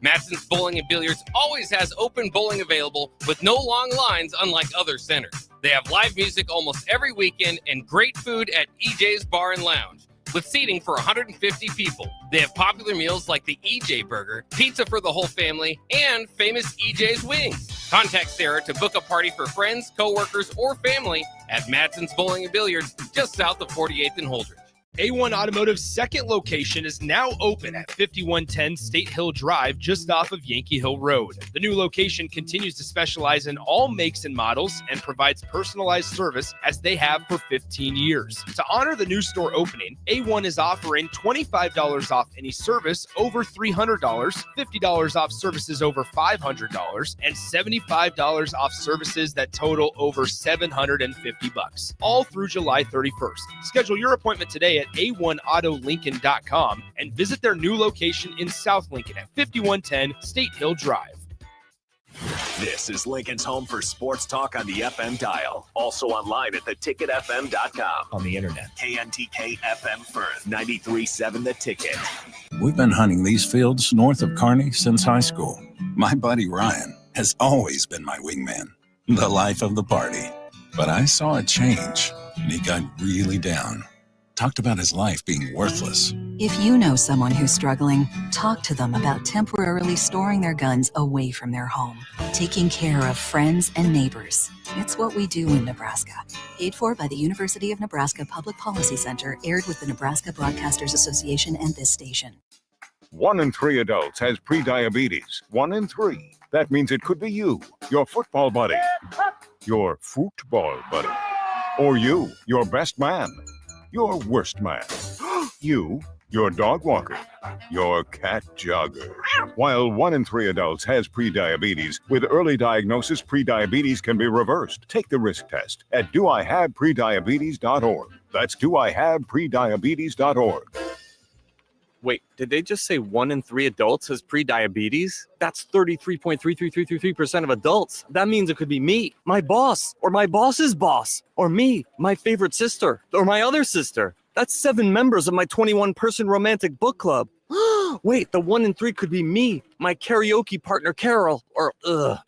Matson's Bowling and Billiards always has open bowling available with no long lines unlike other centers. They have live music almost every weekend and great food at EJ's Bar and Lounge with seating for 150 people. They have popular meals like the EJ Burger, pizza for the whole family, and famous EJ's Wings. Contact Sarah to book a party for friends, coworkers, or family at Matson's Bowling and Billiards just south of 48th and Holdridge. A1 Automotive's second location is now open at 5110 State Hill Drive, just off of Yankee Hill Road. The new location continues to specialize in all makes and models and provides personalized service as they have for 15 years. To honor the new store opening, A1 is offering $25 off any service over $300, $50 off services over $500, and $75 off services that total over $750, all through July 31st. Schedule your appointment today at a1autolincoln.com and visit their new location in South Lincoln at 5110 State Hill Drive. This is Lincoln's home for sports talk on the FM dial. Also online at theticketfm.com. On the internet. KNTK FM Firth, 93.7 The Ticket. We've been hunting these fields north of Kearney since high school. My buddy Ryan has always been my wingman, the life of the party. But I saw a change, and he got really down. Talked about his life being worthless. If you know someone who's struggling, talk to them about temporarily storing their guns away from their home. Taking care of friends and neighbors. It's what we do in Nebraska. Paid for by the University of Nebraska Public Policy Center, aired with the Nebraska Broadcasters Association and this station. 1 in 3 adults has prediabetes. 1 in 3. That means it could be you, your football buddy, your football buddy, or you, your best man, your worst man, you, your dog walker, your cat jogger. While 1 in 3 adults has prediabetes, with early diagnosis, prediabetes can be reversed. Take the risk test at doihaveprediabetes.org. That's doihaveprediabetes.org. Wait, did they just say 1 in 3 adults has prediabetes? That's 33.33333% of adults. That means it could be me, my boss, or my boss's boss, or me, my favorite sister, or my other sister. That's 7 members of my 21-person romantic book club. Wait, the 1 in 3 could be me, my karaoke partner Carol, or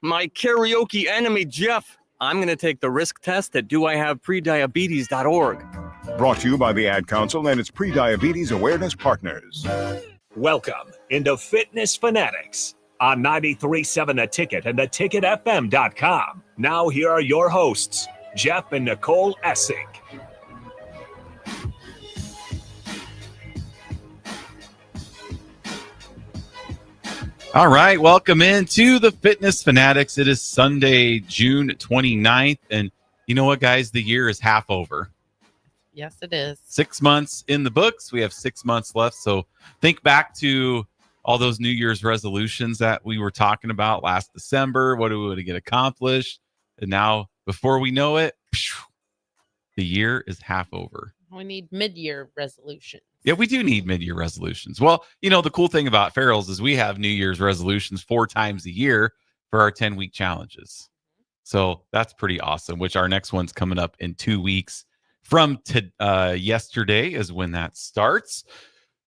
my karaoke enemy Jeff. I'm going to take the risk test at doihaveprediabetes.org. Brought to you by the Ad Council and its Prediabetes Awareness Partners. Welcome into Fitness Fanatics on 93.7 The Ticket and theticketfm.com. Now here are your hosts, Jeff and Nicole Essink. All right, welcome into the Fitness Fanatics. It is Sunday, June 29th, and you know what, guys? The year is half over. Yes, it is. 6 months in the books. We have 6 months left, so think back to all those New Year's resolutions that we were talking about last December. What do we want to get accomplished? And now, before we know it, the year is half over. We need mid-year resolutions. Yeah, we do need mid-year resolutions. Well, you know, the cool thing about Farrell's is we have New Year's resolutions 4 times a year for our 10-week challenges. So that's pretty awesome, which our next one's coming up in 2 weeks from yesterday is when that starts.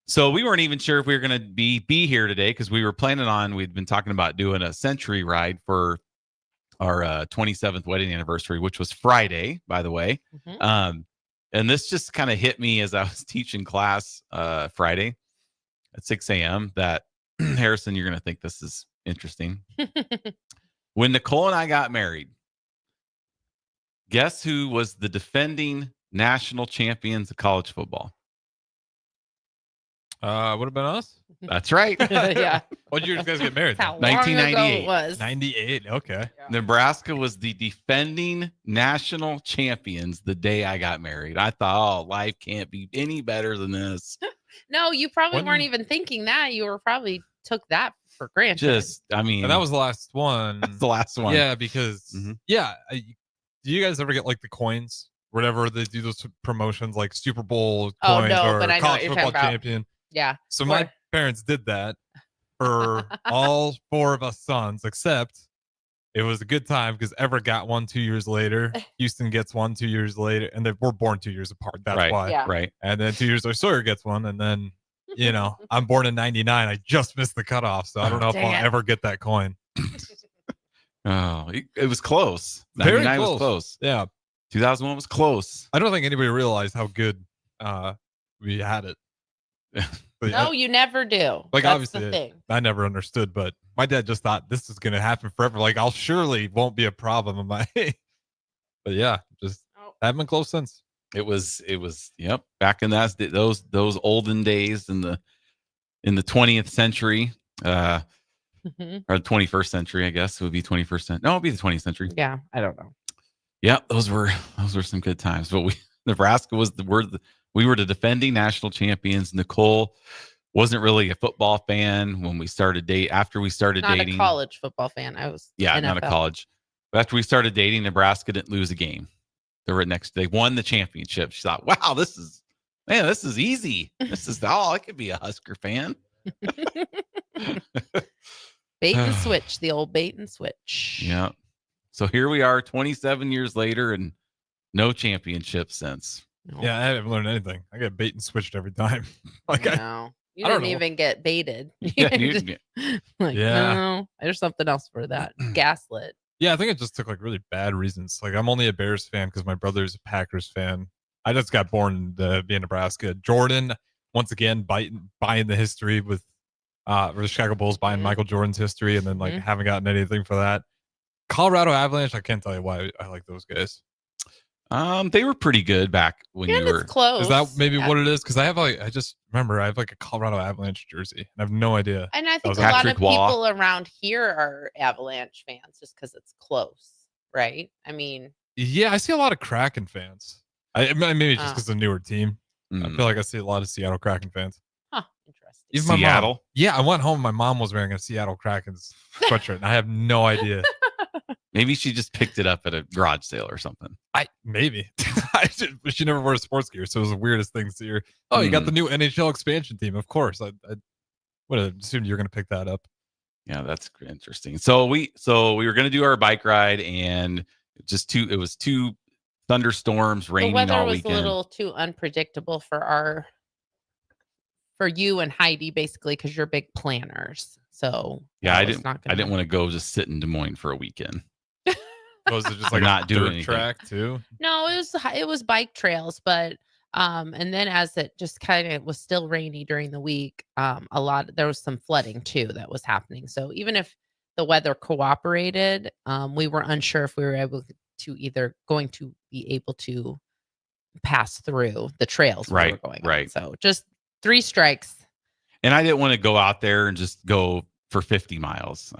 So we weren't even sure if we were going to be here today because we were planning on, we'd been talking about doing a century ride for our 27th wedding anniversary, which was Friday, by the way. Mm-hmm. And this just kind of hit me as I was teaching class Friday at 6 a.m. that, Harrison, you're going to think this is interesting. When Nicole and I got married, guess who was the defending national champions of college football? Would have been us? That's right. Yeah. What year did you guys get married? How long 1998. ago it was. 98. Okay. Yeah. Nebraska was the defending national champions the day I got married. I thought, oh, life can't be any better than this. No, you probably weren't even thinking that. You were probably took that for granted. And that was the last one. That's the last one. Yeah, because, do you guys ever get like the coins? Whenever they do those promotions like Super Bowl coins or college football champion. Yeah. So my parents did that for all 4 of us sons, except it was a good time because Everett got one 2 years later. Houston gets one 2 years later, and they were born 2 years apart. That's why. Yeah. Right. And then 2 years later, Sawyer gets one, and then you know, I'm born in 99. I just missed the cutoff, so I don't know if I'll ever get that coin. Oh, it was close. Very 99 close. was close. Yeah. 2001 was close. I don't think anybody realized how good we had it. But No, you never do. Like, That's obviously, the thing. I never understood, but my dad just thought this is going to happen forever. Like, I'll surely won't be a problem in my. But yeah, just haven't been close since. It was. Yep. Back in those olden days in the 20th century, or the 21st century, I guess it would be 21st century. No, it'd be the 20th century. Yeah, I don't know. Yeah, those were some good times. But Nebraska was we were the defending national champions. Nicole wasn't really a football fan when we started after we started dating. Not a college football fan. I was NFL. Not a college. But after we started dating, Nebraska didn't lose a game. They won the championship. She thought, wow, this is easy. I could be a Husker fan. Bait and switch, the old bait and switch. Yeah. So here we are 27 years later and no championship since. No. Yeah, I haven't learned anything. I get bait and switched every time. Like, No. You didn't even get baited. Yeah, No, there's something else for that. Gaslit. Yeah, I think it just took like really bad reasons. Like, I'm only a Bears fan because my brother's a Packers fan. I just got born to be in Nebraska. Jordan, once again, buying the history with the Chicago Bulls, buying Michael Jordan's history, and then like haven't gotten anything for that. Colorado Avalanche, I can't tell you why I like those guys. They were pretty good back when you were close. Is that maybe what it is? Because I just remember I have like a Colorado Avalanche jersey, and I have no idea. And I think a lot of people around here are Avalanche fans just because it's close, right? I mean, yeah, I see a lot of Kraken fans. Maybe just because it's a newer team. I feel like I see a lot of Seattle Kraken fans. Huh, interesting. Even my Seattle? mom. Yeah, I went home. My mom was wearing a Seattle Kraken's sweatshirt, and I have no idea. Maybe she just picked it up at a garage sale or something. Maybe. She never wore sports gear, so it was the weirdest thing to see her. Oh, you got the new NHL expansion team. Of course. I would have assumed you were going to pick that up. Yeah, that's interesting. So we were going to do our bike ride, and it was two thunderstorms raining all weekend. The weather was a little too unpredictable for you and Heidi, basically, because you're big planners. So yeah, I didn't want to go just sit in Des Moines for a weekend. Was it just like not doing anything. Track too? No, it was bike trails, but and then as it just kind of was still rainy during the week, there was some flooding too that was happening. So even if the weather cooperated, we were unsure if we were going to be able to pass through the trails we were going on. So just 3 strikes. And I didn't want to go out there and just go for 50 miles.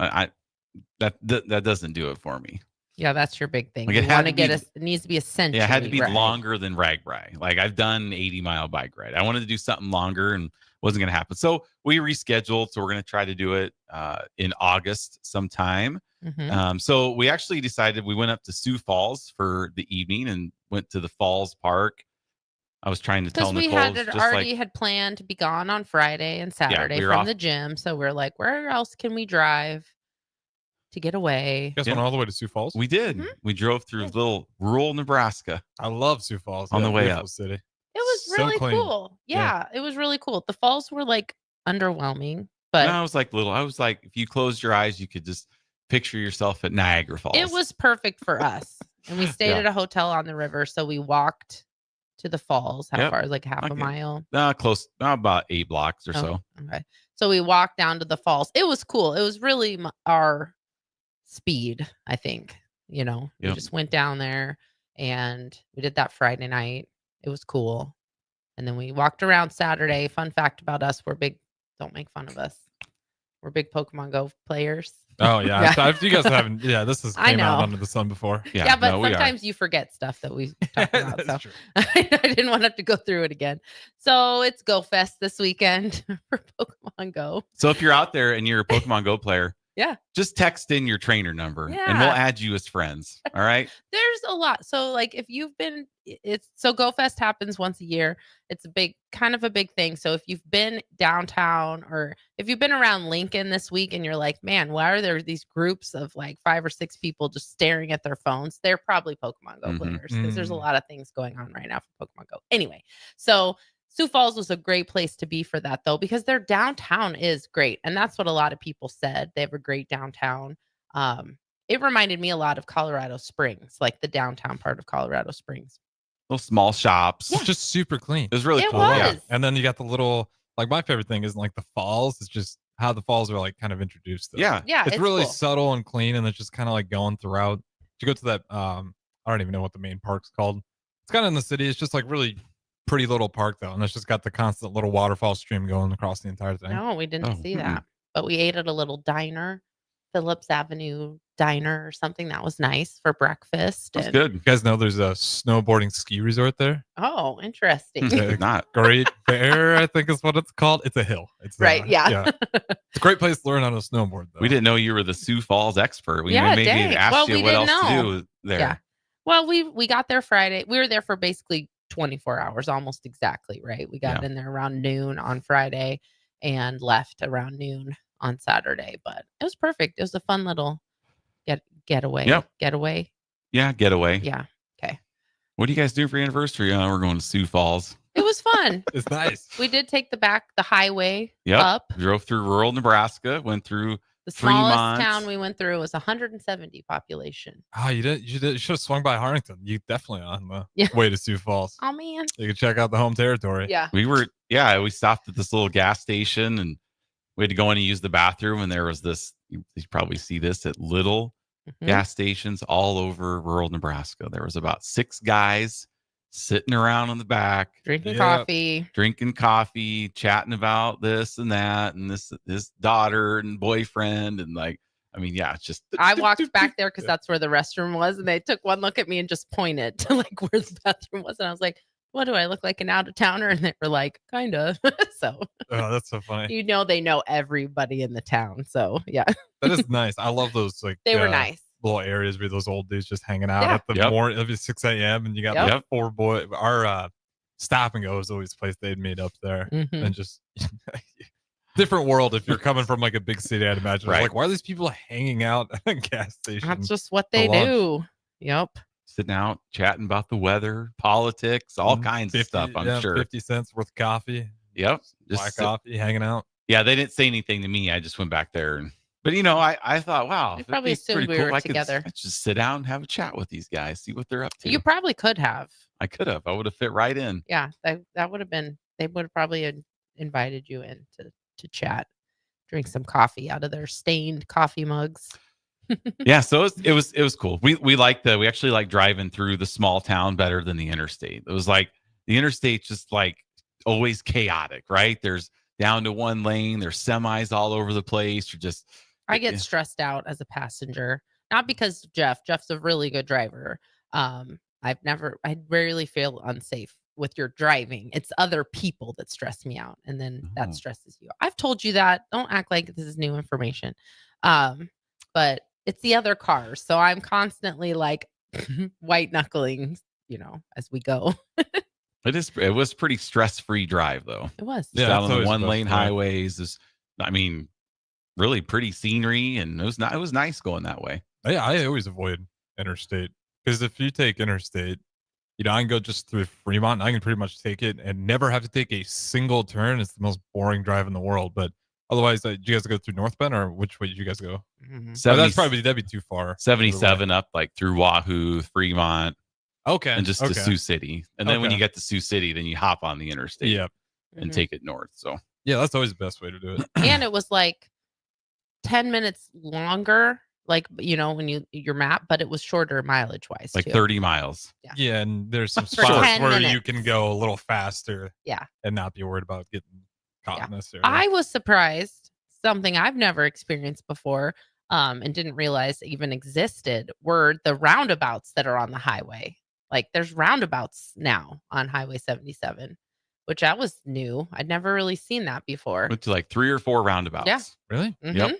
That doesn't do it for me. Yeah, that's your big thing. Like it needs to be a century. Yeah, it had to be ride. longer than RAGBRAI. Like I've done 80-mile bike ride. I wanted to do something longer and wasn't going to happen. So we rescheduled. So we're going to try to do it in August sometime. So we actually decided we went up to Sioux Falls for the evening and went to the Falls Park. I was trying to tell Nicole. Because we had planned to be gone on Friday and Saturday from the gym. So we're like, where else can we drive to get away? You guys went all the way to Sioux Falls? We did. We drove through little rural Nebraska. I love Sioux Falls. On the way up. City. It was really cool. Yeah, it was really cool. The falls were like underwhelming, but I was like if you closed your eyes, you could just picture yourself at Niagara Falls. It was perfect for us. And we stayed at a hotel on the river. So we walked to the falls. How far? Like half a mile? Close. About 8 blocks or so. Okay. So we walked down to the falls. It was cool. It was really our speed, I think. We just went down there and we did that Friday night. It was cool. And then we walked around Saturday. Fun fact about us, don't make fun of us. We're big Pokemon Go players. Oh, yeah. You guys haven't, this has came out under the sun before. Yeah, but sometimes you forget stuff that we talk about. So true. I didn't want to have to go through it again. So it's Go Fest this weekend for Pokemon Go. So if you're out there and you're a Pokemon Go player, just text in your trainer number and we'll add you as friends. All right. There's a lot. So like if you've been, Go Fest happens once a year. It's kind of a big thing. So if you've been downtown or if you've been around Lincoln this week and you're like, man, why are there these groups of like 5 or 6 people just staring at their phones? They're probably Pokemon Go players because there's a lot of things going on right now for Pokemon Go. Anyway, so Sioux Falls was a great place to be for that, though, because their downtown is great. And that's what a lot of people said. They have a great downtown. It reminded me a lot of Colorado Springs, like the downtown part of Colorado Springs. Little small shops. It's just super clean. It was really It cool. was. Yeah. And then you got the little, like, my favorite thing is like the falls. It's just how the falls are like kind of introduced. Though. Yeah. Yeah, It's really cool. subtle and clean, and it's just kind of like going throughout. You go to that, I don't even know what the main park's called. It's kind of in the city. It's just like really pretty little park though, and it's just got the constant little waterfall stream going across the entire thing. No, we didn't Oh, see that. But we ate at a little diner, Phillips Avenue Diner or something. That was nice for breakfast. That's and- good. You guys know there's a snowboarding ski resort there. Oh, interesting. Yeah. Not. Great Bear, I think is what it's called. It's a hill. It's Right, yeah. It's a great place to learn how to snowboard though. We didn't know you were the Sioux Falls expert. We Yeah, maybe dang. asked Well, you we what didn't else to know. do there. Yeah. Well, we got there Friday. We were there for basically 24 hours, almost exactly, right? We got in there around noon on Friday and left around noon on Saturday. But it was perfect. It was a fun little getaway. Yep. Getaway. Yeah, getaway. Yeah. Okay. What do you guys do for your anniversary? We're going to Sioux Falls. It was fun. It's nice. We did take the highway Yep. up. Drove through rural Nebraska, went through The smallest Fremont. town we went through was 170 population. Oh, you should have swung by Harrington. You definitely on the Yeah. way to Sioux Falls. Oh man. You can check out the home territory. Yeah. we stopped at this little gas station and we had to go in and use the bathroom. And there was this, you probably see this at little Mhm. gas stations all over rural Nebraska. There was about 6 guys sitting around in the back, Drinking Yep. coffee. drinking coffee, chatting about this and that, and this daughter and boyfriend. And like, I mean, yeah, it's just, I walked back there because that's where the restroom was, and they took one look at me and just pointed to like where the bathroom was, and I was like, "What do I look like, an out of towner?" And they were like, "Kind of." So Oh, that's so funny. they know everybody in the town. So yeah, That is nice. I love those like they were nice. little areas where those old dudes just hanging out Yeah. at the Yep. morning. It'll be 6 a.m. and you got Yep. like 4 boys. Our stop and go is always a place they'd meet up there, Mhm. and just different world if you're coming from like a big city. I'd imagine. Right. Like, why are these people hanging out at a gas station? That's just what they lunch. do. Yep. sitting out, chatting about the weather, politics, all Mhm. kinds of stuff, I'm sure. 50 cents worth of coffee, Yep. black coffee, hanging out. Yeah, they didn't say anything to me. I just went back there. But, I thought, wow. They that'd probably be assumed pretty we cool. were I could together. just sit down and have a chat with these guys, see what they're up to. You probably could have. I could have. I would have fit right in. Yeah, that would have been. They would have probably invited you in to chat, drink some coffee out of their stained coffee mugs. Yeah, so it was cool. We actually like driving through the small town better than the interstate. It was like the interstate's just like always chaotic, right? There's down to one lane, there's semis all over the place. You're just I get stressed out as a passenger, not because of Jeff's a really good driver. I rarely feel unsafe with your driving. It's other people that stress me out, and then Oh. that stresses you. I've told you that. Don't act like this is new information. But it's the other cars, so I'm constantly like white knuckling, as we go. it was pretty stress-free drive though. It was. Just Yeah, out that's on the always the one best lane way. highways really pretty scenery, and it was nice going that way. Yeah, I always avoid interstate because if you take interstate, I can go just through Fremont and I can pretty much take it and never have to take a single turn. It's the most boring drive in the world. But otherwise, did you guys go through North Bend or which way did you guys go? Mhm. Oh, that'd be too far. 77 up like through Wahoo, Fremont, Okay. and just to okay. Sioux City. And then when Okay. you get to Sioux City, then you hop on the interstate Yeah. and Mhm. take it north. So Yeah, that's always the best way to do it. And it was like 10 minutes longer, like when your map, but it was shorter mileage wise like too. 30 miles. Yeah, and there's some For spots 10 where you minutes. can go a little faster. Yeah. And not be worried about getting caught Yeah. in this area. I was surprised, something I've never experienced before, and didn't realize even existed, were the roundabouts that are on the highway. Like there's roundabouts now on Highway 77, which that was new. I'd never really seen that before. Went to like 3 or 4 roundabouts. Yeah. Really? Mhm.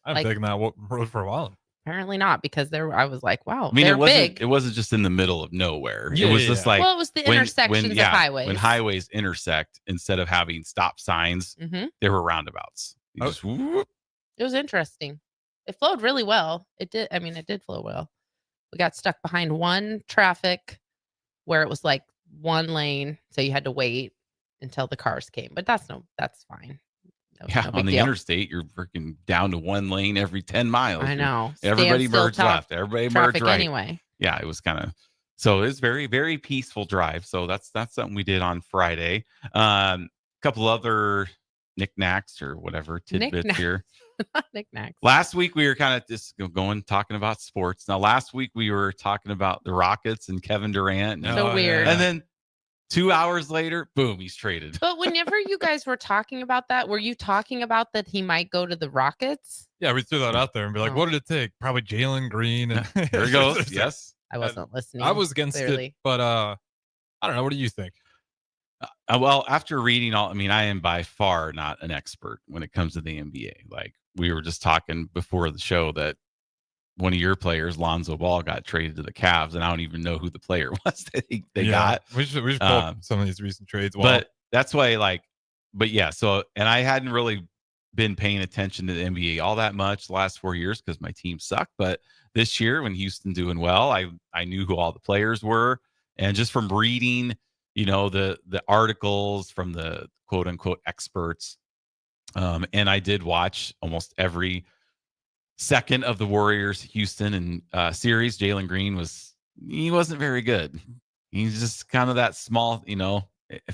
I've like- taken that road for a while. Apparently not, because I was like, wow, I mean, they're it wasn't big. it wasn't just in the middle of nowhere. Yeah, it was yeah, just yeah. like Well, it was the intersections of highways. When highways intersect, instead of having stop signs, Mhm. there were roundabouts. You Oh. just whoop. It was interesting. It flowed really well. It did. I mean, it did flow well. We got stuck behind one traffic where it was like one lane, so you had to wait. until the cars came. But that's fine. Yeah, No on big the deal. interstate, you're freaking down to one lane every 10 miles. I know. Everybody Standstill merged left. Everybody merged traffic right. anyway. Yeah, it was kind of, so it's very, very peaceful drive. So that's something we did on Friday. Couple other knickknacks or whatever tidbits here. Knickknacks. Last week we were kind of just talking about sports. Now last week we were talking about the Rockets and Kevin Durant. So weird. And then 2 hours later, boom, he's traded. But whenever you guys were talking about that, were you talking about that he might go to the Rockets? Yeah, we threw that out there and be like, what did it take? Probably Jalen Green. And there it goes. Yes. I wasn't listening. I was against clearly. it, but I don't know. What do you think? Well, after reading all, I mean, I am by far not an expert when it comes to the NBA. Like we were just talking before the show that one of your players, Lonzo Ball, got traded to the Cavs, and I don't even know who the player was that they got. We should pull up some of these recent trades. But that's why, but yeah. So, and I hadn't really been paying attention to the NBA all that much the last 4 years because my team sucked. But this year, when Houston doing well, I knew who all the players were, and just from reading, the articles from the quote unquote experts, and I did watch almost every second of the Warriors Houston and series. Jalen Green wasn't very good. He's just kind of that small,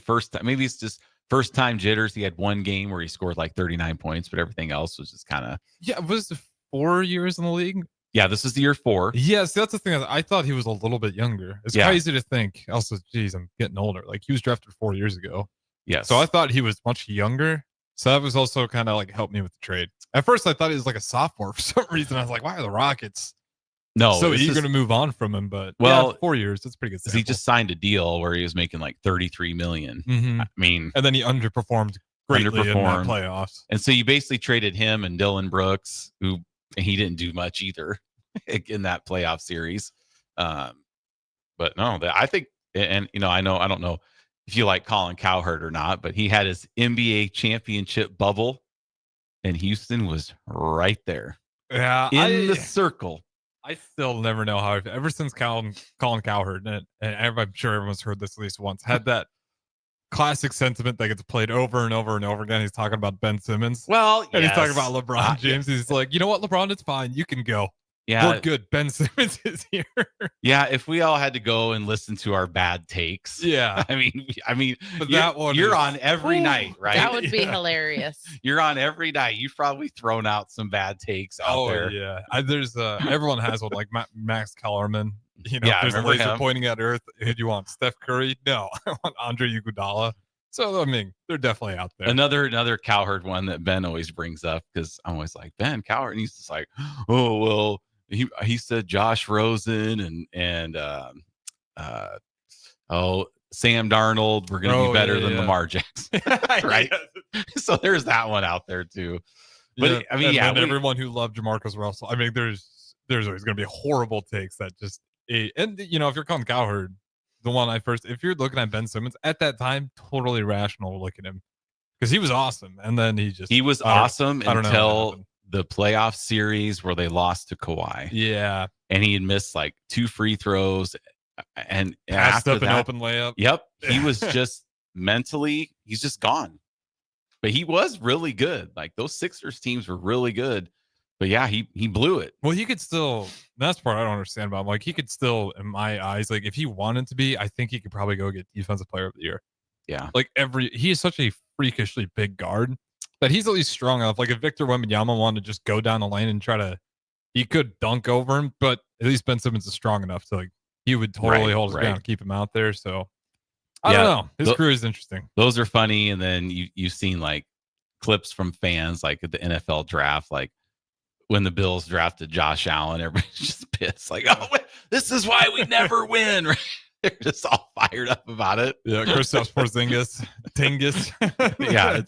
first time. Maybe it's just first time jitters. He had one game where he scored like 39 points, but everything else was just kind of. Yeah, was it 4 years in the league? Yeah, this is the year 4. Yes, that's the thing. I thought he was a little bit younger. It's crazy to think. Also, geez, I'm getting older. Like he was drafted 4 years ago. Yes. So I thought he was much younger. So that was also kind of like helped me with the trade. At first, I thought he was like a sophomore for some reason. I was like, why are the Rockets so eager to move on from him? But 4 years, that's pretty good. He just signed a deal where he was making like $33 million. Mm-hmm. I mean, and then he underperformed greatly in the playoffs. And so you basically traded him and Dylan Brooks, who he didn't do much either in that playoff series. But no, I think, and I don't know if you like Colin Cowherd or not, but he had his NBA championship bubble, and Houston was right there. Yeah, in the circle. I still never know how. Ever since Colin Cowherd, and I'm sure everyone's heard this at least once, had that classic sentiment that gets played over and over and over again. He's talking about Ben Simmons. Well, and he's talking about LeBron James. He's like, you know what, LeBron, it's fine. You can go. Yeah, we're good. Ben Simmons is here. Yeah, if we all had to go and listen to our bad takes. Yeah, I mean, but that one you're on every night, right? That would be hilarious. You're on every night. You've probably thrown out some bad takes out there. Yeah, there's everyone has one, like Max Kellerman. Yeah, there's a laser pointing at Earth. Who do you want? Steph Curry? No, I want Andre Iguodala. So I mean, they're definitely out there. Another Cowherd one that Ben always brings up, because I'm always like, Ben Cowherd, and he's just like, oh well. He said Josh Rosen and Sam Darnold were going to be better than Lamar Jackson, right? So there's that one out there too. But I mean, everyone who loved JaMarcus Russell. I mean, there's always going to be horrible takes that just and if you're calling Cowherd, the one if you're looking at Ben Simmons at that time, totally rational to look at him because he was awesome, and then he was awesome until the playoff series where they lost to Kawhi. Yeah. And he had missed like 2 free throws and passed after up an open layup. Yep. He was just mentally, he's just gone. But he was really good. Like those Sixers teams were really good. But yeah, he blew it. Well, he could still, that's the part I don't understand about him. Like he could still, in my eyes, like if he wanted to be, I think he could probably go get Defensive Player of the Year. Yeah. Like he is such a freakishly big guard. But he's at least strong enough. Like if Victor Wembanyama wanted to just go down the lane and he could dunk over him, but at least Ben Simmons is strong enough to he would totally hold his ground and keep him out there. So I don't know. His career is interesting. Those are funny. And then you've seen like clips from fans, like at the NFL draft, like when the Bills drafted Josh Allen, everybody's just pissed. Like, oh, this is why we never win. Right? They're just all fired up about it. Yeah, Kristaps Porzingis, Tingus. Yeah,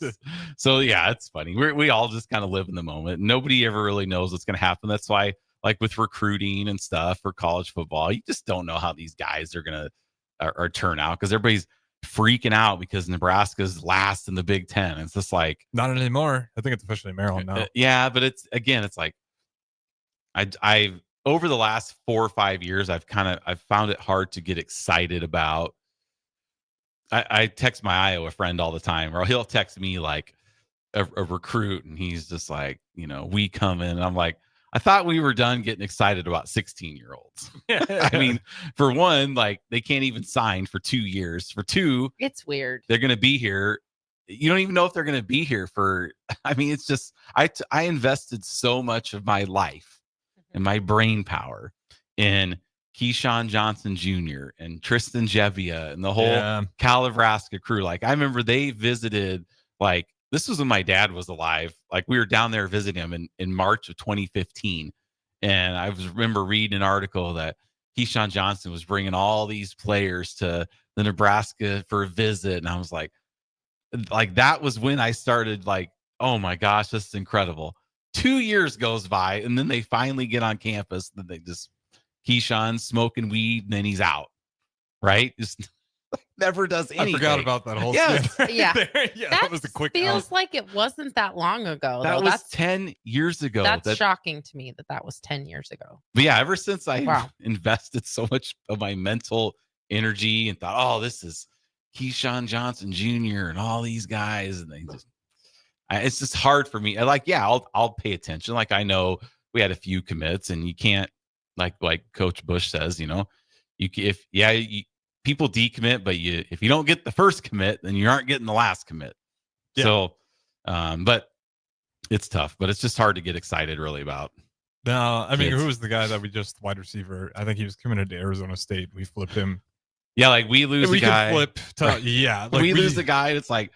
it's funny. We all just kind of live in the moment. Nobody ever really knows what's going to happen. That's why, like with recruiting and stuff for college football, you just don't know how these guys are going to turn out because everybody's freaking out because Nebraska's last in the Big Ten. It's just like not anymore. I think it's officially Maryland now. Yeah, but it's like I've over the last 4 or 5 years, I've found it hard to get excited about I text my Iowa friend all the time, or he'll text me like a recruit, and he's just like, we come in, and I'm like, I thought we were done getting excited about 16-year-olds. I mean, for one, like they can't even sign for 2 years. For two, it's weird. They're going to be here. You don't even know if they're going to be here for. I mean, it's just I invested so much of my life and my brain power in Keyshawn Johnson Jr. and Tristan Gebbia and the whole Cal Nebraska crew. Like I remember they visited, like this was when my dad was alive. Like we were down there visiting him in March of 2015. And I remember reading an article that Keyshawn Johnson was bringing all these players to the Nebraska for a visit. And I was like that was when I started like, oh my gosh, this is incredible. 2 years goes by and then they finally get on campus. Then they just Keyshawn smoking weed and then he's out. Right? Just never does anything. I forgot about that whole yeah. That was a quick feels like it wasn't that long ago. That was 10 years ago. That's shocking to me that was 10 years ago. But yeah, ever since I invested so much of my mental energy and thought, oh, this is Keyshawn Johnson Jr. and all these guys, and they just it's just hard for me. I'll pay attention. Like I know we had a few commits, and you can't like Coach Bush says, people decommit, but if you don't get the first commit, then you aren't getting the last commit. Yeah. So, but it's tough. But it's just hard to get excited really about. No, I mean, who was the guy that we just wide receiver? I think he was committed to Arizona State. We flipped him. Yeah, like we lose a guy. We lose a guy. It's like,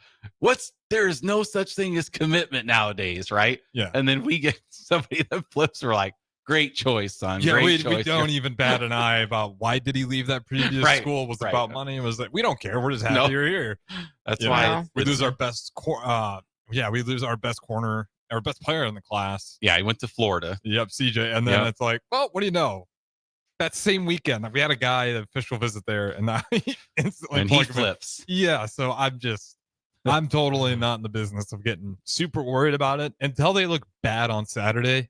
there is no such thing as commitment nowadays, right? Yeah. And then we get somebody that flips. We're like, great choice, son. Yeah, great choice. We don't even bat an eye about why did he leave that previous school. Was about money. It was like, we don't care. We're just happy you're here. That's why we lose our best. We lose our best corner, our best player in the class. Yeah, he went to Florida. Yep, CJ. And then it's like, well, what do you know? That same weekend, we had a guy, an official visit there, and he instantly and he flips. Yeah, so I'm totally not in the business of getting super worried about it until they look bad on Saturday.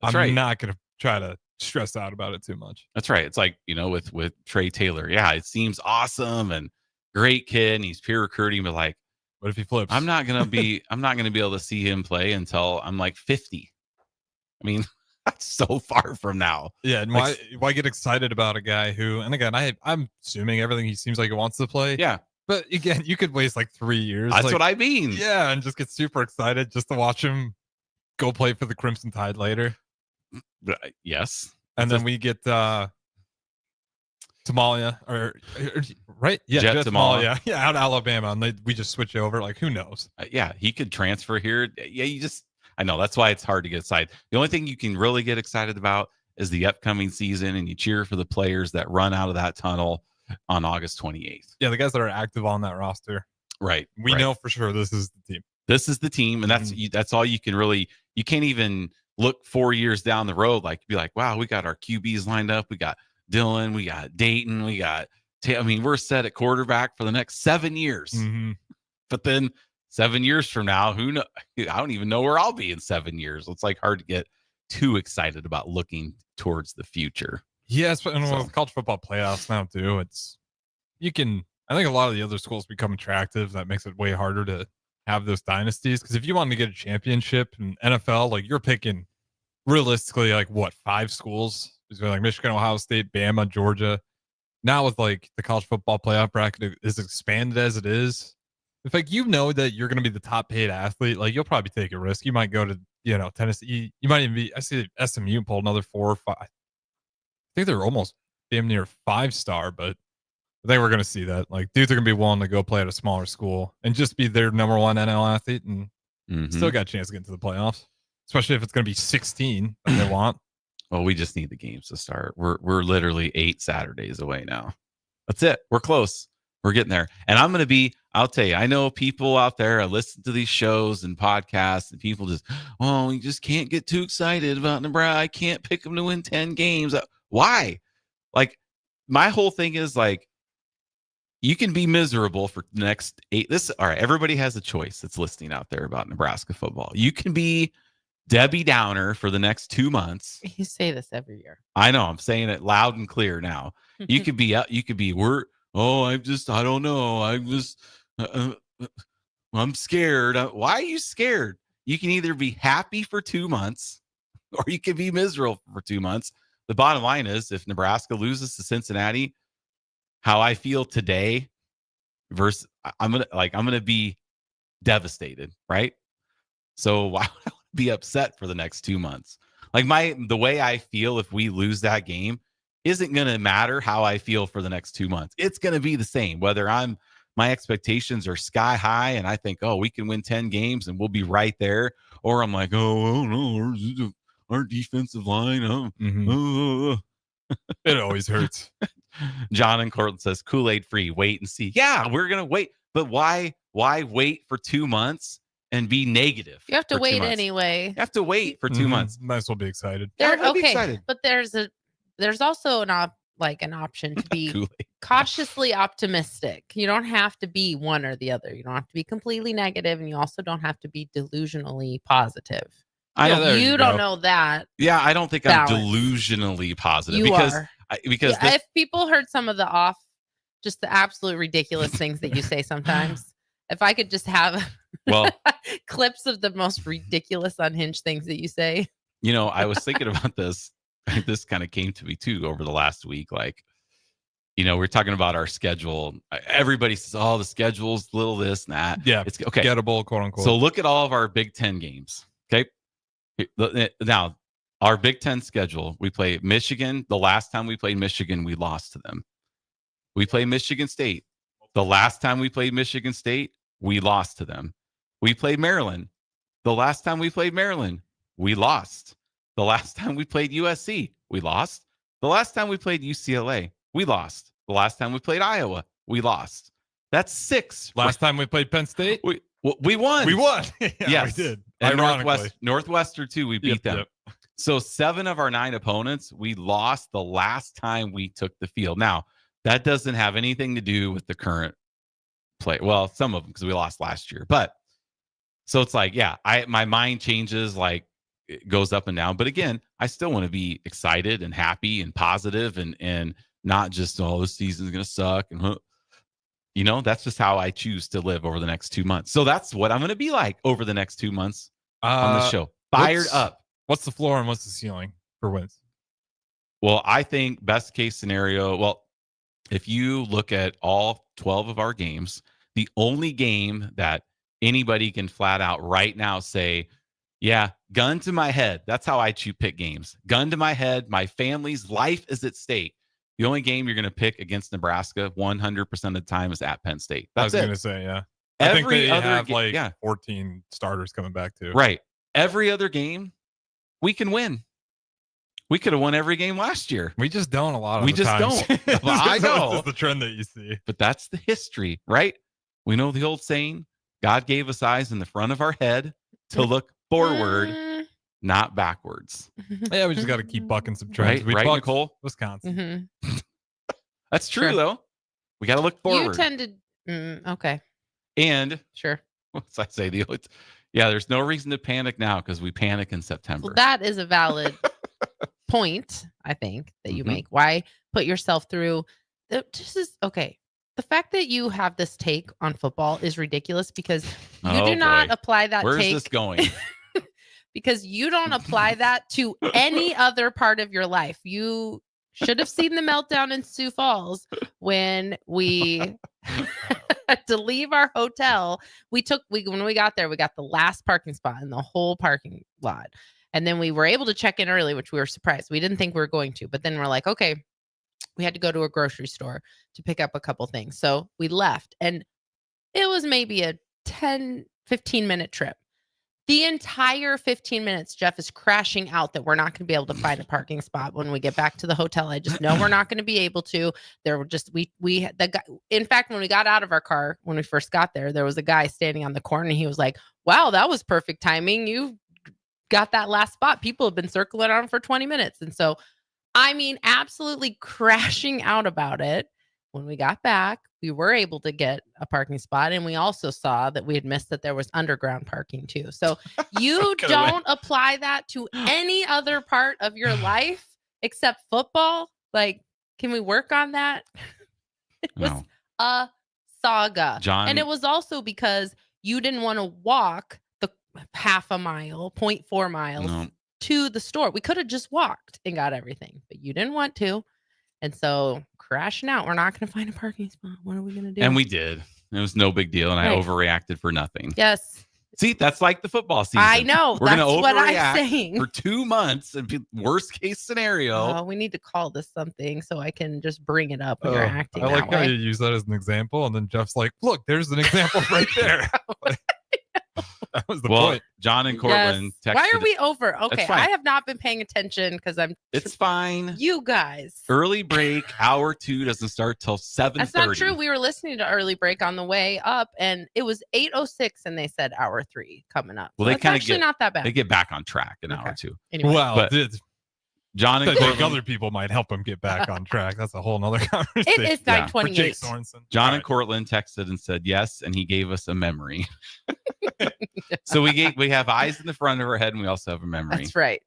I'm not going to try to stress out about it too much. That's right. It's like, with Trey Taylor. Yeah, it seems awesome and great kid, and he's peer recruiting, but like, what if he flips? I'm not gonna be able to see him play until I'm like 50. I mean, that's so far from now. Yeah, and why get excited about a guy who, and again, I'm assuming everything he seems like he wants to play. Yeah. But again, you could waste like 3 years. That's what I mean. Yeah, and just get super excited just to watch him go play for the Crimson Tide later. Yes. And then we get Tamalia, right? Yeah, Jet Tamalia. Yeah, out of Alabama, and we just switch over. Like, who knows? Yeah, he could transfer here. Yeah, I know that's why it's hard to get excited. The only thing you can really get excited about is the upcoming season, and you cheer for the players that run out of that tunnel on August 28th. Yeah, the guys that are active on that roster. Right. We know for sure this is the team. This is the team, and that's all you can really. You can't even look 4 years down the road, like be like, wow, we got our QBs lined up. We got Dylan, we got Dayton, we got. We're set at quarterback for the next 7 years. Mm-hmm. But then 7 years from now, who knows? I don't even know where I'll be in 7 years. It's like hard to get too excited about looking towards the future. Yes, but with college football playoffs now too, I think a lot of the other schools become attractive. That makes it way harder to have those dynasties. Because if you want to get a championship in NFL, like you're picking realistically like 5 schools? It's like Michigan, Ohio State, Bama, Georgia. Now with like the college football playoff bracket is expanded as it is. If like that you're going to be the top paid athlete, like you'll probably take a risk. You might go to Tennessee. You might even be. I see SMU pulled another 4 or 5. I think they're almost damn near 5-star, but I think we're going to see that. Like dudes are going to be willing to go play at a smaller school and just be their number one NL athlete, and still got a chance to get into the playoffs. Especially if it's going to be 16 that they want. Well, we just need the games to start. We're literally 8 Saturdays away now. That's it. We're close. We're getting there. And I'll tell you, I know people out there listen to these shows and podcasts, and people just, you just can't get too excited about Nebraska. I can't pick them to win 10 games. Why? Like, my whole thing is like, you can be miserable for the next 8. All right, everybody has a choice that's listening out there about Nebraska football. You can be Debbie Downer for the next 2 months. You say this every year. I know. I'm saying it loud and clear now. You could be oh, I don't know. I'm scared. Why are you scared? You can either be happy for 2 months or you can be miserable for 2 months. The bottom line is if Nebraska loses to Cincinnati, how I feel today versus I'm going to be devastated, right? So why would I be upset for the next 2 months? Like the way I feel if we lose that game isn't going to matter how I feel for the next 2 months. It's going to be the same, whether my expectations are sky high and I think, oh, we can win 10 games and we'll be right there. Or I'm like, oh no, our defensive line. It always hurts. John and Cortland says Kool-Aid free. Wait and see. Yeah, we're going to wait. But why wait for 2 months and be negative? You have to for 2 wait months? anyway. You have to wait for 2 months. Might as well be excited. Be excited. But there's also an option to be Kool-Aid. cautiously optimistic. You don't have to be one or the other. You don't have to be completely negative, and you also don't have to be delusionally positive. You don't know that. Yeah, I don't think balance. I'm delusionally positive You are. because if people heard some of just the absolute ridiculous things that you say sometimes, if I could just have clips of the most ridiculous, unhinged things that you say. I was thinking about this. This kind of came to me too over the last week. Like, we're talking about our schedule. Everybody says, oh, the schedule's little this and that. Yeah. It's okay. Gettable, quote unquote. So look at all of our Big Ten games. Okay. Now, our Big Ten schedule, we play Michigan. The last time we played Michigan, we lost to them. We play Michigan State. The last time we played Michigan State, we lost to them. We played Maryland. The last time we played Maryland, we lost. The last time we played USC, we lost. The last time we played UCLA, we lost. The last time we played Iowa, we lost. That's 6. Last time we played Penn State, we won. We won. Yes, we did. And Ironically. Northwestern too, we beat them. Yep. So 7 of our 9 opponents, we lost the last time we took the field. Now, that doesn't have anything to do with the current play. Well, some of them because we lost last year. But so it's like, yeah, my mind changes, like it goes up and down. But again, I still want to be excited and happy and positive and not just, oh, this season's going to suck. And, that's just how I choose to live over the next 2 months. So that's what I'm going to be like over the next 2 months on the show. Fired up. What's the floor and what's the ceiling for wins? Well, I think best case scenario, if you look at all 12 of our games, the only game that anybody can flat out right now say, yeah, gun to my head. That's how I pick games. Gun to my head. My family's life is at stake. The only game you're going to pick against Nebraska 100% of the time is at Penn State. That's it. I was going to say, yeah. I think they have 14 starters coming back too. Right. Every other game, we can win. We could have won every game last year. We just don't a lot of We the just times. don't. Well, I know. That's the trend that you see. But that's the history, right? We know the old saying, God gave us eyes in the front of our head to look forward, not backwards. Yeah, we just got to keep bucking some trends. Right, Nicole? Wisconsin. Mm-hmm. That's true, though. We got to look forward. You tend to, okay. And, sure. What's I say? There's no reason to panic now because we panic in September. Well, that is a valid point, I think, that you make. Why put yourself through this is okay. The fact that you have this take on football is ridiculous because you do not apply that Where's take. This going? Because you don't apply that to any other part of your life. You should have seen the meltdown in Sioux Falls when we had to leave our hotel. When we got there, we got the last parking spot in the whole parking lot. And then we were able to check in early, which we were surprised. We didn't think we were going to, but then we're like, okay, we had to go to a grocery store to pick up a couple things. So we left and it was maybe a 10, 15 minute trip. The entire 15 minutes, Jeff is crashing out that we're not going to be able to find a parking spot when we get back to the hotel. I just know we're not going to be able to. There were just, the guy, in fact, when we got out of our car, when we first got there was a guy standing on the corner and he was like, wow, that was perfect timing. You got that last spot. People have been circling on for 20 minutes. And so, I mean, absolutely crashing out about it. When we got back, we were able to get a parking spot. And we also saw that we had missed that there was underground parking too. So you don't apply that to any other part of your life except football. Like, can we work on that? It was No. a saga. John- And it was also because you didn't want to walk the half a mile, 0.4 miles No. to the store. We could have just walked and got everything, but you didn't want to. And so crashing out, we're not going to find a parking spot. What are we going to do? And we did. It was no big deal, and I Right. overreacted for nothing. Yes. See, that's like the football season. I know. We're going to That's what I'm overreact saying. for 2 months, and worst case scenario. Oh, we need to call this something so I can just bring it up when you're acting I like that how way. you use that as an example, and then Jeff's like, "Look, there's an example right there." That was the point. John and Cortland texted. Why are we over? Okay, fine. I have not been paying attention because I'm. It's fine. You guys. Early break, hour 2 doesn't start till 7:30. That's not true. We were listening to early break on the way up, and it was 8:06, and they said hour 3 coming up. Well, So they it's kind of actually get not that bad. They get back on track an hour or 2. Anyway. Well, But John and I think Cortland, other people might help him get back on track. That's a whole nother conversation. It is Yeah. For Jake 9:28. Sorensen. John All and Cortland texted and said yes, and he gave us a memory. So we have eyes in the front of our head, and we also have a memory. That's right.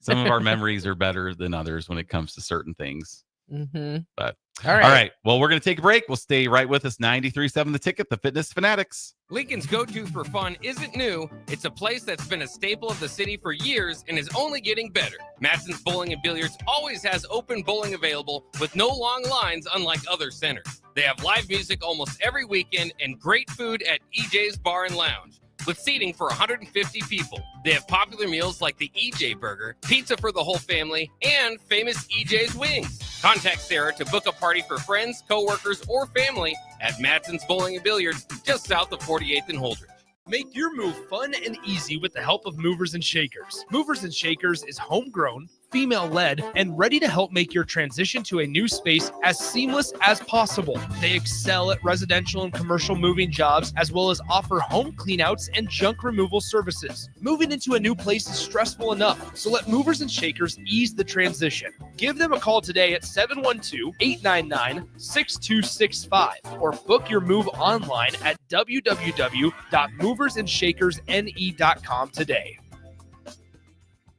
Some of our memories are better than others when it comes to certain things. Mm-hmm. But All right. all right. Well, we're going to take a break. We'll stay right with us. 93.7 The Ticket, the Fitness Fanatics. Lincoln's go-to for fun isn't new. It's a place that's been a staple of the city for years and is only getting better. Matson's Bowling and Billiards always has open bowling available with no long lines, unlike other centers. They have live music almost every weekend and great food at EJ's Bar and Lounge, with seating for 150 people. They have popular meals like the EJ Burger, pizza for the whole family, and famous EJ's Wings. Contact Sarah to book a party for friends, coworkers, or family at Matson's Bowling and Billiards, just south of 48th and Holdridge. Make your move fun and easy with the help of Movers and Shakers. Movers and Shakers is homegrown, female-led, and ready to help make your transition to a new space as seamless as possible. They excel at residential and commercial moving jobs, as well as offer home cleanouts and junk removal services. Moving into a new place is stressful enough, so let Movers and Shakers ease the transition. Give them a call today at 712-899-6265 or book your move online at www.moversandShakersNE.com today.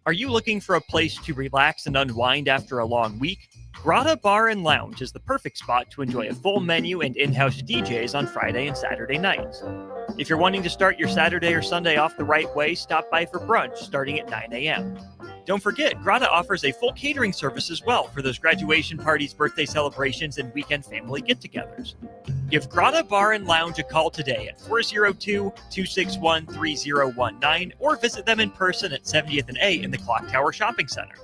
Are you looking for a place to relax and unwind after a long week? Grotto Bar and Lounge is the perfect spot to enjoy a full menu and in-house DJs on Friday and Saturday nights. If you're wanting to start your Saturday or Sunday off the right way, stop by for brunch starting at 9 a.m. Don't forget, Grotto offers a full catering service as well for those graduation parties, birthday celebrations, and weekend family get-togethers. Give Grotto Bar and Lounge a call today at 402-261-3019 or visit them in person at 70th and A in the Clock Tower Shopping Center.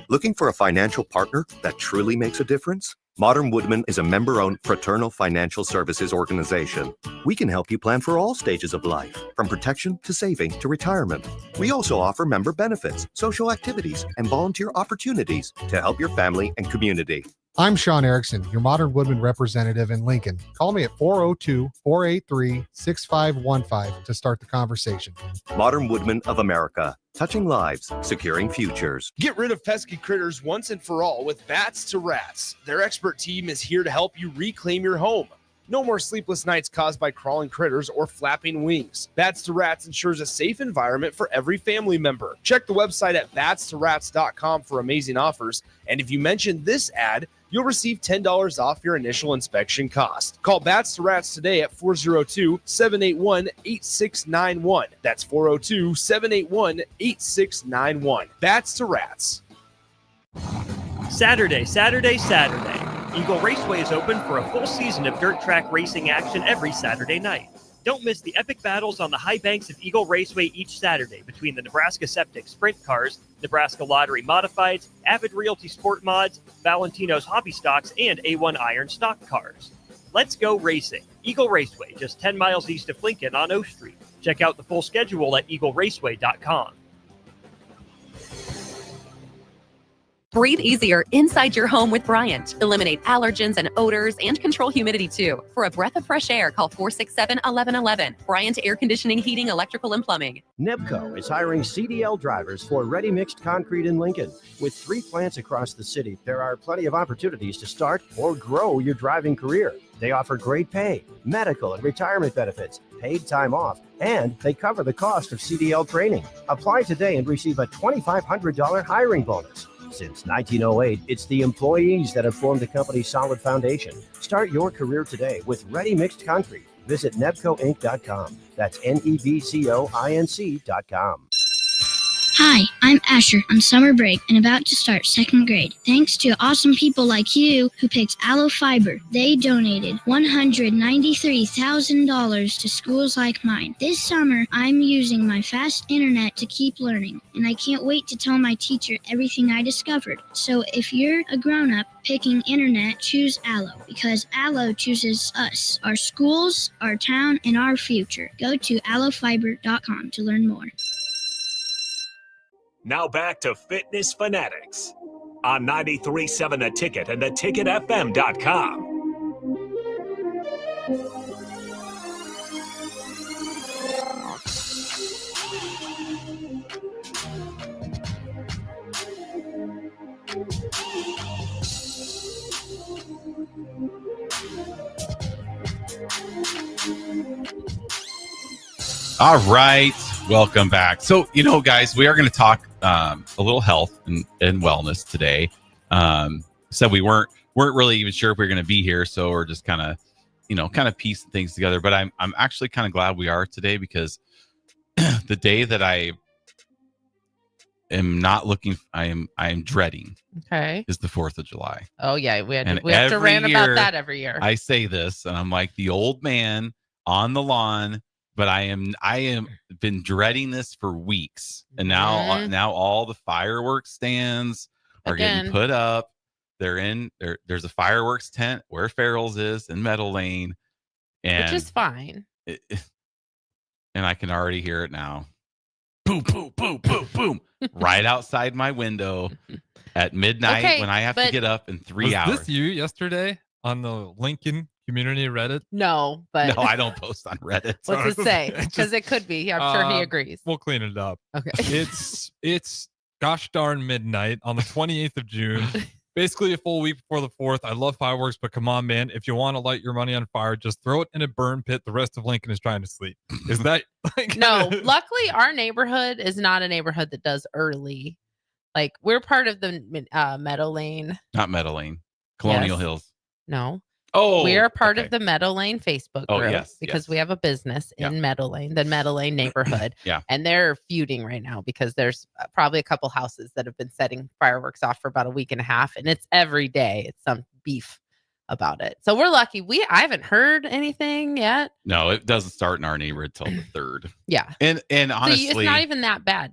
Looking for a financial partner that truly makes a difference? Modern Woodman is a member-owned fraternal financial services organization. We can help you plan for all stages of life, from protection to saving to retirement. We also offer member benefits, social activities, and volunteer opportunities to help your family and community. I'm Sean Erickson, your Modern Woodman representative in Lincoln. Call me at 402-483-6515 to start the conversation. Modern Woodman of America, touching lives, securing futures. Get rid of pesky critters once and for all with Bats to Rats. Their expert team is here to help you reclaim your home. No more sleepless nights caused by crawling critters or flapping wings. Bats to Rats ensures a safe environment for every family member. Check the website at batstorats.com for amazing offers. And if you mention this ad, you'll receive $10 off your initial inspection cost. Call Bats to Rats today at 402-781-8691. That's 402-781-8691. Bats to Rats. Saturday. Eagle Raceway is open for a full season of dirt track racing action every Saturday night. Don't miss the epic battles on the high banks of Eagle Raceway each Saturday between the Nebraska Septic Sprint Cars, Nebraska Lottery Modifieds, Avid Realty Sport Mods, Valentino's Hobby Stocks, and A1 Iron Stock Cars. Let's go racing. Eagle Raceway, just 10 miles east of Lincoln on O Street. Check out the full schedule at eagleraceway.com. Breathe easier inside your home with Bryant. Eliminate allergens and odors and control humidity too. For a breath of fresh air, call 467-1111. Bryant Air Conditioning, Heating, Electrical, and Plumbing. NEBCO is hiring CDL drivers for ready-mixed concrete in Lincoln. With 3 plants across the city, there are plenty of opportunities to start or grow your driving career. They offer great pay, medical and retirement benefits, paid time off, and they cover the cost of CDL training. Apply today and receive a $2,500 hiring bonus. Since 1908, it's the employees that have formed the company's solid foundation. Start your career today with Ready Mixed Concrete. Visit nebcoinc.com. That's NEBCOINC.com. Hi, I'm Asher on summer break and about to start second grade. Thanks to awesome people like you who picked Aloe Fiber. They donated $193,000 to schools like mine. This summer, I'm using my fast internet to keep learning, and I can't wait to tell my teacher everything I discovered. So if you're a grown-up picking internet, choose Aloe, because Aloe chooses us, our schools, our town, and our future. Go to aloefiber.com to learn more. Now back to Fitness Fanatics on 93.7 The Ticket and theticketfm.com. All right, welcome back. So, guys, we are going to talk a little health and wellness today. Said we weren't really even sure if we were going to be here, so we're just kind of piecing things together. But I'm actually kind of glad we are today, because the day that I am not looking, I am dreading. Okay. Is the 4th of July. Oh yeah, we have to rant about that every year. I say this, and I'm like the old man on the lawn. But I am been dreading this for weeks, and now all the fireworks stands are getting put up. There's a fireworks tent where Farrell's is in Meadow Lane, which is fine. And I can already hear it now. Boom, boom, boom, boom, boom, right outside my window at midnight when I have to get up in 3 hours. Was this you yesterday on the Lincoln Community Reddit? No, but no, I don't post on Reddit. What's it say? Because it could be. I'm sure he agrees. We'll clean it up. Okay. It's gosh darn midnight on the 28th of June. Basically a full week before the 4th. I love fireworks, but come on, man. If you want to light your money on fire, just throw it in a burn pit. The rest of Lincoln is trying to sleep. Is that No, luckily our neighborhood is not a neighborhood that does early. Like, we're part of the Meadow Lane. Not Meadow Lane. Colonial Hills. No. Oh, we are part of the Meadow Lane Facebook group because yes. we have a business in Meadow Lane, the Meadow Lane neighborhood. Yeah. And they're feuding right now because there's probably a couple houses that have been setting fireworks off for about a week and a half, and it's every day. It's some beef about it. So we're lucky. I haven't heard anything yet. No, it doesn't start in our neighborhood till the 3rd. Yeah. And honestly, it's not even that bad.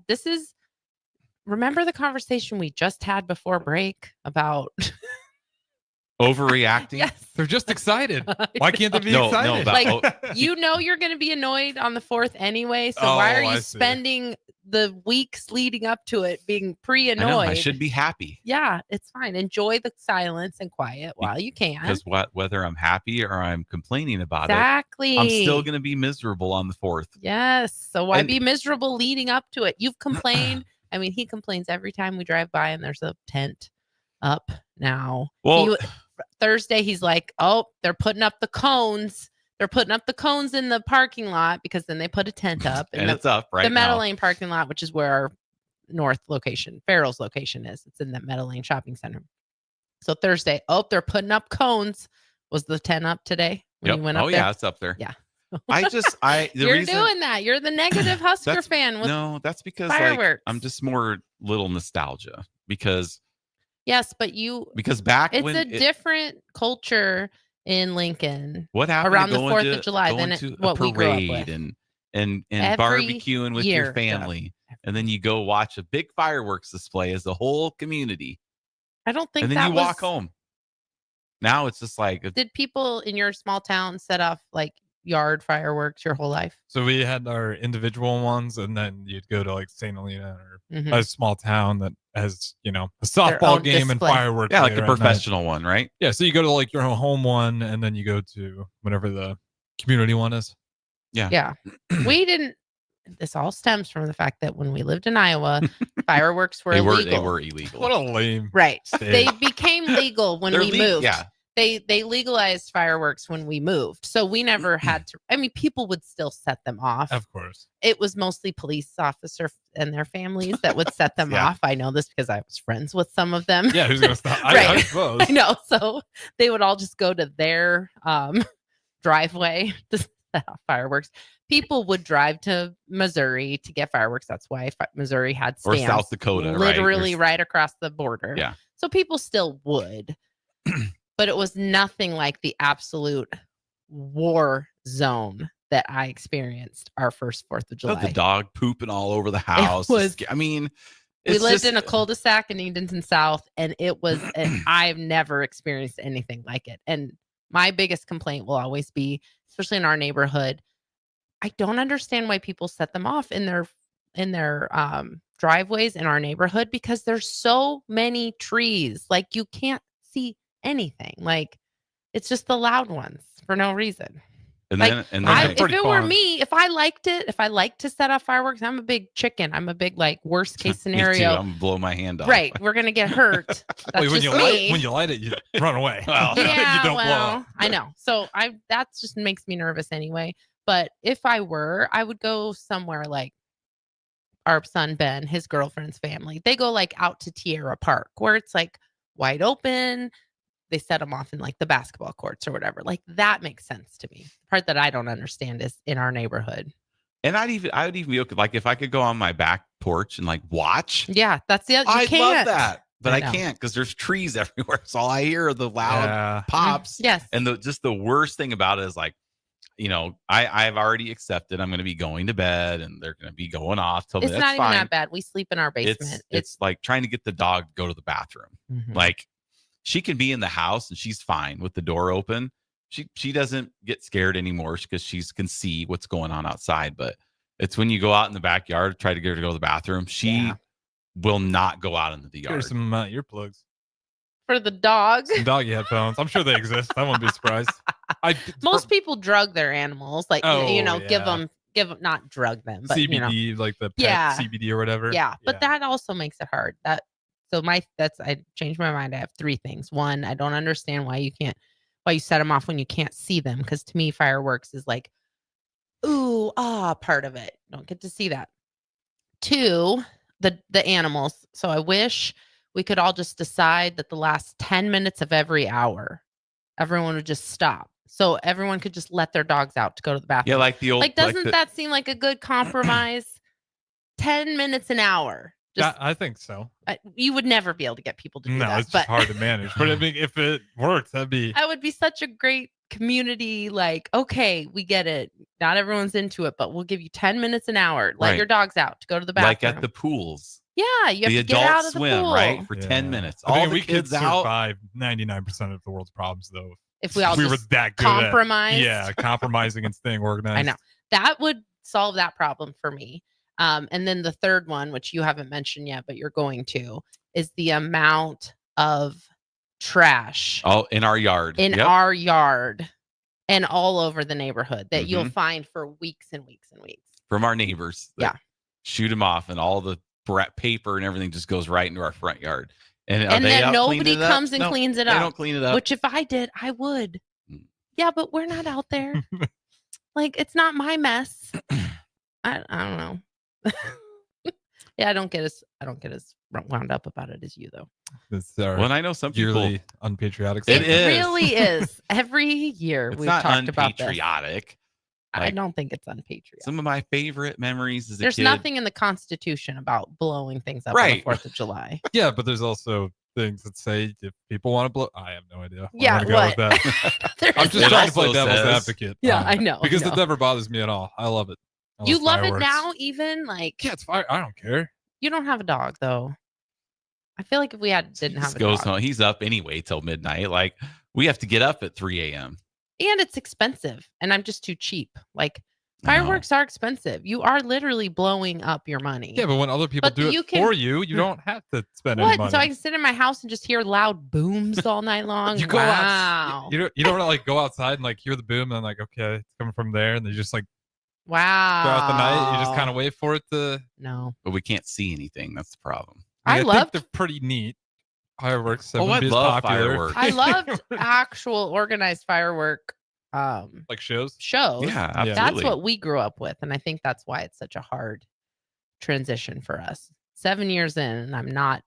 Remember the conversation we just had before break about overreacting? Yes. They're just excited. Why can't they be excited? You're going to be annoyed on the 4th anyway. So why are you spending the weeks leading up to it being pre-annoyed? I should be happy. Yeah, it's fine. Enjoy the silence and quiet while you can. Because whether I'm happy or I'm complaining about it, I'm still going to be miserable on the 4th. Yes. So why be miserable leading up to it? You've complained. I mean, he complains every time we drive by and there's a tent up now. Well, Thursday, he's like, oh, they're putting up the cones. They're putting up the cones in the parking lot because then they put a tent up. And it's up right now. The Meadow Lane parking lot, which is where our north location, Farrell's location is. It's in the Meadow Lane shopping center. So Thursday, they're putting up cones. Was the tent up today when you went up there? Yeah, it's up there. Yeah. You're doing that. You're the negative Husker fan. No, that's because I'm just more little nostalgia because. Yes, but because back it's when a different culture in Lincoln. What happened around the 4th of July than what we grew up with. and barbecuing with your family, and then you go watch a big fireworks display as a whole community. I don't think. And then you walk home. Now it's just like. Did people in your small town set off like yard fireworks your whole life? So we had our individual ones, and then you'd go to like St. Helena or a small town that has, a softball game and fireworks. Yeah, like a professional one, right? Yeah, so you go to like your home one, and then you go to whatever the community one is. Yeah. We didn't. This all stems from the fact that when we lived in Iowa, fireworks were illegal. They were illegal. What a lame. Right. state. They became legal when we moved. Yeah. they legalized fireworks when we moved, so we never had to. I mean, people would still set them off. Of course, it was mostly police officer and their families that would set them off. I know this because I was friends with some of them. Yeah, who's gonna stop? Right. I suppose. I know. So they would all just go to their driveway to set off fireworks. People would drive to Missouri to get fireworks. That's why Missouri had stamps. Or South Dakota, literally right across the border. Yeah. So people still would, but it was nothing like the absolute war zone that I experienced our first 4th of July. The dog pooping all over the house. I mean, we lived in a cul-de-sac in Edenton South, and it was, and I've never experienced anything like it. And my biggest complaint will always be, especially in our neighborhood, I don't understand why people set them off in their driveways in our neighborhood, because there's so many trees. Like, you can't see anything. Like, it's just the loud ones for no reason. And like, then if it were me, if I liked to set off fireworks, I'm a big chicken. I'm a big, like, worst case scenario. Me too. I'm gonna blow my hand off. Right. We're gonna get hurt. That's when just you light it, you run away. Well, yeah, you don't blow well, up. I know. So that just makes me nervous anyway. But if I would go somewhere like our son Ben, his girlfriend's family. They go like out to Tierra Park, where it's like wide open. They set them off in like the basketball courts or whatever. Like, that makes sense to me. The part that I don't understand is in our neighborhood. And I would even be okay, like, if I could go on my back porch and like watch. Yeah, that's the other. I can't. love that, but I know. can't because there's trees everywhere. So all I hear are the loud pops. Yes. And the worst thing about it is, like, you know, I've already accepted I'm going to be going to bed and they're going to be going off till It's that's not even fine. that bad. We sleep in our basement. It's like trying to get the dog to go to the bathroom. Mhm. Like, she can be in the house and she's fine with the door open. She doesn't get scared anymore because she can see what's going on outside. But it's when you go out in the backyard, try to get her to go to the bathroom, she will not go out into the yard. Here's some earplugs. For the dog. Some doggy headphones. I'm sure they exist. I wouldn't be surprised. Most people drug their animals, like, give them, not drug them, but CBD, like the pet CBD or whatever. Yeah, but that also makes it hard. I changed my mind. I have 3 things. 1, I don't understand why you set them off when you can't see them, because to me, fireworks is like, ooh, part of it. Don't get to see that. 2, the animals. So I wish we could all just decide that the last 10 minutes of every hour, everyone would just stop. So everyone could just let their dogs out to go to the bathroom. Yeah, like the old. Like, doesn't that seem like a good compromise? 10 minutes an hour. Yeah, I think so. You would never be able to get people to do that. No, it's just hard to manage. But I mean, if it works, that'd be. That would be such a great community. Like, okay, we get it. Not everyone's into it, but we'll give you 10 minutes an hour. Let your dogs out to go to the bathroom. Like at the pools. Yeah, you have to get out of the swim, pool. right? For 10 minutes. I think All the we kids could out. survive 99% of the world's problems, though. If we all were just that good compromised. compromising and staying organized. I know. That would solve that problem for me. And then the third one, which you haven't mentioned yet, but you're going to, is the amount of trash In our yard. our yard and all over the neighborhood that you'll Mhm. find for weeks and weeks and weeks. From our neighbors. Yeah. Shoot them off, and all the paper and everything just goes right into our front yard. And then nobody comes and cleans it up. They don't clean it up. Which if I did, I would. Yeah, but we're not out there. Like, it's not my mess. I don't know. Yeah, I don't get as wound up about it as you, though. It's our Well, and I know some people- yearly unpatriotic. It stuff. really is. Every year It's we've not talked about this. unpatriotic. I Like, don't think it's unpatriotic. some of my favorite memories as a There's kid. nothing in the Constitution about blowing things up on Right. the 4th of July. Yeah, but there's also things that say if people want to blow. I have no idea. Yeah, I'm gonna go with There that. I'm is just not. trying to play also devil's says- advocate. Yeah, I know, Because I know. it never bothers me at all. I love it. I You love fireworks. it now, even? Like, Yeah, it's fire. I don't care. you don't have a dog, though. I feel like if we didn't have Just a goes dog. home. He's up anyway till midnight. Like, we have to get up at 3 a.m. And it's expensive, and I'm just too cheap. Like, I know. fireworks are expensive. You are literally blowing up your money. Yeah, but when other people But do you it can- for you, you don't have to spend any What? money. So I can sit in my house and just hear loud booms all night long? You go wow. out. You don't like go outside and like hear the boom and then like okay, it's coming from there, and they just like Wow. throughout the night you just kind of wait for it to. No. But we can't see anything. That's the problem. I I think loved they're pretty neat. Fireworks. Oh, I is love popular. fireworks. I loved actual organized firework Like shows. Yeah, absolutely. That's what we grew up with, and I think that's why it's such a hard transition for us. 7 years in, and I'm not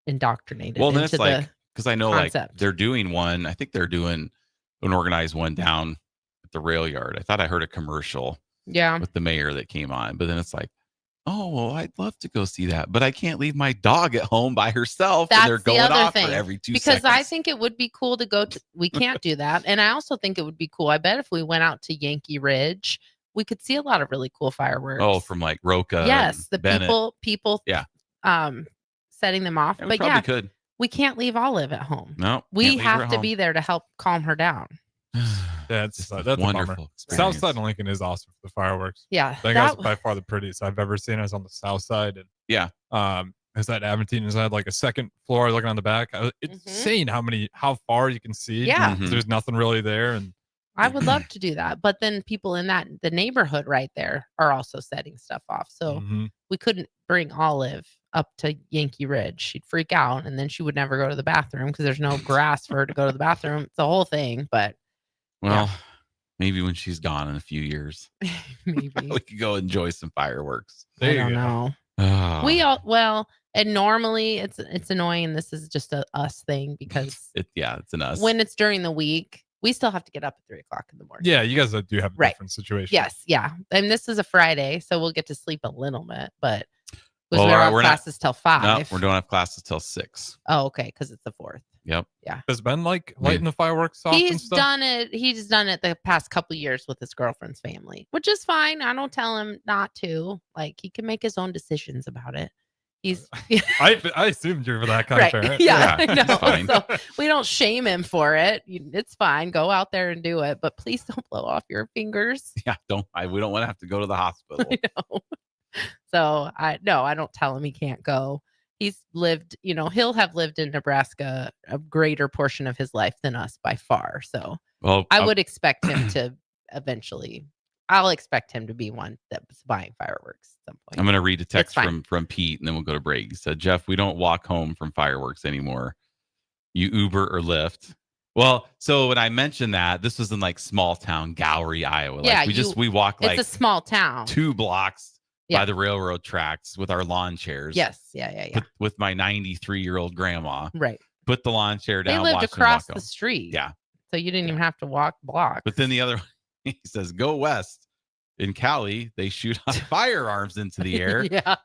indoctrinated Well, then into it's like, the because I know concept. like they're doing one. I think they're doing an organized one down at the rail yard. I thought I heard a commercial Yeah. with the mayor that came on, but then it's like, oh, well, I'd love to go see that, but I can't leave my dog at home by herself. That's And they're going the other off thing. for every 2 because seconds. I think it would be cool to go to. We can't do that, and I also think it would be cool. I bet if we went out to Yankee Ridge, we could see a lot of really cool fireworks. Oh, from like Roca. Yes, and the Bennett. people. Yeah. Setting them off, Yeah, we but probably yeah, could. we can't leave Olive at home. No, We can't leave her have at to home. be there to help calm her down. That's a wonderful bummer. experience. South side of Lincoln is awesome for the fireworks. Yeah, I think that's by far the prettiest I've ever seen. I was on the south side, and yeah, is that Aventine is that like a second floor looking on the back? It's insane how far you can see. Yeah. 'cause there's nothing really there, and I would love to do that, but then people in the neighborhood right there are also setting stuff off. So we couldn't bring Olive up to Yankee Ridge. She'd freak out, and then she would never go to the bathroom because there's no grass for her to go to the bathroom. It's a whole thing, but Well, maybe when she's gone in a few years, maybe we could go enjoy some fireworks. I don't know. Ah. We all and normally it's annoying. And this is just a us thing because it's an us. when it's during the week, we still have to get up at 3:00 in the morning. yeah, you guys do have a Right. different situation. Yes, yeah. And this is a Friday, so we'll get to sleep a little bit, but Well, we don't have we're classes till 5. No, we don't have classes till 6. Oh, okay, because it's the 4th. Yep. Yeah. Has Ben like lighting the fireworks off and He's stuff? done it. He's done it the past couple years with his girlfriend's family, which is fine. I don't tell him not to. Like he can make his own decisions about it. He's I assumed you were that kind of parent. Yeah, I it's know. fine. So we don't shame him for it. It's fine. Go out there and do it, but please don't blow off your fingers. Yeah, we don't want to have to go to the hospital. I know. So I don't tell him he can't go. He's lived, he'll have lived in Nebraska a greater portion of his life than us by far. So Well, I would expect him to eventually. I'll expect him to be one that's buying fireworks at some point. I'm going to read a text It's fine. from Pete, and then we'll go to break. He said, Jeff, we don't walk home from fireworks anymore. You Uber or Lyft. Well, so when I mentioned that, this was in like small town Gowrie, Iowa. Yeah, Like we walk like it's a small town. 2 blocks Yeah. by the railroad tracks with our lawn chairs. Yes. Yeah. With my 93-year-old grandma. Right. Put the lawn chair They down. lived watch them across walk the home. street. Yeah. So you didn't even have to walk blocks. But then the other, he says, go west. In Cali, they shoot firearms into the air. Yeah.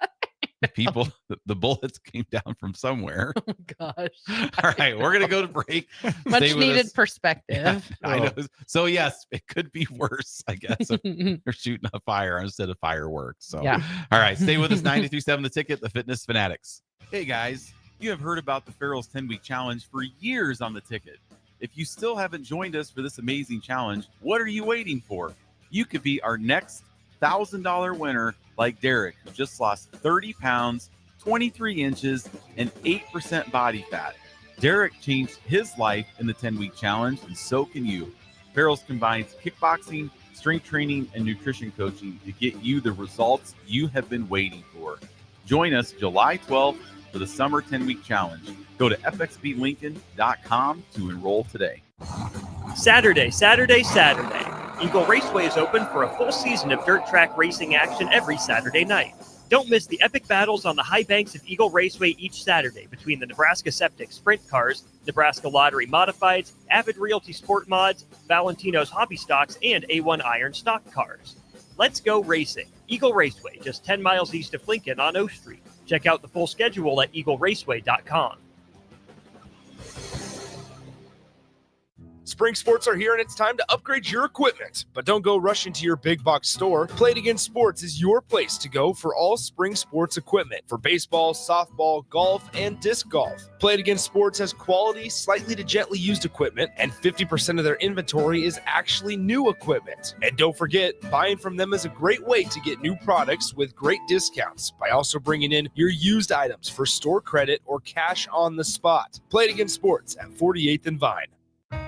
People, the bullets came down from somewhere. Oh my gosh. All right, we're gonna go to break. Much Stay with needed us. perspective. I know. So yes, it could be worse, I guess, if they're shooting a fire instead of fireworks. So Yeah. all right, stay with us. 93.7 The Ticket, the Fitness Fanatics. Hey guys, you have heard about the Farrell's 10-week challenge for years on The Ticket. If you still haven't joined us for this amazing challenge, what are you waiting for? You could be our next $1,000 winner like Derek, who just lost 30 pounds, 23 inches, and 8% body fat. Derek changed his life in the 10-week challenge, and so can you. Farrell's combines kickboxing, strength training, and nutrition coaching to get you the results you have been waiting for. Join us July 12th for the Summer 10-Week Challenge. Go to fxblincoln.com to enroll today. Saturday. Eagle Raceway is open for a full season of dirt track racing action every Saturday night. Don't miss the epic battles on the high banks of Eagle Raceway each Saturday between the Nebraska Septic Sprint Cars, Nebraska Lottery Modifieds, Avid Realty Sport Mods, Valentino's Hobby Stocks, and A1 Iron Stock Cars. Let's go racing. Eagle Raceway, just 10 miles east of Lincoln on O Street. Check out the full schedule at eagleraceway.com. Spring Sports are here and it's time to upgrade your equipment. But don't go rushing to your big box store. Play It Again Sports is your place to go for all spring sports equipment for baseball, softball, golf, and disc golf. Play It Again Sports has quality, slightly to gently used equipment, and 50% of their inventory is actually new equipment. And don't forget, buying from them is a great way to get new products with great discounts by also bringing in your used items for store credit or cash on the spot. Play It Again Sports at 48th and Vine.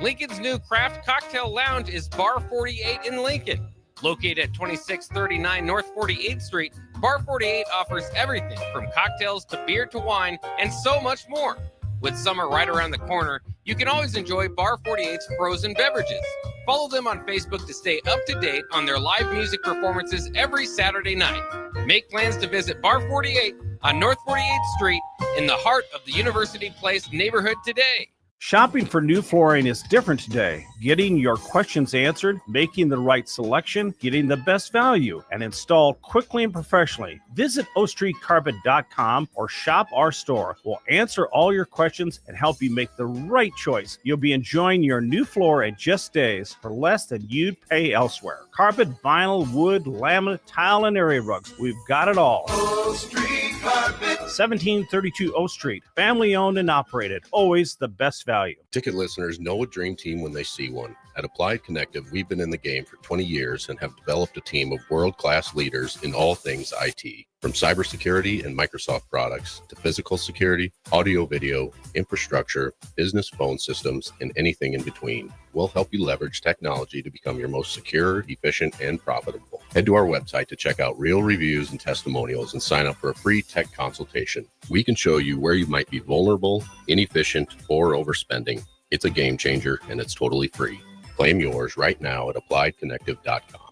Lincoln's new craft cocktail lounge is Bar 48 in Lincoln. Located at 2639 North 48th Street, Bar 48 offers everything from cocktails to beer to wine and so much more. With summer right around the corner, you can always enjoy Bar 48's frozen beverages. Follow them on Facebook to stay up to date on their live music performances every Saturday night. Make plans to visit Bar 48 on North 48th Street in the heart of the University Place neighborhood today. Shopping for new flooring is different today. Getting your questions answered, making the right selection, getting the best value, and installed quickly and professionally. Visit ostreetcarpet.com or shop our store. We'll answer all your questions and help you make the right choice. You'll be enjoying your new floor in just days for less than you'd pay elsewhere. Carpet, vinyl, wood, laminate, tile, and area rugs. We've got it all. O Street Carpet. 1732 O Street. Family owned and operated. Always the best value. Ticket listeners know a dream team when they see one. At Applied Connective, we've been in the game for 20 years and have developed a team of world-class leaders in all things IT. From cybersecurity and Microsoft products to physical security, audio-video, infrastructure, business phone systems, and anything in between. We'll help you leverage technology to become your most secure, efficient, and profitable. Head to our website to check out real reviews and testimonials and sign up for a free tech consultation. We can show you where you might be vulnerable, inefficient, or overspending. It's a game changer, and it's totally free. Claim yours right now at appliedconnective.com.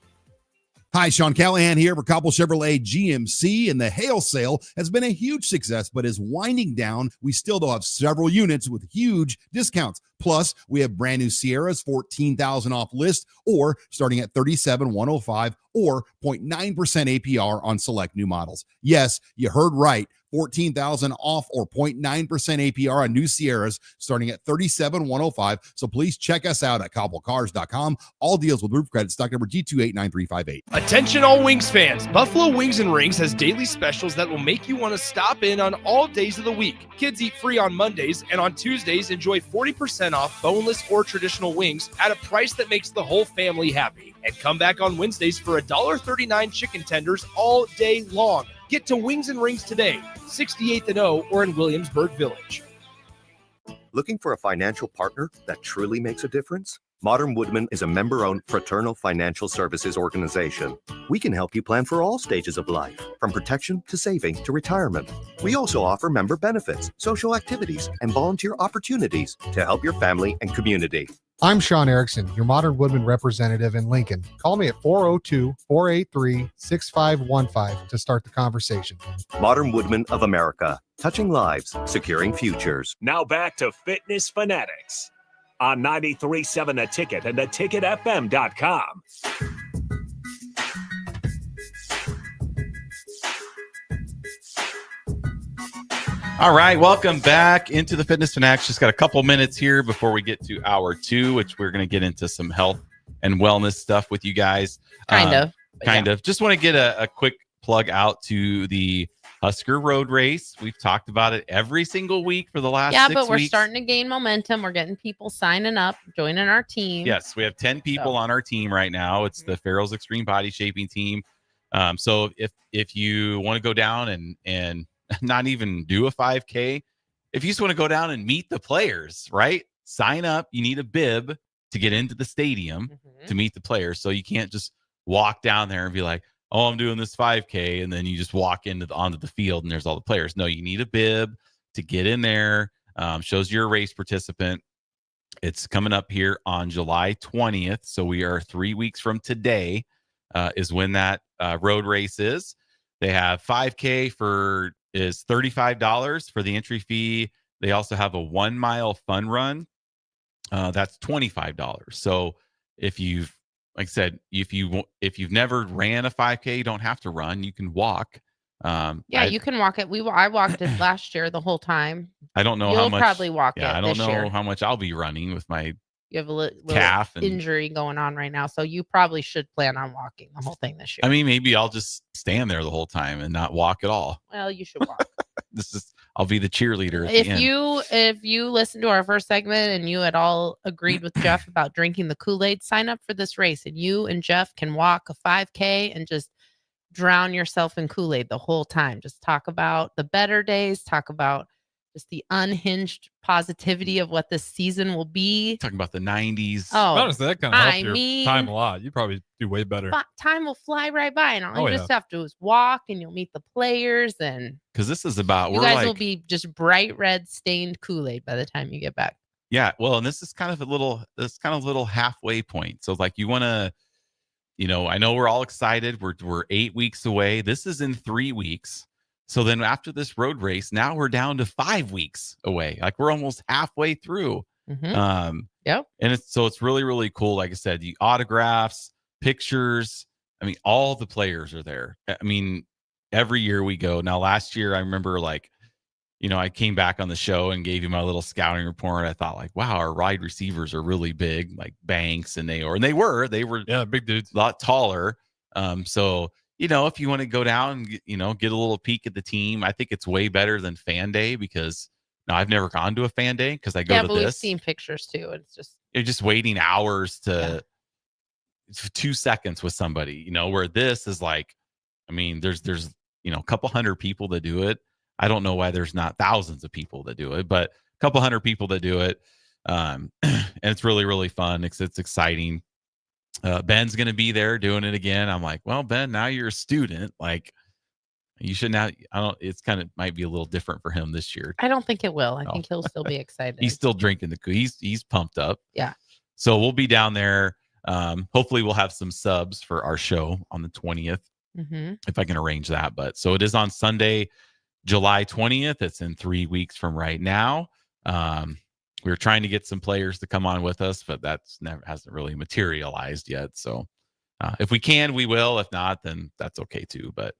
Hi, Sean Callahan here for Cobble Chevrolet GMC, and the hail sale has been a huge success, but is winding down. We still do have several units with huge discounts. Plus, we have brand new Sierras, $14,000 off list, or starting at $37,105, or 0.9% APR on select new models. Yes, you heard right. $14,000 off or 0.9% APR on new Sierras starting at $37,105. So please check us out at cobblecars.com. All deals with roof credit, stock number G289358. Attention all Wings fans. Buffalo Wings and Rings has daily specials that will make you want to stop in on all days of the week. Kids eat free on Mondays, and on Tuesdays, enjoy 40% off boneless or traditional wings at a price that makes the whole family happy. And come back on Wednesdays for $1.39 chicken tenders all day long. Get to Wings and Rings today, 68th and O, or in Williamsburg Village. Looking for a financial partner that truly makes a difference? Modern Woodman is a member-owned fraternal financial services organization. We can help you plan for all stages of life, from protection to saving to retirement. We also offer member benefits, social activities, and volunteer opportunities to help your family and community. I'm Sean Erickson, your Modern Woodman representative in Lincoln. Call me at 402-483-6515 to start the conversation. Modern Woodman of America, touching lives, securing futures. Now back to Fitness Fanatics on 93.7 The Ticket and theticketfm.com. All right, welcome back into the Fitness Fanatics. Just got a couple minutes here before we get to hour 2, which we're going to get into some health and wellness stuff with you guys. Kind of. Just want to get a quick plug out to the Husker Road Race. We've talked about it every single week for the last 6 weeks. Yeah, but we're starting to gain momentum. We're getting people signing up, joining our team. Yes, we have 10 people on our team right now. It's the Farrell's Extreme Body Shaping team. So if you want to go down and not even do a 5K, if you just want to go down and meet the players, right? Sign up. You need a bib to get into the stadium to meet the players. So you can't just walk down there and be like, oh, I'm doing this 5K, and then you just walk onto the field and there's all the players. No, you need a bib to get in there. Shows you're a race participant. It's coming up here on July 20th. So we are 3 weeks from today is when that road race is. They have 5K is $35 for the entry fee. They also have a 1 mile fun run. That's $25. So if you've never ran a 5K, you don't have to run. You can walk. You can walk it. I walked it last year the whole time. I don't know You'll how much. Probably walk it. I don't know year. how much I'll be running with my You have a little calf injury going on right now, so you probably should plan on walking the whole thing this year. I mean, maybe I'll just stand there the whole time and not walk at all. Well, you should walk. I'll be the cheerleader. If you listened to our first segment and you had all agreed with Jeff about drinking the Kool-Aid, sign up for this race, and you and Jeff can walk a 5K and just drown yourself in Kool-Aid the whole time. Just talk about the better days. Talk about just the unhinged positivity of what this season will be. Talking about the 90s. Oh, honestly, that kind of helps your time a lot. You probably do way better. Time will fly right by, and all you just have to is walk, and you'll meet the players, and because this is about you guys will be just bright red stained Kool-Aid by the time you get back. Yeah, well, and this is kind of a little halfway point. So like you want to, I know we're all excited. We're 8 weeks away. This is in 3 weeks. So then after this road race, now we're down to 5 weeks away. Like we're almost halfway through. Yep. And it's really, really cool. Like I said, the autographs, pictures. I mean, all the players are there. I mean, every year we go. Now, last year, I remember I came back on the show and gave you my little scouting report. I thought wow, our wide receivers are really big, like Banks and they were big dudes, a lot taller. So, if you want to go down and, get a little peek at the team, I think it's way better than Fan Day because now I've never gone to a Fan Day because I go to but this. We've seen pictures too. It's just, you're just waiting hours to 2 seconds with somebody, where this is there's a couple hundred people that do it. I don't know why there's not thousands of people that do it, but a couple hundred people that do it. And it's really, really fun. It's exciting. Ben's going to be there doing it again. I'm like, well, Ben, now you're a student. Like you should now, it's might be a little different for him this year. I don't think it will. I think he'll still be excited. He's still drinking he's pumped up. Yeah. So we'll be down there. Hopefully we'll have some subs for our show on the 20th, if I can arrange that. But so it is on Sunday, July 20th. It's in 3 weeks from right now. We were trying to get some players to come on with us, but hasn't really materialized yet. So if we can, we will. If not, then that's okay too. But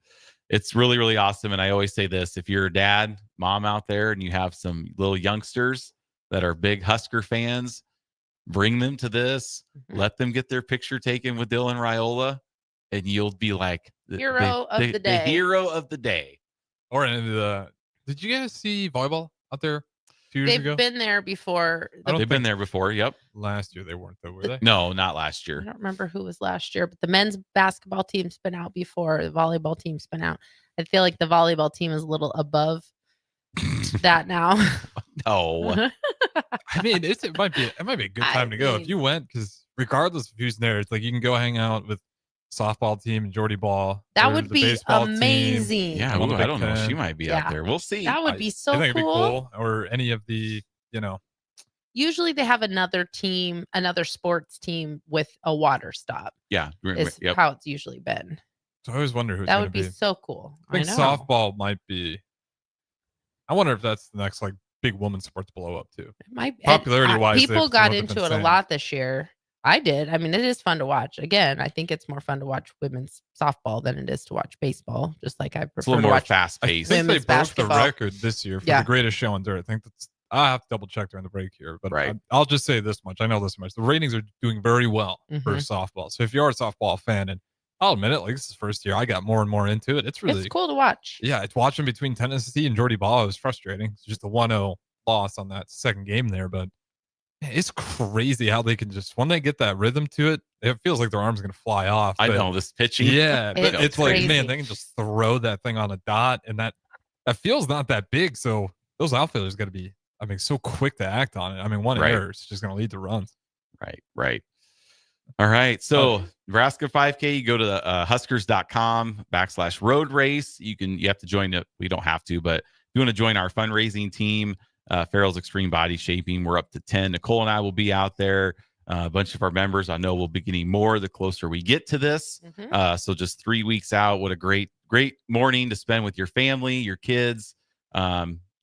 it's really, really awesome. And I always say this, if you're a dad, mom out there, and you have some little youngsters that are big Husker fans, bring them to this, let them get their picture taken with Dylan Raiola, and you'll be like the hero of the day. The hero of the day. Or did you guys see volleyball out there 2 years ago? They've been there before. They've been there before. Yep. Last year they weren't though, were they? No, not last year. I don't remember who was last year, but the men's basketball team's been out before. The volleyball team's been out. I feel like the volleyball team is a little above that now. No. I mean, it might be a good time to go if you went, because regardless of who's there, it's like you can go hang out with softball team and Jordy Ball. That would be amazing. Team. Yeah, I don't know. She might be out there. We'll see. That would be so I think cool. It'd be cool. Or any of the, Usually they have another team, another sports team with a water stop. Yeah. Is how it's usually been. So I always wonder who's that would be so cool. I think softball might be. I wonder if that's the next big women's sport to blow up too. It might popularity wise. People got into it a lot this year. I did. I mean, it is fun to watch. Again, I think it's more fun to watch women's softball than it is to watch baseball. Just like I prefer it's a little to more watch fast paced. I think they broke basketball. the record this year for the greatest show on dirt. I think I'll have to double check during the break here, but I'll just say this much. I know this much. The ratings are doing very well for softball. So if you are a softball fan, and I'll admit it, this is the first year I got more and more into it. It's cool to watch. Yeah, it's watching between Tennessee and Jordy Ball. It was frustrating. It's just a 1-0 loss on that second game there, but it's crazy how they can just, when they get that rhythm to it, it feels like their arm's going to fly off. I know this pitching. Yeah, but it's crazy. Like, man, they can just throw that thing on a dot, and that feels not that big. So those outfielders got to be, so quick to act on it. One error is just going to lead to runs. Right. All right. So Nebraska 5K, you go to the huskers.com/road race. You have to join it. We don't have to, but if you want to join our fundraising team, Farrell's Extreme Body Shaping, we're up to 10. Nicole and I will be out there. A bunch of our members, I know we'll be getting more the closer we get to this. So just 3 weeks out. What a great morning to spend with your family, your kids.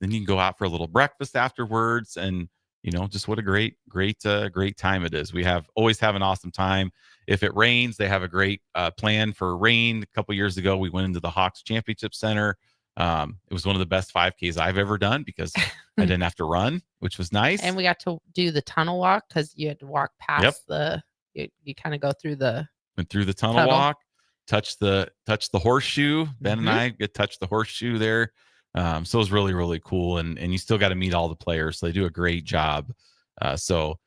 Then you can go out for a little breakfast afterwards, and just what a great time it is. We always have an awesome time. If it rains, they have a great plan for rain. A couple years ago, we went into the Hawks Championship Center. It was one of the best 5Ks I've ever done because I didn't have to run, which was nice. And we got to do the tunnel walk because you had to walk past you kind of go through went through the tunnel walk, touch the horseshoe. Ben and I get touch the horseshoe there. So it was really, really cool. And you still got to meet all the players. So they do a great job. So,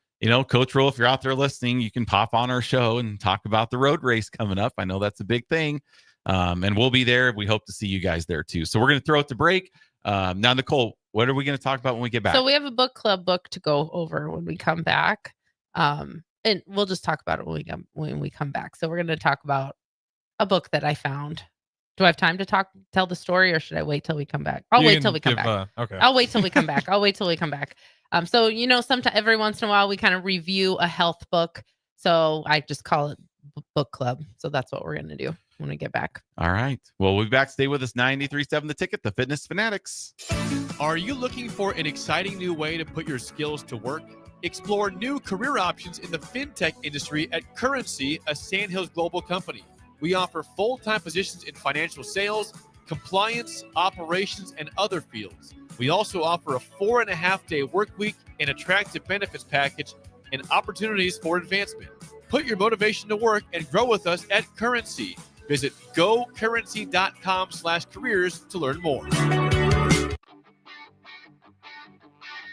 Coach Roll, if you're out there listening, you can pop on our show and talk about the road race coming up. I know that's a big thing. And we'll be there. We hope to see you guys there too. So we're going to throw it to break. Now, Nicole, what are we going to talk about when we get back? So we have a book club book to go over when we come back. And we'll just talk about it when we come back. So we're going to talk about a book that I found. Do I have time to tell the story, or should I wait till we come back? I'll wait till we come back. Okay. I'll wait till we come back. So, sometimes every once in a while we kind of review a health book. So I just call it book club. So that's what we're going to do when we get back. All right. Well, we'll be back. Stay with us. 93.7 The Ticket, the Fitness Fanatics. Are you looking for an exciting new way to put your skills to work? Explore new career options in the fintech industry at Currency, a Sandhills global company. We offer full-time positions in financial sales, compliance, operations, and other fields. We also offer a 4.5-day work week, an attractive benefits package, and opportunities for advancement. Put your motivation to work and grow with us at Currency. Visit gocurrency.com/careers to learn more.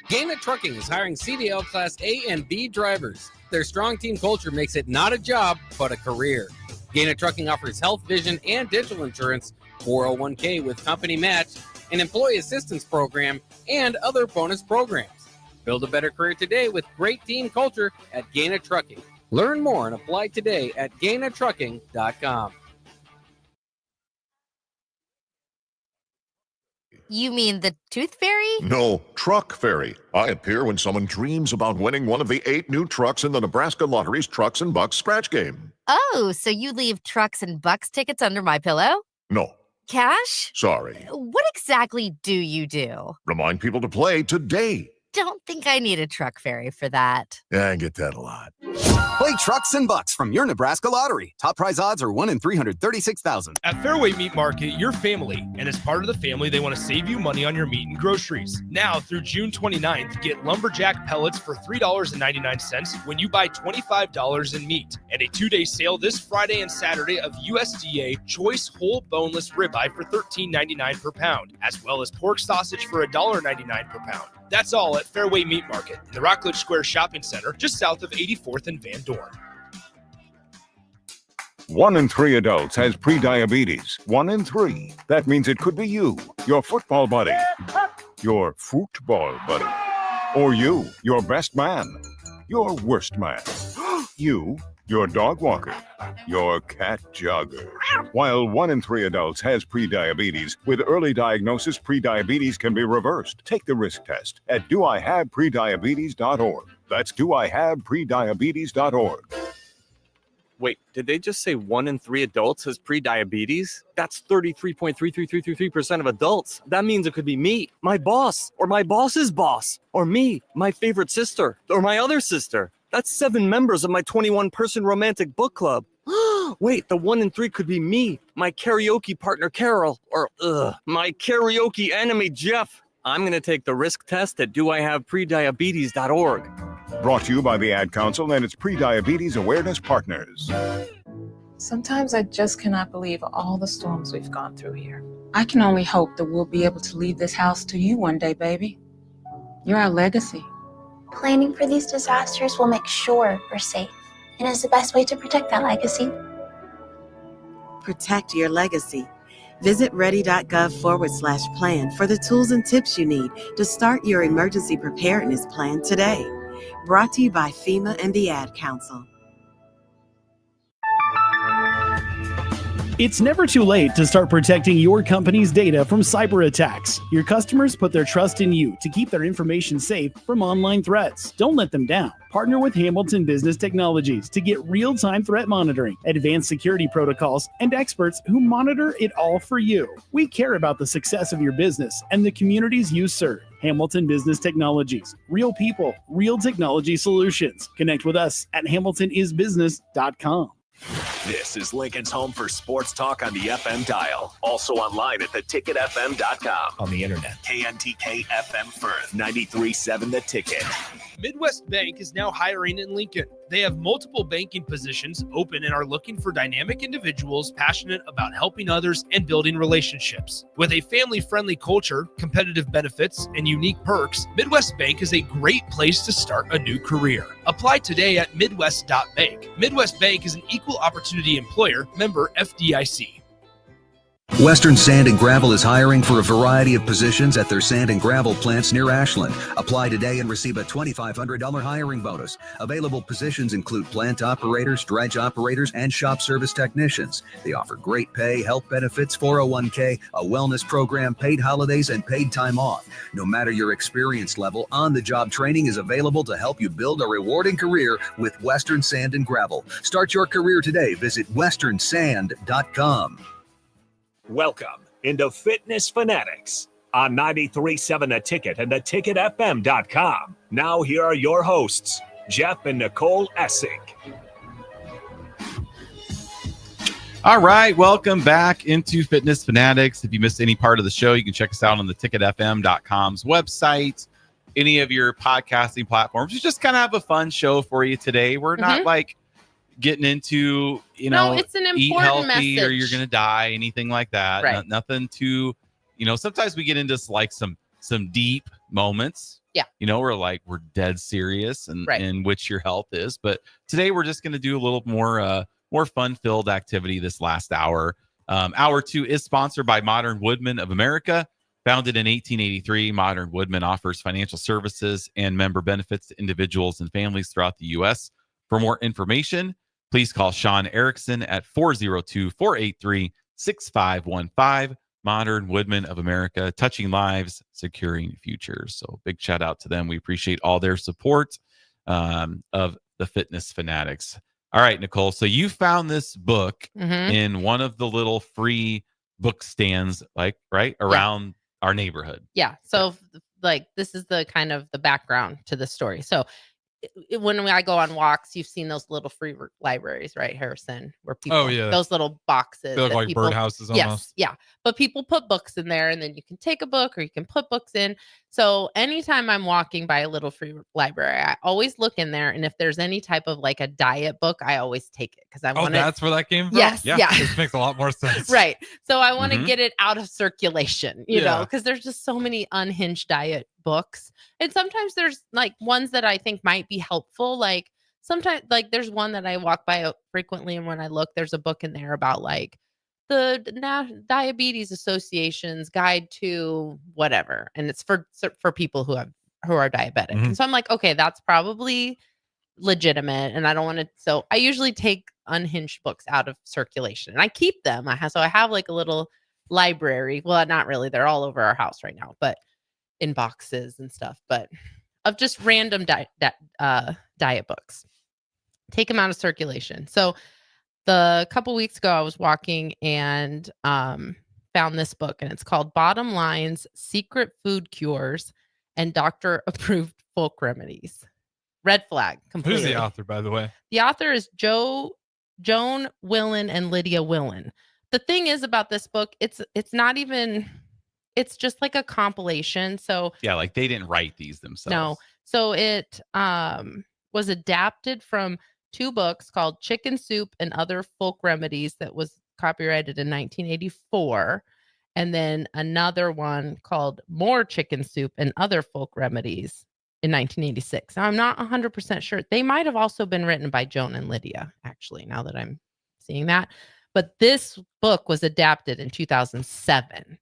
Gaina Trucking is hiring CDL Class A and B drivers. Their strong team culture makes it not a job, but a career. Gaina Trucking offers health, vision, and dental insurance, 401k with company match, an employee assistance program, and other bonus programs. Build a better career today with great team culture at Gaina Trucking. Learn more and apply today at GainaTrucking.com. You mean the Tooth Fairy? No, Truck Fairy. I appear when someone dreams about winning one of the 8 new trucks in the Nebraska Lottery's Trucks and Bucks scratch game. Oh, so you leave Trucks and Bucks tickets under my pillow? No, Cash? sorry. What exactly do you do? Remind people to play today. Don't think I need a Truck Fairy for that. Yeah, I get that a lot. Play Trucks and Bucks from your Nebraska Lottery. Top prize odds are 1 in 336,000. At Fairway Meat Market, you're family, and as part of the family, they want to save you money on your meat and groceries. Now, through June 29th, get lumberjack pellets for $3.99 when you buy $25 in meat, and a 2-day sale this Friday and Saturday of USDA choice whole boneless ribeye for $13.99 per pound, as well as pork sausage for $1.99 per pound. That's all at Fairway Meat Market, in the Rockledge Square Shopping Center, just south of 84th and Van Dorn. 1 in 3 adults has prediabetes. 1 in 3. That means it could be you, your football buddy, your football buddy, or you, your best man, your worst man, you, your dog walker, your cat jogger. While 1 in 3 adults has prediabetes, with early diagnosis, prediabetes can be reversed. Take the risk test at doihaveprediabetes.org. That's doihaveprediabetes.org. Wait, did they just say 1 in 3 adults has prediabetes? That's 33.33333% of adults. That means it could be me, my boss, or my boss's boss, or me, my favorite sister, or my other sister. That's 7 members of my 21-person romantic book club. Wait, the 1 in 3 could be me, my karaoke partner Carol, or my karaoke enemy Jeff. I'm going to take the risk test at doihaveprediabetes.org. Brought to you by the Ad Council and its Prediabetes Awareness Partners. Sometimes I just cannot believe all the storms we've gone through here. I can only hope that we'll be able to leave this house to you one day, baby. You're our legacy. Planning for these disasters will make sure we're safe and is the best way to protect that legacy. Protect your legacy. Visit ready.gov/plan for the tools and tips you need to start your emergency preparedness plan today. Brought to you by FEMA and the Ad Council. It's never too late to start protecting your company's data from cyber attacks. Your customers put their trust in you to keep their information safe from online threats. Don't let them down. Partner with Hamilton Business Technologies to get real-time threat monitoring, advanced security protocols, and experts who monitor it all for you. We care about the success of your business and the communities you serve. Hamilton Business Technologies. Real people, real technology solutions. Connect with us at hamiltonisbusiness.com. This is Lincoln's home for sports talk on the FM dial. Also online at theticketfm.com. On the internet. KNTK FM Firth, 93.7 The Ticket. Midwest Bank is now hiring in Lincoln. They have multiple banking positions open and are looking for dynamic individuals passionate about helping others and building relationships. With a family-friendly culture, competitive benefits, and unique perks, Midwest Bank is a great place to start a new career. Apply today at midwest.bank. Midwest Bank is an equal opportunity employer, member FDIC. Western Sand and Gravel is hiring for a variety of positions at their sand and gravel plants near Ashland. Apply today and receive a $2,500 hiring bonus. Available positions include plant operators, dredge operators, and shop service technicians. They offer great pay, health benefits, 401k, a wellness program, paid holidays, and paid time off. No matter your experience level, on-the-job training is available to help you build a rewarding career with Western Sand and Gravel. Start your career today. Visit westernsand.com. Welcome into Fitness Fanatics on 93.7 The Ticket and theticketfm.com. Now here are your hosts, Jeff and Nicole Essink. All right, welcome back into Fitness Fanatics. If you missed any part of the show, you can check us out on theticketfm.com's website, any of your podcasting platforms. It's just kind of have a fun show for you today. We're not like getting into, it's an eat important healthy message. or you're going to die, anything like that. Right. Nothing too, sometimes we get into like some deep moments. Yeah. We're dead serious and which your health is. But today we're just going to do a little more fun-filled activity this last hour. Hour 2 is sponsored by Modern Woodmen of America. Founded in 1883, Modern Woodmen offers financial services and member benefits to individuals and families throughout the U.S. For more information, please call Sean Erickson at 402-483-6515. Modern Woodmen of America, touching lives, securing futures. So big shout out to them. We appreciate all their support of the Fitness Fanatics. All right, Nicole. So you found this book in one of the little free book stands, around our neighborhood. Yeah. So this is the kind of the background to the story. So when I go on walks, you've seen those little free libraries, right, Harrison? Where people, those little boxes, they look like birdhouses almost. Yes, yeah. But people put books in there, and then you can take a book or you can put books in. So anytime I'm walking by a little free library, I always look in there, and if there's any type of like a diet book, I always take it because I want. That's where that came from. Yes, yeah. This makes a lot more sense. Right. So I want to get it out of circulation, you know, because there's just so many unhinged diet books. And sometimes there's like ones that I think might be helpful. Like sometimes there's one that I walk by frequently. And when I look, there's a book in there about like the Diabetes Association's guide to whatever. And it's for people who are diabetic. And so I'm like, okay, that's probably legitimate. And I don't want to. So I usually take unhinged books out of circulation and I keep them. So I have like a little library. Well, not really. They're all over our house right now, but in boxes and stuff, but of just random diet books. Take them out of circulation. So the couple weeks ago, I was walking and found this book, and it's called Bottom Lines, Secret Food Cures and Doctor Approved Folk Remedies. Red flag. Completely. Who's the author, by the way? The author is Joan Willen and Lydia Willen. The thing is about this book, it's not even. It's just like a compilation. So yeah, like they didn't write these themselves. No. So it was adapted from 2 books called Chicken Soup and Other Folk Remedies that was copyrighted in 1984. And then another one called More Chicken Soup and Other Folk Remedies in 1986. Now, I'm not 100% sure. They might have also been written by Joan and Lydia, actually, now that I'm seeing that. But this book was adapted in 2007.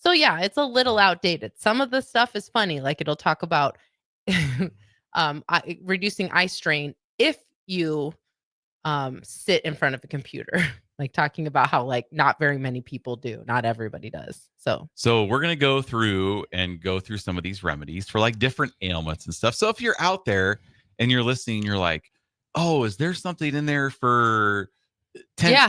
So yeah, it's a little outdated. Some of the stuff is funny, like it'll talk about reducing eye strain if you sit in front of a computer, like talking about how like not very many people do, not everybody does. So we're gonna go through some of these remedies for like different ailments and stuff. So if you're out there and you're listening, you're like, oh, is there something in there for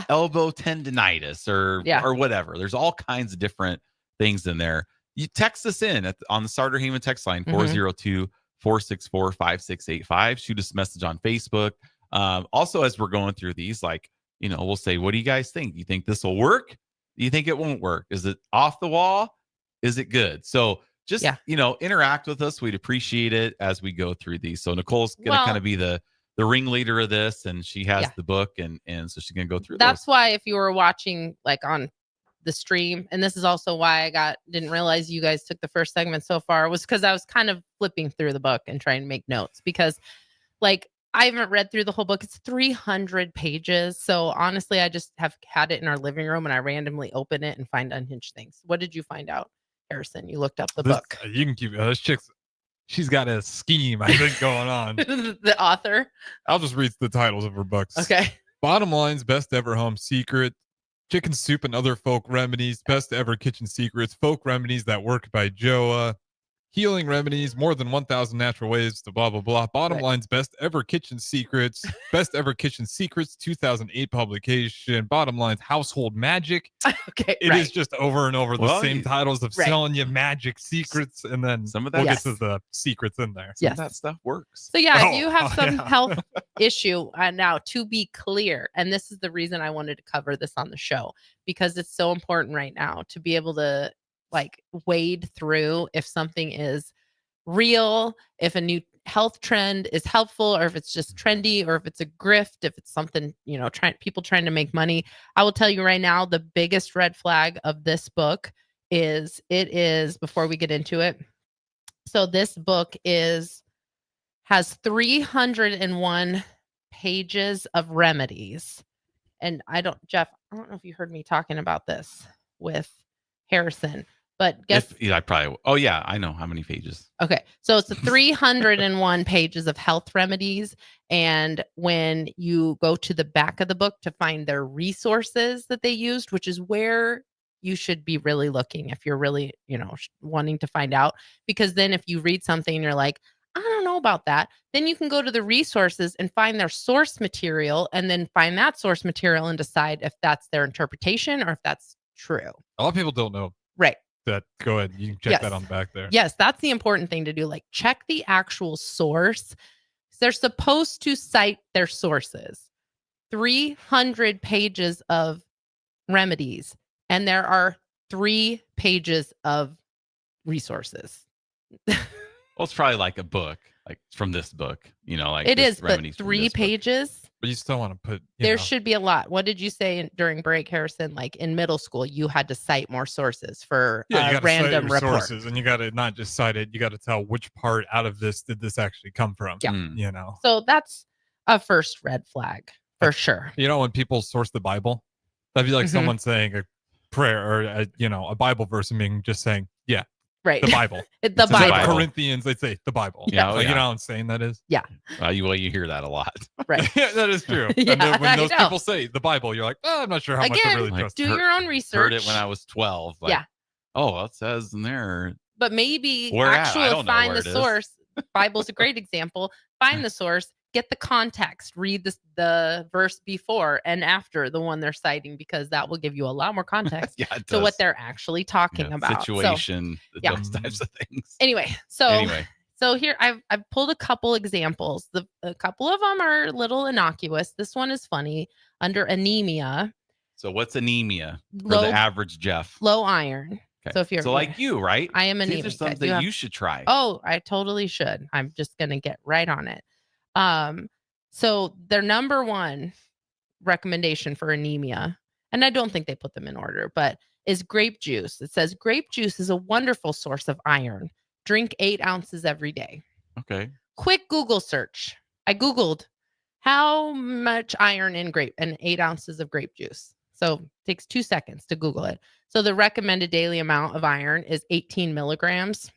elbow tendonitis or whatever? There's all kinds of different things in there. You text us in on the Starter Heyman text line 402-464-5685. Shoot us a message on Facebook. Also, as we're going through these, like, we'll say, what do you guys think? Do you think this will work? Do you think it won't work? Is it off the wall? Is it good? So just, interact with us. We'd appreciate it as we go through these. So Nicole's going to kind of be the ringleader of this, and she has the book, and so she's going to go through That's why if you were watching like on the stream, and this is also why I didn't realize you guys took the first segment so far, was because I was kind of flipping through the book and trying to make notes, because like I haven't read through the whole book. It's 300 pages. So honestly, I just have had it in our living room and I randomly open it and find unhinged things. What did you find out, Harrison? You looked up the book. You can keep this chick's. She's got a scheme, I think, going on. The author. I'll just read the titles of her books. Okay. Bottom Line's Best Ever Home Secret, Chicken Soup and Other Folk Remedies, Best Ever Kitchen Secrets, Folk Remedies That Work by Joa, Healing Remedies, More Than 1,000 Natural Ways to blah, blah, blah. Bottom Line's Best Ever Kitchen Secrets, Best Ever Kitchen Secrets, 2008 publication. Bottom Line's Household Magic. Okay, It is just over and over the same titles of Right. selling you magic secrets, and then Some of we'll that get to the secrets in there. Yes. That stuff works. So yeah, Oh, if you have oh, some yeah. health issue, now to be clear, and this is the reason I wanted to cover this on the show, because it's so important right now to be able to like wade through if something is real, if a new health trend is helpful, or if it's just trendy, or if it's a grift, if it's something, people trying to make money. I will tell you right now, the biggest red flag of this book is before we get into it. So this book has 301 pages of remedies. And Jeff, I don't know if you heard me talking about this with Harrison, but guess. I probably. Oh yeah, I know how many pages. Okay, so it's 301 pages of health remedies. And when you go to the back of the book to find their resources that they used, which is where you should be really looking if you're really, wanting to find out, because then if you read something and you're like, I don't know about that, then you can go to the resources and find their source material and then find that source material and decide if that's their interpretation or if that's true. A lot of people don't know. Right. That. Go ahead. You can check that on the back there. Yes, that's the important thing to do. Like, check the actual source. They're supposed to cite their sources. 300 pages of remedies, and there are 3 pages of resources. Well, it's probably like a book, like from this book, like It this is, but remedies from 3 this book. pages. But you still want to put. There should be a lot. What did you say during break, Harrison? Like in middle school, you had to cite more sources for Yeah, you a gotta random cite your report. sources, and you got to not just cite it. You got to tell which part out of this did this actually come from. Yeah. So that's a first red flag for sure. When people source the Bible, that'd be like Mhm. someone saying a prayer or a Bible verse and being just saying, yeah, Right. the Bible. The Instead of Bible. Corinthians, they'd say the Bible. Yeah, Like, yeah. you know how insane that is? Yeah. You hear that a lot. Right. Yeah, that is true. Yeah, And then when I those know. people say the Bible, you're like, I'm not sure how much I Again, really trust do it. your own research. Heard it when I was 12. Like, Yeah. Oh, well, it says in there. But maybe Where at? I actually don't know find where the it is. source. Bible's a great example. Find the source, get the context, read the verse before and after the one they're citing, because that will give you a lot more context Yeah, it to what does. they're actually talking Yeah, about. situation, yeah. those types of things. Anyway, so here I've pulled a couple examples. A couple of them are a little innocuous. This one is funny. Under anemia, So what's anemia for Low- the average Jeff? low iron. Okay. So if you're like you, right? I am These anemic. are some I do that have- you should try. Oh, I totally should. I'm just gonna get right on it. So their number one recommendation for anemia, and I don't think they put them in order, but is grape juice. It says grape juice is a wonderful source of iron. Drink 8 ounces every day. Okay. Quick Google search. I Googled how much iron in 8 ounces of grape juice. So it takes 2 seconds to Google it. So the recommended daily amount of iron is 18 milligrams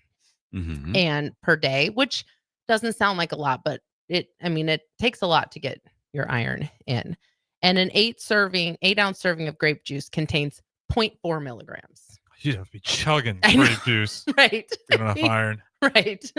Mhm. and per day, which doesn't sound like a lot, but it takes a lot to get your iron in. And an 8-ounce serving of grape juice contains 0.4 milligrams. You'd have to be chugging I know. grape juice. Right. Get enough iron. Right.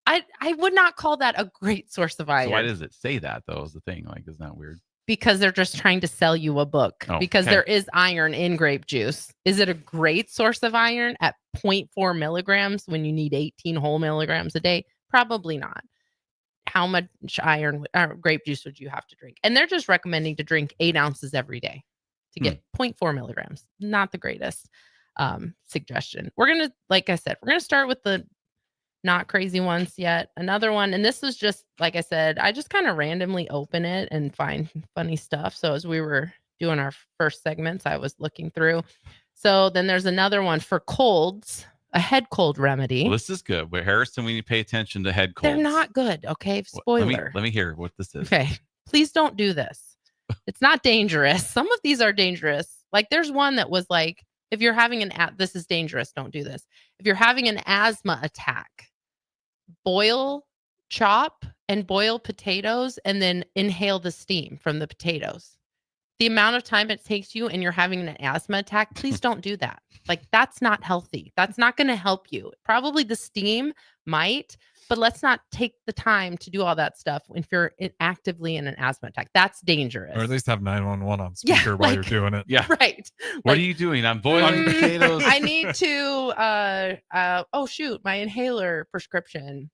I would not call that a great source of iron. So why does it say that though? Is the thing, like, isn't that weird? Because they're just trying to sell you a book. Oh, because okay. there is iron in grape juice. Is it a great source of iron at 0.4 milligrams when you need 18 whole milligrams a day? Probably not. How much grape juice would you have to drink? And they're just recommending to drink 8 ounces every day to get 0.4 milligrams. Not the greatest suggestion. We're going to, like I said, we're going to start with the not crazy ones yet. Another one, and this is just, like I said, I just kind of randomly open it and find funny stuff. So as we were doing our first segments, I was looking through. So then there's another one for colds. a head cold remedy. Well, this is good. But Harrison, we need to pay attention to head colds. They're not good. Okay. Spoiler. Let me hear what this is. Okay. Please don't do this. It's not dangerous. Some of these are dangerous. Like there's one that was like, if you're having this is dangerous. Don't do this. If you're having an asthma attack, chop and boil potatoes and then inhale the steam from the potatoes. The amount of time it takes you and you're having an asthma attack, please don't do that. Like that's not healthy. That's not going to help you. Probably the steam might, but let's not take the time to do all that stuff if you're actively in an asthma attack. That's dangerous. Or at least have 911 on speaker while you're doing it. Yeah. Right. What are you doing? I'm boiling potatoes. I need to oh shoot, my inhaler prescription.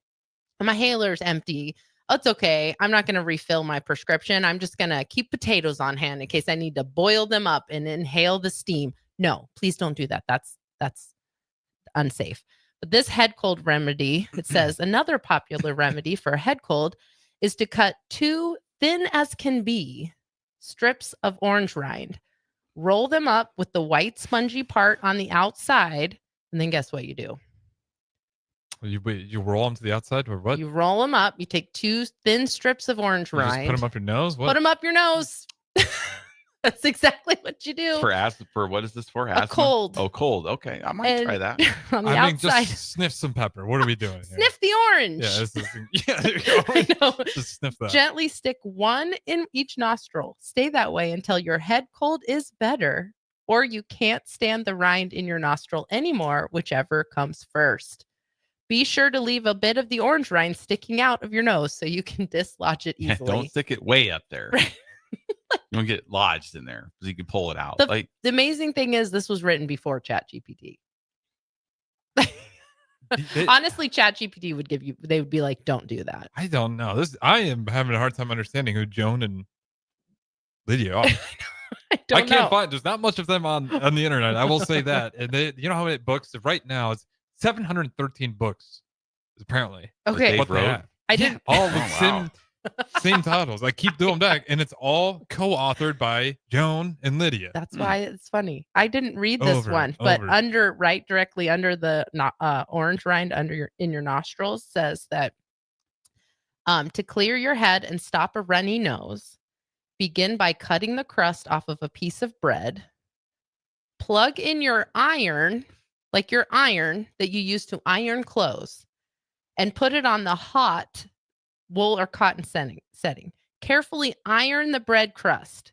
My inhaler's empty. Oh, it's okay. I'm not going to refill my prescription. I'm just going to keep potatoes on hand in case I need to boil them up and inhale the steam. No, please don't do that. That's unsafe. But this head cold remedy, it says another popular remedy for a head cold is to cut 2 thin as can be strips of orange rind, roll them up with the white spongy part on the outside, and then guess what you do? You roll them to the outside or what? You roll them up. You take 2 thin strips of orange rind. Just put them up your nose? What? Put them up your nose. That's exactly what you do. For what is this for? Asthma? A cold. Oh, cold. Okay, I might try that. On the I mean, outside. just sniff some pepper. What are we doing here? Sniff the orange. Yeah, there you go. I know. Just sniff that. Gently stick 1 in each nostril. Stay that way until your head cold is better, or you can't stand the rind in your nostril anymore, whichever comes first. Be sure to leave a bit of the orange rind sticking out of your nose so you can dislodge it easily. Don't stick it way up there. You don't get lodged in there so you can pull it out. The amazing thing is this was written before ChatGPT. Honestly, ChatGPT would they would be like, don't do that. I don't know. I am having a hard time understanding who Joan and Lydia are. I can't find. There's not much of them on the internet. I will say that. And you know how many books? Right now, it's 713 books. Apparently. Okay. What they have. I didn't. All with same titles. I keep doing back, and it's all co-authored by Joan and Lydia. That's why it's funny. I didn't read this one, but directly under the orange rind in your nostrils says that to clear your head and stop a runny nose, begin by cutting the crust off of a piece of bread. Plug in your iron, like your iron that you use to iron clothes, and put it on the hot wool or cotton setting. Carefully iron the bread crust.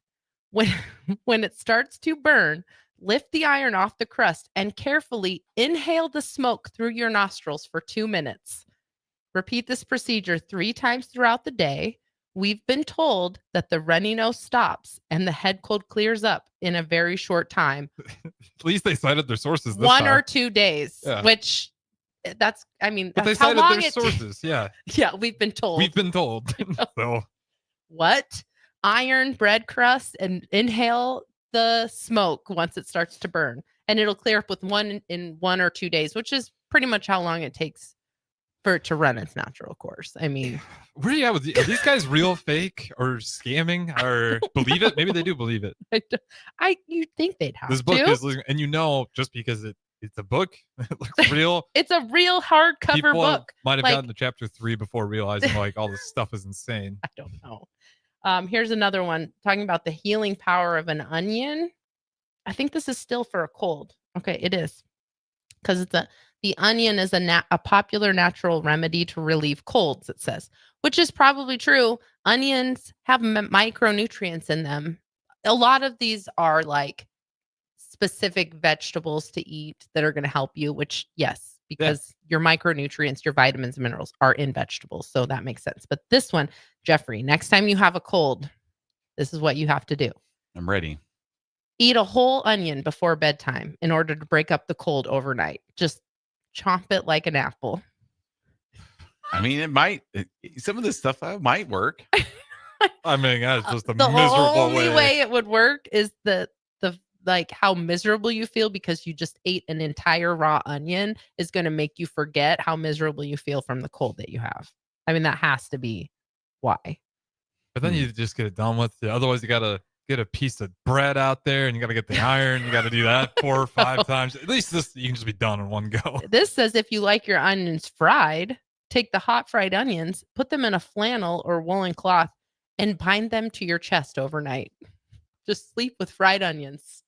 When it starts to burn, lift the iron off the crust and carefully inhale the smoke through your nostrils for 2 minutes. Repeat this procedure 3 times throughout the day. We've been told that the runny nose stops and the head cold clears up in a very short time. At least they cited their sources this 1 time. or 2 days, which that's but they how cited long their sources. Yeah. Yeah, we've been told. We've been told. So what? Iron bread crust and inhale the smoke once it starts to burn, and it'll clear up with 1 or 2 days, which is pretty much how long it takes for it to run its natural course. I mean, where are you at with are these guys real, fake, or scamming, or believe it? Maybe they do believe it. You think they'd have this book to. is, and just because it's a book, it looks real. It's a real hardcover book. Might have gotten to chapter 3 before realizing all this stuff is insane. I don't know. Here's another one talking about the healing power of an onion. I think this is still for a cold. Okay, it is, because the onion is a popular natural remedy to relieve colds, it says, which is probably true. Onions have micronutrients in them. A lot of these are like specific vegetables to eat that are going to help you, which, yes, because your micronutrients, your vitamins and minerals are in vegetables. So that makes sense. But this one, Jeffrey, next time you have a cold, this is what you have to do. I'm ready. Eat a whole onion before bedtime in order to break up the cold overnight. Just chomp it like an apple. I mean, some of this stuff might work. I mean, that's just a the miserable only way it would work is the like how miserable you feel because you just ate an entire raw onion is going to make you forget how miserable you feel from the cold that you have. I mean, that has to be why. But then you just get it done with. Otherwise, you gotta get a piece of bread out there and you got to get the iron. You got to do that 4 or 5 times. At least this, you can just be done in one go. This says if you like your onions fried, take the hot fried onions, put them in a flannel or woolen cloth, and bind them to your chest overnight. Just sleep with fried onions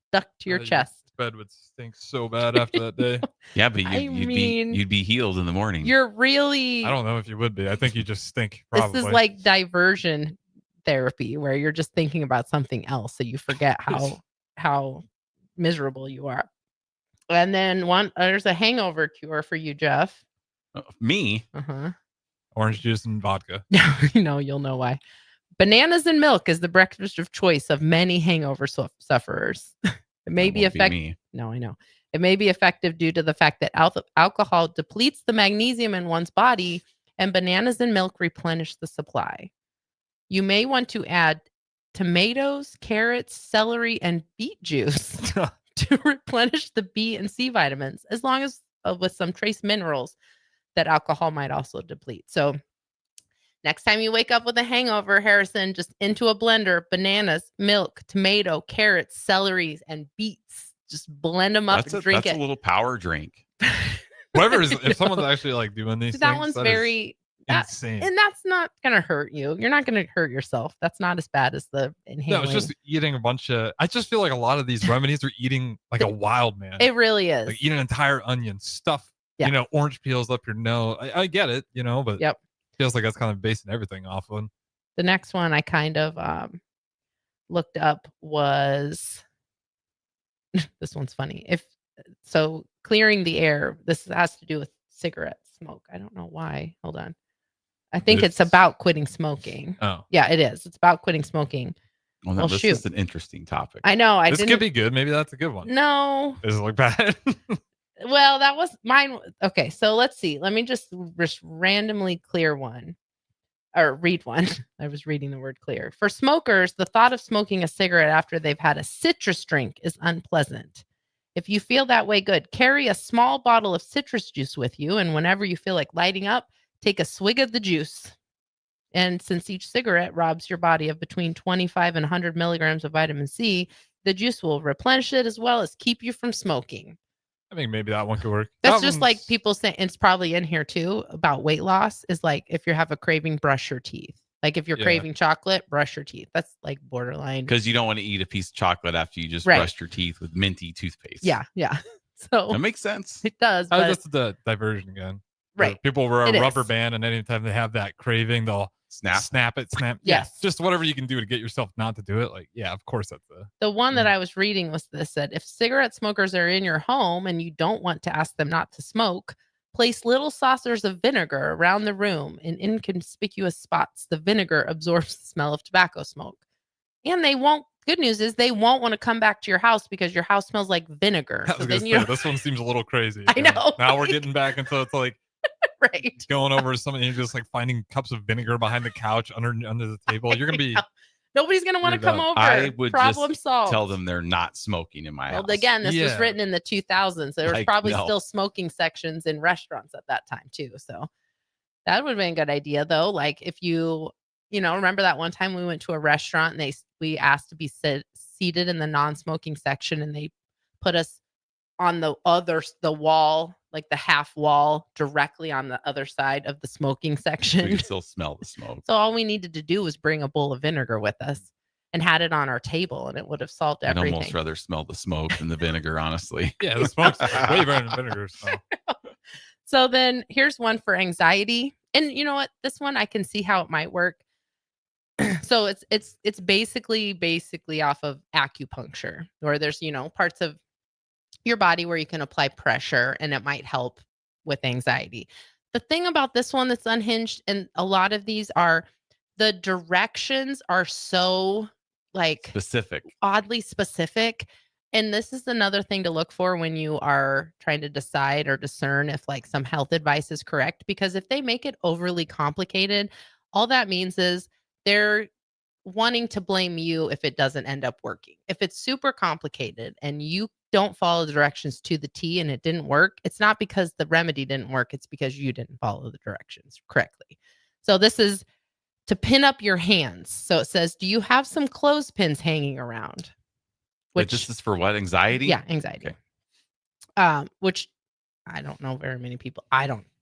stuck to your chest. Bed would stink so bad after that day. Yeah, but you'd be healed in the morning. You're really. I don't know if you would be. I think you just stink. Probably. This is like diversion therapy, where you're just thinking about something else, so you forget how miserable you are. And then there's a hangover cure for you, Jeff. Me? Orange juice and vodka. No, you'll know why. Bananas and milk is the breakfast of choice of many hangover sufferers. It may be effective. No, I know. It may be effective due to the fact that alcohol depletes the magnesium in one's body, and bananas and milk replenish the supply. You may want to add tomatoes, carrots, celery, and beet juice to replenish the B and C vitamins, as long as with some trace minerals that alcohol might also deplete. So next time you wake up with a hangover, Harrison, just into a blender, bananas, milk, tomato, carrots, celery, and beets. Just blend them up and drink it. That's a little power drink. Whoever is, if someone's actually like doing these that things, one's that very insane. And that's not going to hurt you. You're not going to hurt yourself. That's not as bad as the inhaling. No, it's just eating a bunch of, I just feel like a lot of these remedies are eating like a wild man. It really is. Like eat an entire onion, stuff, orange peels up your nose. I get it, but feels like that's kind of basing everything off of. The next one I kind of looked up was, this one's funny. So clearing the air, this has to do with cigarette smoke. I don't know why. Hold on. I think it's about quitting smoking. Oh. Yeah, it is. It's about quitting smoking. Well, this is an interesting topic. I know. This could be good. Maybe that's a good one. No. Does it look bad? Well, that was mine. Okay, so let's see. Let me just randomly clear one or read one. I was reading the word clear. For smokers, the thought of smoking a cigarette after they've had a citrus drink is unpleasant. If you feel that way, good. Carry a small bottle of citrus juice with you, and whenever you feel like lighting up, take a swig of the juice. And since each cigarette robs your body of between 25 and 100 milligrams of vitamin C, the juice will replenish it as well as keep you from smoking. I think maybe that one could work. That's just like people say, it's probably in here too, about weight loss, is like if you have a craving, brush your teeth. Like if you're craving chocolate, brush your teeth. That's like borderline. Because you don't want to eat a piece of chocolate after you just brushed your teeth with minty toothpaste. Yeah. So that makes sense. It does. But that's the diversion again. Right. People wear a rubber band, and anytime they have that craving, they'll snap it. Yes. Yeah, just whatever you can do to get yourself not to do it. Like, yeah, of course that's the one that I was reading was this: said if cigarette smokers are in your home and you don't want to ask them not to smoke, place little saucers of vinegar around the room in inconspicuous spots. The vinegar absorbs the smell of tobacco smoke, and they won't. Good news is they won't want to come back to your house because your house smells like vinegar. So then this one seems a little crazy. I know. Now we're getting back into it's like. Right. Going over to something and just like finding cups of vinegar behind the couch under the table. You're gonna be nobody's gonna want to come over. I would Problem just solved. tell them they're not smoking in my house. Well, again, this was written in the 2000s. There was probably no. still smoking sections in restaurants at that time too. So that would have been a good idea though. Like if you remember that one time we went to a restaurant and we asked to be seated in the non-smoking section, and they put us on the wall, like the half wall directly on the other side of the smoking section. So you still smell the smoke. So all we needed to do was bring a bowl of vinegar with us and had it on our table, and it would have solved everything. I'd almost rather smell the smoke than the vinegar, honestly. Yeah, the smoke's way better than vinegar. So then here's one for anxiety. And you know what? This one I can see how it might work. So it's basically off of acupuncture, where there's, parts of your body where you can apply pressure and it might help with anxiety. The thing about this one that's unhinged, and a lot of these are, the directions are so like specific, oddly specific. And this is another thing to look for when you are trying to decide or discern if like some health advice is correct, because if they make it overly complicated, all that means is they're wanting to blame you if it doesn't end up working. If it's super complicated and you don't follow the directions to the T and it didn't work, it's not because the remedy didn't work. It's because you didn't follow the directions correctly. So this is to pin up your hands. So it says, do you have some clothespins hanging around? Which this is for what? Anxiety? Yeah, anxiety. Which I don't know very many people.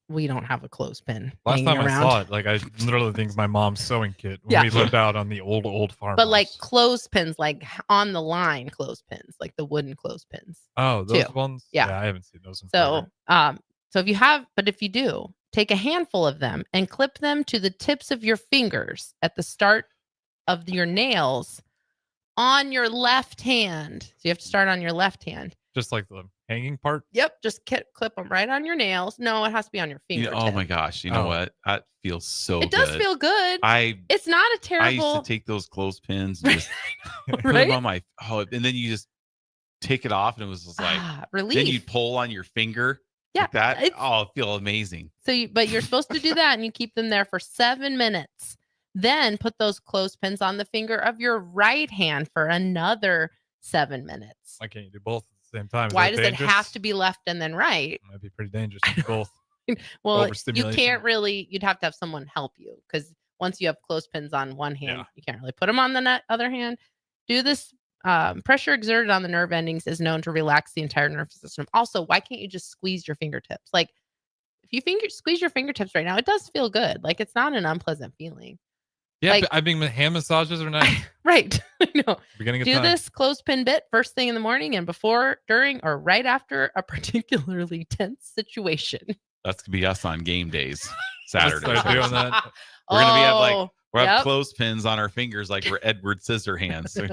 We don't have a clothespin. Last time around. I saw it, like I literally think it's my mom's sewing kit when we lived out on the old farm. But like clothespins, like on the line clothespins, like the wooden clothespins. Oh, those too. ones? Yeah. I haven't seen those. So, so if you do, take a handful of them and clip them to the tips of your fingers at the start of your nails on your left hand. So you have to start on your left hand. Just like the hanging part? Yep. Just clip them right on your nails. No, it has to be on your fingertip. Oh my gosh. You know what? That feels so It good. does feel good. It's not a terrible. I used to take those clothespins and just put them Right? on my, and then you just take it off and it was just like, relief. Then you'd pull on your finger like that. It feel amazing. So, but you're supposed to do that and you keep them there for 7 minutes. Then put those clothespins on the finger of your right hand for another 7 minutes. Why can't you do both at the same time? Is Why that does dangerous? it have to be left and then right? Might be pretty dangerous to do both. Well, you Overstimulation. can't really, you'd have to have someone help you because once you have clothespins on one hand, you can't really put them on the other hand. Do this. Pressure exerted on the nerve endings is known to relax the entire nervous system. Also, why can't you just squeeze your fingertips? Like if you squeeze your fingertips right now, it does feel good. Like it's not an unpleasant feeling. Yeah, Like- but I mean, hand massages are nice. Right. I know. Beginning of Do time. this clothespin bit first thing in the morning and before, during, or right after a particularly tense situation. That's gonna be us on game days, Saturday. Start doing that. We're gonna be Oh, we'll have yep. clothespins on our fingers like we're Edward Scissorhands. So,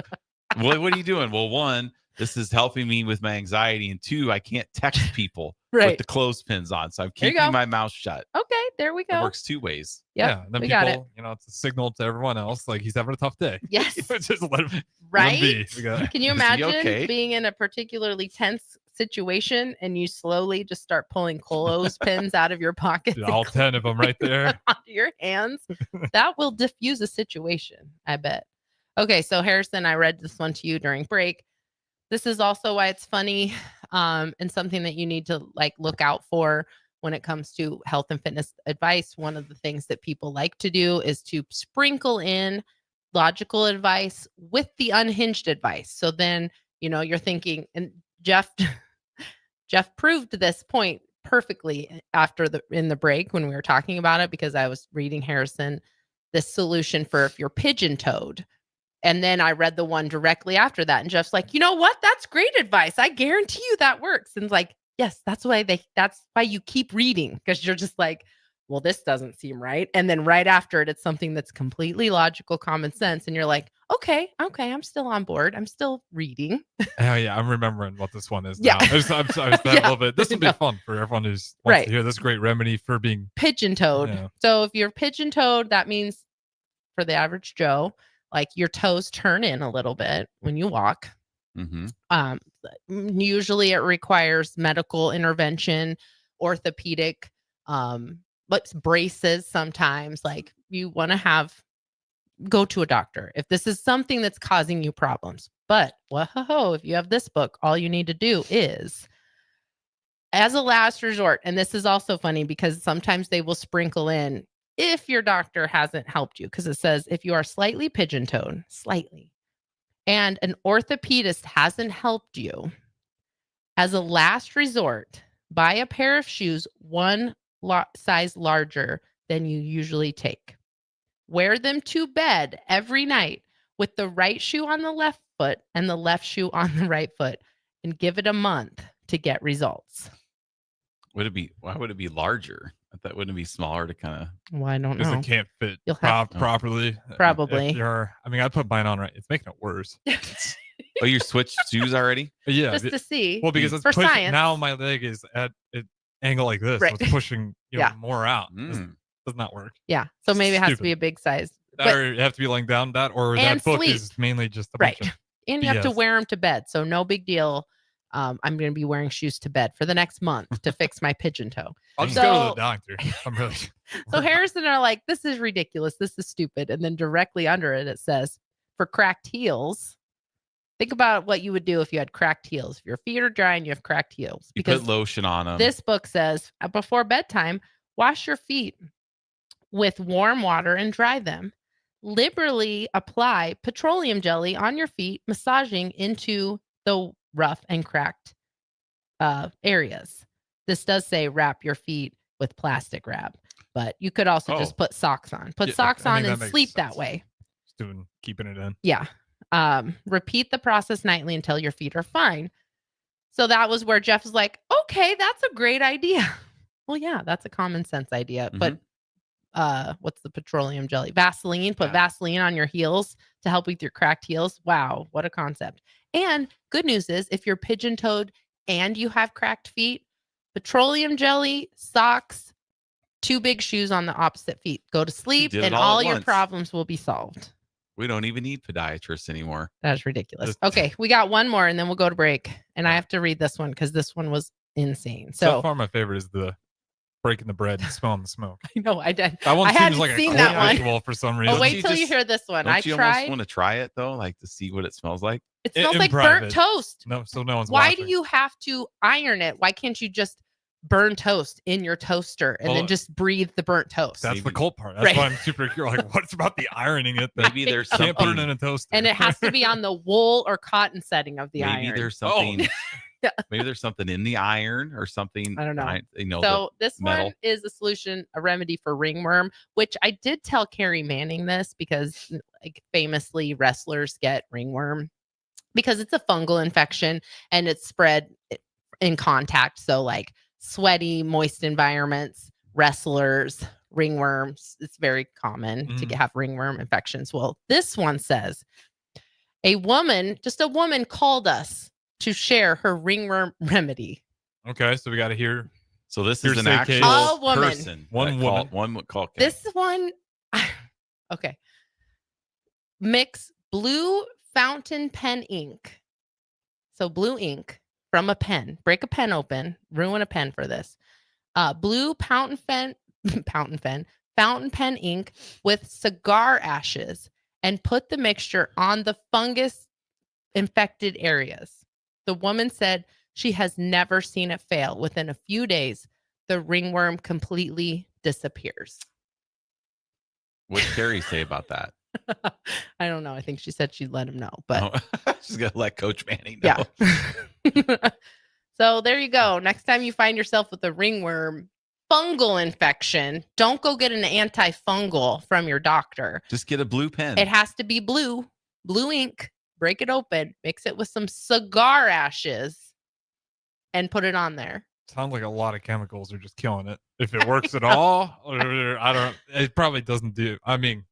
what are you doing? Well, one, this is helping me with my anxiety, and two, I can't text people with Right. the clothespins on, so I'm There you keeping go. my mouth shut. Okay, there we It go. works two ways. Yep, Yeah, and then we people, got it. it's a signal to everyone else, like he's having a tough day. Yes. Just let him, Right? Let him be. We got- Can you Is he imagine okay? being in a particularly tense situation and you slowly just start pulling clothespins out of your pockets All 10 of them right there. onto your hands? That will diffuse a situation, I bet. Okay, so Harrison, I read this one to you during break. This is also why it's funny and something that you need to like look out for when it comes to health and fitness advice. One of the things that people like to do is to sprinkle in logical advice with the unhinged advice. So then, you're thinking, and Jeff proved this point perfectly in the break when we were talking about it, because I was reading Harrison this solution for if you're pigeon-toed. And then I read the one directly after that. And Jeff's like, you know what? That's great advice. I guarantee you that works. And it's like, yes, that's why you keep reading, because you're just like, well, this doesn't seem right. And then right after it, it's something that's completely logical, common sense. And you're like, okay, I'm still on board. I'm still reading. Oh yeah, I'm remembering what this one is Yeah. now. I was that a little bit. This will be fun for everyone who's wants Right. to hear this great remedy for being Pigeon-toed. Yeah. So if you're pigeon-toed, that means for the average Joe, like your toes turn in a little bit when you walk. Mm-hmm. Usually it requires medical intervention, orthopedic, but braces sometimes. Like you want to go to a doctor if this is something that's causing you problems. But if you have this book, all you need to do is, as a last resort, and this is also funny because sometimes they will sprinkle in if your doctor hasn't helped you, because it says if you are slightly pigeon-toed, and an orthopedist hasn't helped you, as a last resort, buy a pair of shoes one size larger than you usually take. Wear them to bed every night with the right shoe on the left foot and the left shoe on the right foot, and give it a month to get results. Why would it be larger? I thought wouldn't it be smaller to kind of? Well, I don't because know. it can't fit You'll have- properly. Probably. I put mine on right. It's making it worse. Oh, you switched shoes already? Yeah. Just to see. Well, because it's for pushing, science. now my leg is at an angle like this. Right. So it's pushing Yeah. more out. This does not work. Yeah. So maybe it has to Stupid. be a big size. That or you have to be laying down that, or And that book sleep. is mainly just a Right. bunch of And you have to BS. wear them to bed. So no big deal. I'm going to be wearing shoes to bed for the next month to fix my pigeon toe. I'll just go to the doctor. I'm really. So Harrison are like, this is ridiculous. This is stupid. And then directly under it, it says, for cracked heels, think about what you would do if you had cracked heels. If your feet are dry and you have cracked heels. You put lotion on them. This book says before bedtime, wash your feet with warm water and dry them. liberally apply petroleum jelly on your feet, massaging into the rough and cracked areas. This does say wrap your feet with plastic wrap, but you could also just put socks on. Put socks on and sleep that way. Just keeping it in. Yeah. Repeat the process nightly until your feet are fine. So that was where Jeff was like, okay, that's a great idea. Well, yeah, that's a common sense idea. But what's the petroleum jelly? Vaseline. Put Vaseline on your heels to help with your cracked heels. Wow, what a concept. And good news is if you're pigeon-toed and you have cracked feet, petroleum jelly, socks, 2 big shoes on the opposite feet. Go to sleep and all your problems will be solved. We don't even need podiatrists anymore. That's ridiculous. Okay, we got one more and then we'll go to break. And I have to read this one because this one was insane. So far, my favorite is the breaking the bread and smelling the smoke. I know, I did. That one I seems hadn't like seen a that one. ritual for some reason. Oh, wait till you hear this one. Don't you almost want to try it though, like to see what it smells like? It smells like burnt toast. No, so no one's Why watching. do you have to iron it? Why can't you just burn toast in your toaster and then just breathe the burnt toast? That's the cold part. That's why I'm super curious. Like, what's about the ironing it? That Maybe there's can't something put it in a toaster. And it has to be on the wool or cotton setting of the iron. Maybe there's something. Maybe there's something in the iron or something. I don't know. So So this one is a solution, a remedy for ringworm, which I did tell Carrie Manning this because like famously wrestlers get ringworm because it's a fungal infection and it's spread in contact. So like sweaty, moist environments, wrestlers, ringworms, it's very common to have ringworm infections. Well, this one says a woman called us to share her ringworm remedy. Okay, so we got to hear. So this is an hearsay actual case. woman. person. One woman. One would call. This one, okay. Mix blue fountain pen ink. So blue ink from a pen. Break a pen open. Ruin a pen for this. Blue fountain pen ink with cigar ashes and put the mixture on the fungus infected areas. The woman said she has never seen it fail. Within a few days, the ringworm completely disappears. What did Carrie say about that? I don't know. I think she said she'd let him know, but she's gonna let Coach Manning know. Yeah. So there you go. Next time you find yourself with a ringworm fungal infection, don't go get an antifungal from your doctor. Just get a blue pen. It has to be blue ink. Break it open, mix it with some cigar ashes, and put it on there. Sounds like a lot of chemicals are just killing it. If it works at all, or I don't. It probably doesn't do. I mean,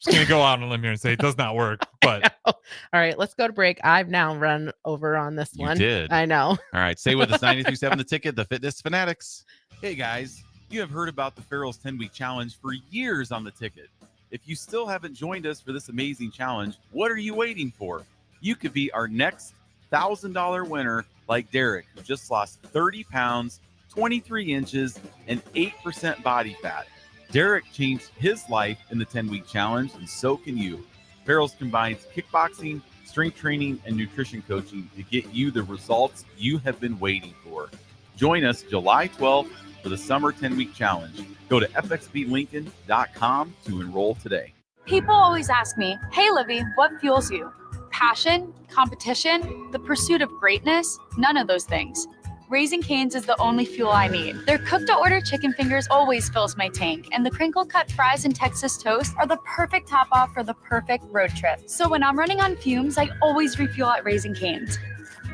just gonna go out on a limb here and say it does not work. But all right, let's go to break. I've now run over on this one. Did. I know. All right, stay with us. 93.7 The Ticket, the Fitness Fanatics. Hey guys, you have heard about the Farrell's 10-week challenge for years on The Ticket. If you still haven't joined us for this amazing challenge, what are you waiting for? You could be our next $1,000 winner like Derek, who just lost 30 pounds, 23 inches, and 8% body fat. Derek changed his life in the 10-week challenge, and so can you. Farrell's combines kickboxing, strength training, and nutrition coaching to get you the results you have been waiting for. Join us July 12th for the Summer 10-Week Challenge. Go to fxblincoln.com to enroll today. People always ask me, hey, Livy, what fuels you? Passion, competition, the pursuit of greatness? None of those things. Raising Cane's is the only fuel I need. Their cooked-to-order chicken fingers always fills my tank, and the crinkle-cut fries and Texas toast are the perfect top-off for the perfect road trip. So when I'm running on fumes, I always refuel at Raising Cane's.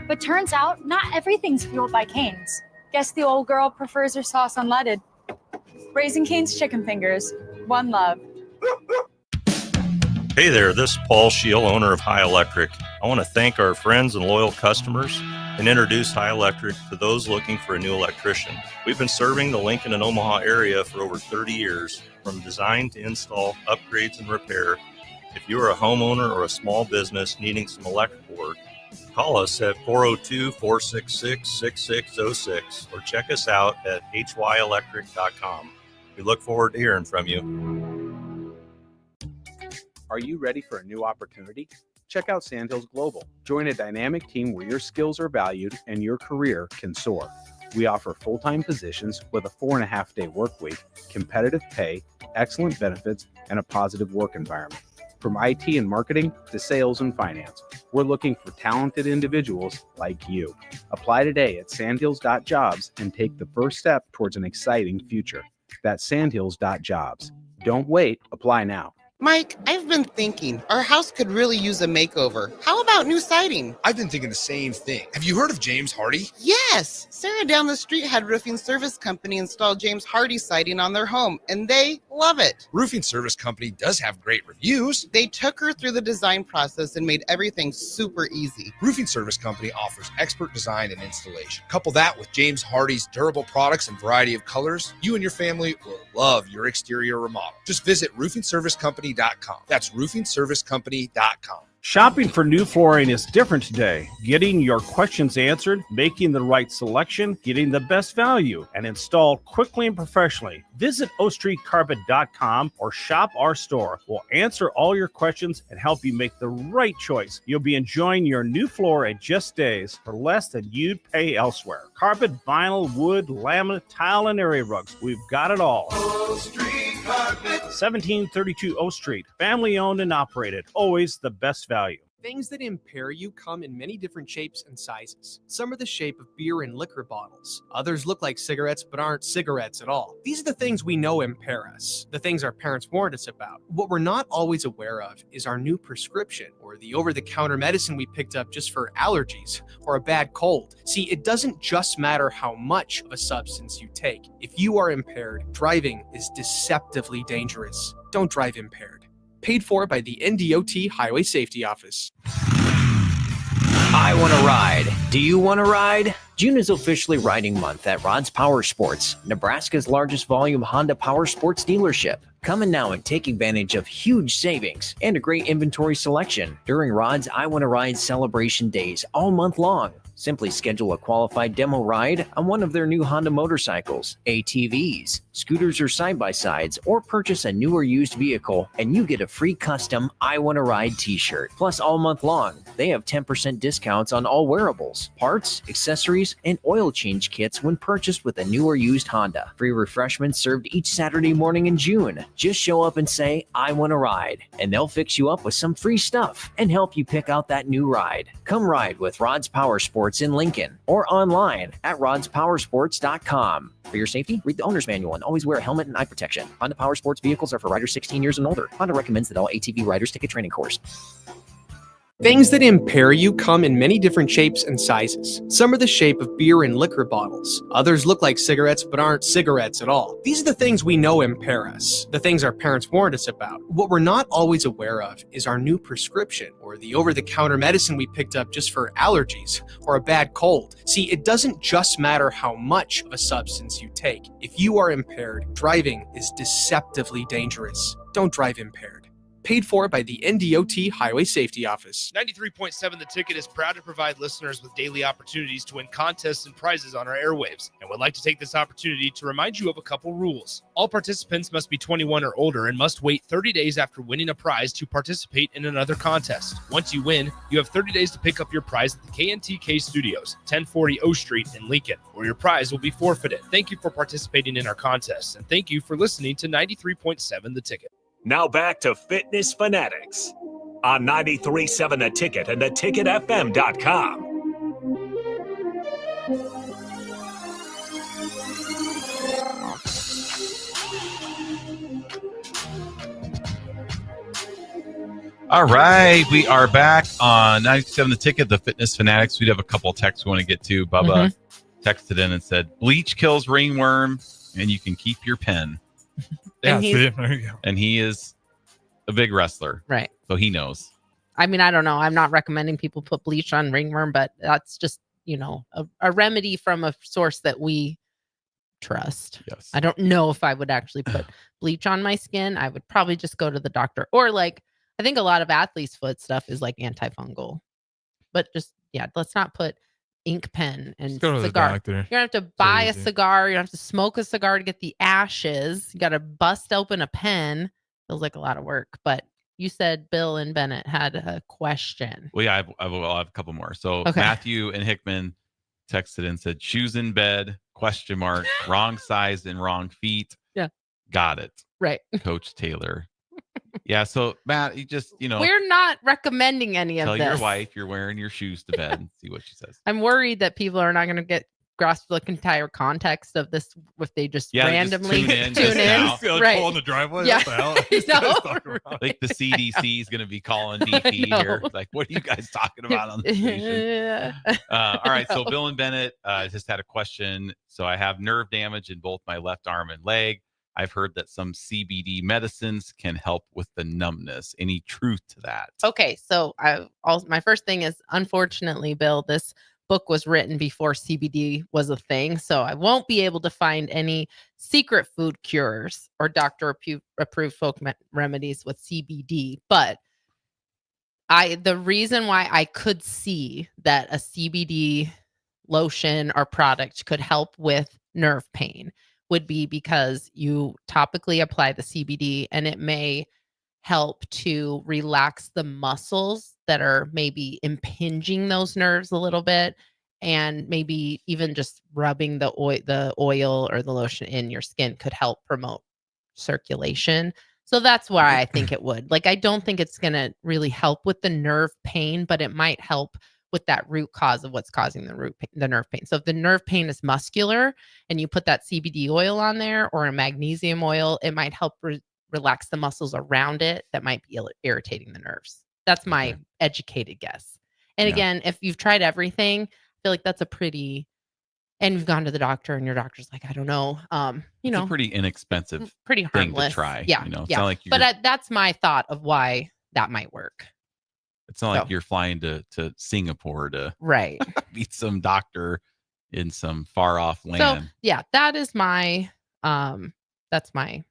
But turns out, not everything's fueled by Cane's. Guess the old girl prefers her sauce unleaded. Raising Cane's chicken fingers. One love. Hey there, this is Paul Scheel, owner of High Electric. I want to thank our friends and loyal customers and introduce High Electric to those looking for a new electrician. We've been serving the Lincoln and Omaha area for over 30 years, from design to install, upgrades, and repair. If you are a homeowner or a small business needing some electrical work, call us at 402-466-6606 or check us out at hyelectric.com. We look forward to hearing from you. Are you ready for a new opportunity? Check out Sandhills Global. Join a dynamic team where your skills are valued and your career can soar. We offer full-time positions with a 4.5-day work week, competitive pay, excellent benefits, and a positive work environment. From IT and marketing to sales and finance, we're looking for talented individuals like you. Apply today at sandhills.jobs and take the first step towards an exciting future. That's sandhills.jobs. Don't wait, apply now. Mike, I've been thinking our house could really use a makeover. How about new siding? I've been thinking the same thing. Have you heard of James Hardy? Yes! Sarah down the street had Roofing Service Company install James Hardy siding on their home, and they love it. Roofing Service Company does have great reviews. They took her through the design process and made everything super easy. Roofing Service Company offers expert design and installation. Couple that with James Hardy's durable products and variety of colors, you and your family will love your exterior remodel. Just visit roofingservicecompany.com. That's roofingservicecompany.com. Shopping for new flooring is different today. Getting your questions answered, making the right selection, getting the best value, and installed quickly and professionally. Visit ostreetcarpet.com or shop our store. We'll answer all your questions and help you make the right choice. You'll be enjoying your new floor in just days for less than you'd pay elsewhere. Carpet, vinyl, wood, laminate, tile, and area rugs. We've got it all. O Street Carpet. 1732 O Street. Family owned and operated. Always the best value. Things that impair you come in many different shapes and sizes. Some are the shape of beer and liquor bottles. Others look like cigarettes but aren't cigarettes at all. These are the things we know impair us, the things our parents warned us about. What we're not always aware of is our new prescription, or the over-the-counter medicine we picked up just for allergies or a bad cold. See, it doesn't just matter how much of a substance you take. If you are impaired, driving is deceptively dangerous. Don't drive impaired. Paid for by the NDOT Highway Safety Office. I want to ride. Do you want to ride? June is officially riding month at Rod's Power Sports, Nebraska's largest volume Honda Power Sports dealership. Come in now and take advantage of huge savings and a great inventory selection during Rod's I Want to Ride celebration days all month long. Simply schedule a qualified demo ride on one of their new Honda motorcycles, ATVs, scooters, or side-by-sides, or purchase a new or used vehicle, and you get a free custom I Want to Ride t-shirt. Plus, all month long, they have 10% discounts on all wearables, parts, accessories, and oil change kits when purchased with a new or used Honda. Free refreshments served each Saturday morning in June. Just show up and say, I want to ride, and they'll fix you up with some free stuff and help you pick out that new ride. Come ride with Rod's Power Sports in Lincoln or online at rodspowersports.com. For your safety, read the owner's manual and always wear a helmet and eye protection. Honda Power Sports vehicles are for riders 16 years and older. Honda recommends that all ATV riders take a training course. Things that impair you come in many different shapes and sizes. Some are the shape of beer and liquor bottles. Others look like cigarettes but aren't cigarettes at all. These are the things we know impair us, the things our parents warned us about. What we're not always aware of is our new prescription, or the over-the-counter medicine we picked up just for allergies or a bad cold. See, it doesn't just matter how much of a substance you take. If you are impaired, driving is deceptively dangerous. Don't drive impaired. Paid for by the NDOT Highway Safety Office. 93.7 The Ticket is proud to provide listeners with daily opportunities to win contests and prizes on our airwaves, and would like to take this opportunity to remind you of a couple rules. All participants must be 21 or older and must wait 30 days after winning a prize to participate in another contest. Once you win, you have 30 days to pick up your prize at the KNTK Studios, 1040 O Street in Lincoln, or your prize will be forfeited. Thank you for participating in our contest, and thank you for listening to 93.7 The Ticket. Now back to Fitness Fanatics on 93.7 The Ticket and theticketfm.com. All right, we are back on 97 The Ticket, the Fitness Fanatics. We have a couple of texts we want to get to. Bubba texted in and said, bleach kills ringworm, and you can keep your pen. Yeah, see, there you go. And he is a big wrestler. Right. So he knows. I mean, I don't know. I'm not recommending people put bleach on ringworm, but that's just, a remedy from a source that we trust. Yes. I don't know if I would actually put bleach on my skin. I would probably just go to the doctor, or I think a lot of athlete's foot stuff is like antifungal, but just, let's not put ink pen and go to the cigar. doctor. You don't have to buy a cigar. You don't have to smoke a cigar to get the ashes. You got to bust open a pen. Feels like a lot of work. But you said Bill and Bennett had a question. Well, yeah, I have a couple more. So Okay. Matthew and Hickman texted and said, shoes in bed, ? Wrong size and wrong feet. Yeah. Got it. Right. Coach Taylor. Yeah. So Matt, you just, We're not recommending any of tell this. your wife you're wearing your shoes to bed and see what she says. I'm worried that people are not going to grasp the entire context of this if they just randomly just tune in. Right. Pull in the driveway. Yeah. What the hell? I know, Like the CDC is going to be calling DP here. Like, what are you guys talking about on the station? All right. So Bill and Bennett just had a question. So I have nerve damage in both my left arm and leg. I've heard that some CBD medicines can help with the numbness. Any truth to that? Okay, so my first thing is, unfortunately, Bill, this book was written before CBD was a thing, so I won't be able to find any secret food cures or doctor-approved folk remedies with CBD. But the reason why I could see that a CBD lotion or product could help with nerve pain would be because you topically apply the CBD and it may help to relax the muscles that are maybe impinging those nerves a little bit, and maybe even just rubbing the oil or the lotion in your skin could help promote circulation. So that's why I think it would. Like, I don't think it's going to really help with the nerve pain, but it might help with that root cause of what's causing the nerve pain. So if the nerve pain is muscular and you put that CBD oil on there or a magnesium oil, it might help relax the muscles around it that might be irritating the nerves. That's my educated guess. And again, if you've tried everything, I feel like that's and you've gone to the doctor and your doctor's like, I don't know, It's a pretty inexpensive pretty thing harmless to try. Yeah. It's yeah. not like but that's my thought of why that might work. it's not like you're flying to Singapore to right meet some doctor in some far off land. So yeah, that is my that's my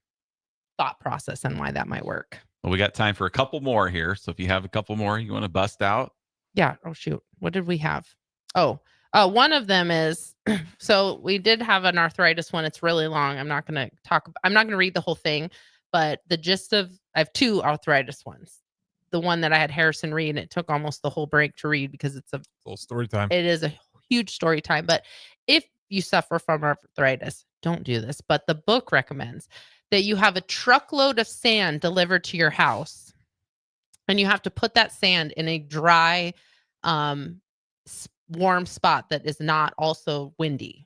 thought process and why that might work. Well, we got time for a couple more here. So if you have a couple more you want to bust out. Yeah. Oh shoot. What did we have? One of them is, so we did have an arthritis one. It's really long. I'm not going to read the whole thing, but the gist of, I have two arthritis ones. The one that I had Harrison read, and it took almost the whole break to read because it's a little story time. It is a huge story time. But if you suffer from arthritis, don't do this. But the book recommends that you have a truckload of sand delivered to your house, and you have to put that sand in a dry, warm spot that is not also windy.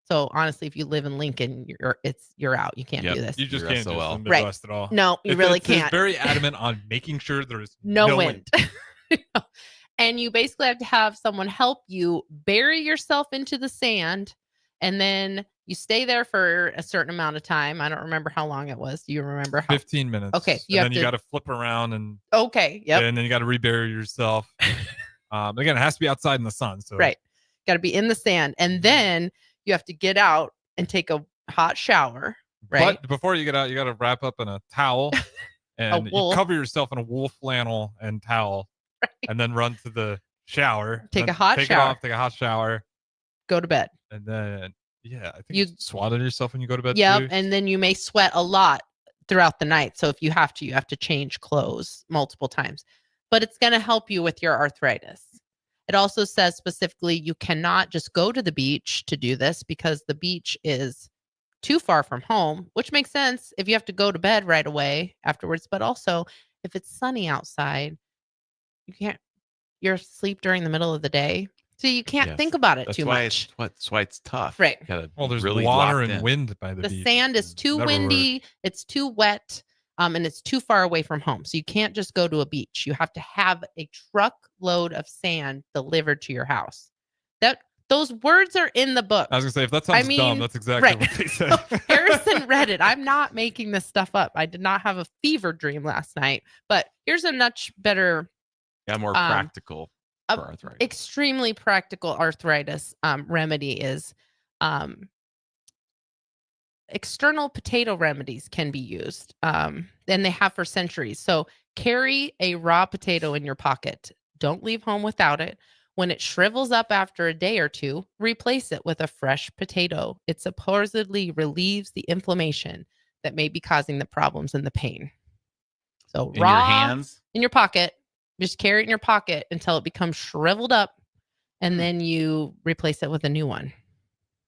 So honestly, if you live in Lincoln, you're out. You can't do this. You just can't do the Right. Midwest at all. No, you really It's can't. very adamant on making sure there's no wind. And you basically have to have someone help you bury yourself into the sand, and then you stay there for a certain amount of time. I don't remember how long it was. Do you remember? 15 minutes. Okay. And then you got to flip around and okay. Yep. And then you got to rebury yourself. Again, it has to be outside in the sun. So right. Got to be in the sand, and then you have to get out and take a hot shower. Right. But before you get out, you got to wrap up in a towel and you cover yourself in a wool flannel and towel, and then run to the shower. Take then a hot take shower. It off, take a hot shower. Go to bed. And then, I think you swat on yourself when you go to bed. Yep. Too. And then you may sweat a lot throughout the night. So if you have to change clothes multiple times. But it's going to help you with your arthritis. It also says specifically you cannot just go to the beach to do this because the beach is too far from home, which makes sense if you have to go to bed right away afterwards. But also, if it's sunny outside, you're asleep during the middle of the day. So you can't think about it too much. That's why it's tough. Right. There's really water and in. wind by the The beach. sand is too Never windy, it's too wet, and it's too far away from home. So you can't just go to a beach. You have to have a truckload of sand delivered to your house. Those words are in the book. I was gonna say, if that sounds dumb, that's exactly what they said. Harrison read it. I'm not making this stuff up. I did not have a fever dream last night. But here's a much better, more practical for arthritis. Extremely practical arthritis remedy is external potato remedies can be used, and they have for centuries. So carry a raw potato in your pocket. Don't leave home without it. When it shrivels up after a day or two, replace it with a fresh potato. It supposedly relieves the inflammation that may be causing the problems and the pain. So in raw your hands, in your pocket, just carry it in your pocket until it becomes shriveled up, and then you replace it with a new one.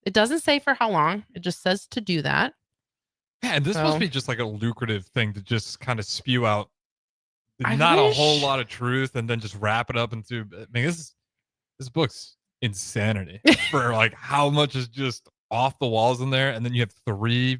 It doesn't say for how long. It just says to do that. Yeah, and this must be just like a lucrative thing to just kind of spew out I not a whole wish- lot of truth and then just wrap it up into. I mean, this book's insanity for like how much is just off the walls in there, and then you have 3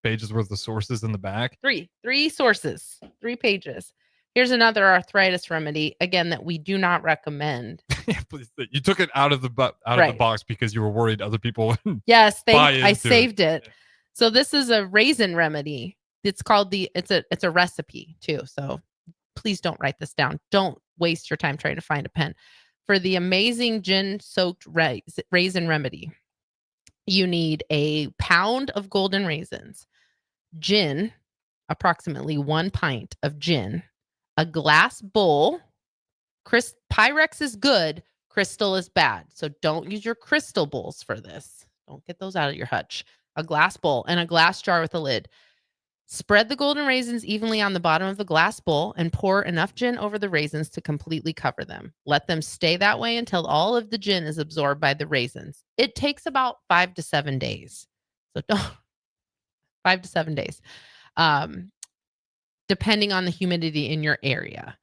pages worth of sources in the back. Three sources, 3 pages. Here's another arthritis remedy, again, that we do not recommend. Please, you took it out of the Right. box because you were worried other people wouldn't Yes, buy I into saved it. So this is a raisin remedy. It's called it's a recipe too. So please don't write this down. Don't waste your time trying to find a pen. For the amazing gin-soaked raisin remedy, you need a pound of golden raisins, gin, approximately 1 pint of gin, a glass bowl. Pyrex is good. Crystal is bad. So don't use your crystal bowls for this. Don't get those out of your hutch. A glass bowl and a glass jar with a lid. Spread the golden raisins evenly on the bottom of the glass bowl and pour enough gin over the raisins to completely cover them. Let them stay that way until all of the gin is absorbed by the raisins. It takes about 5 to 7 days. So don't 5 to 7 days. Depending on the humidity in your area.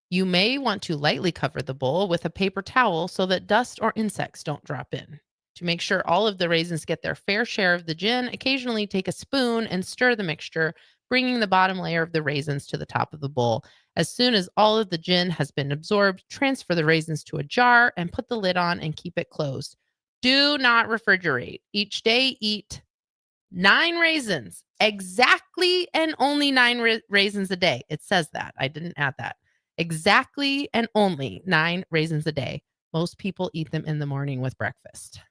You may want to lightly cover the bowl with a paper towel so that dust or insects don't drop in. To make sure all of the raisins get their fair share of the gin, occasionally take a spoon and stir the mixture, bringing the bottom layer of the raisins to the top of the bowl. As soon as all of the gin has been absorbed, transfer the raisins to a jar and put the lid on and keep it closed. Do not refrigerate. Each day, eat 9 raisins, exactly, and only 9 raisins a day. It says that. I didn't add that. Exactly and only 9 raisins a day. Most people eat them in the morning with breakfast.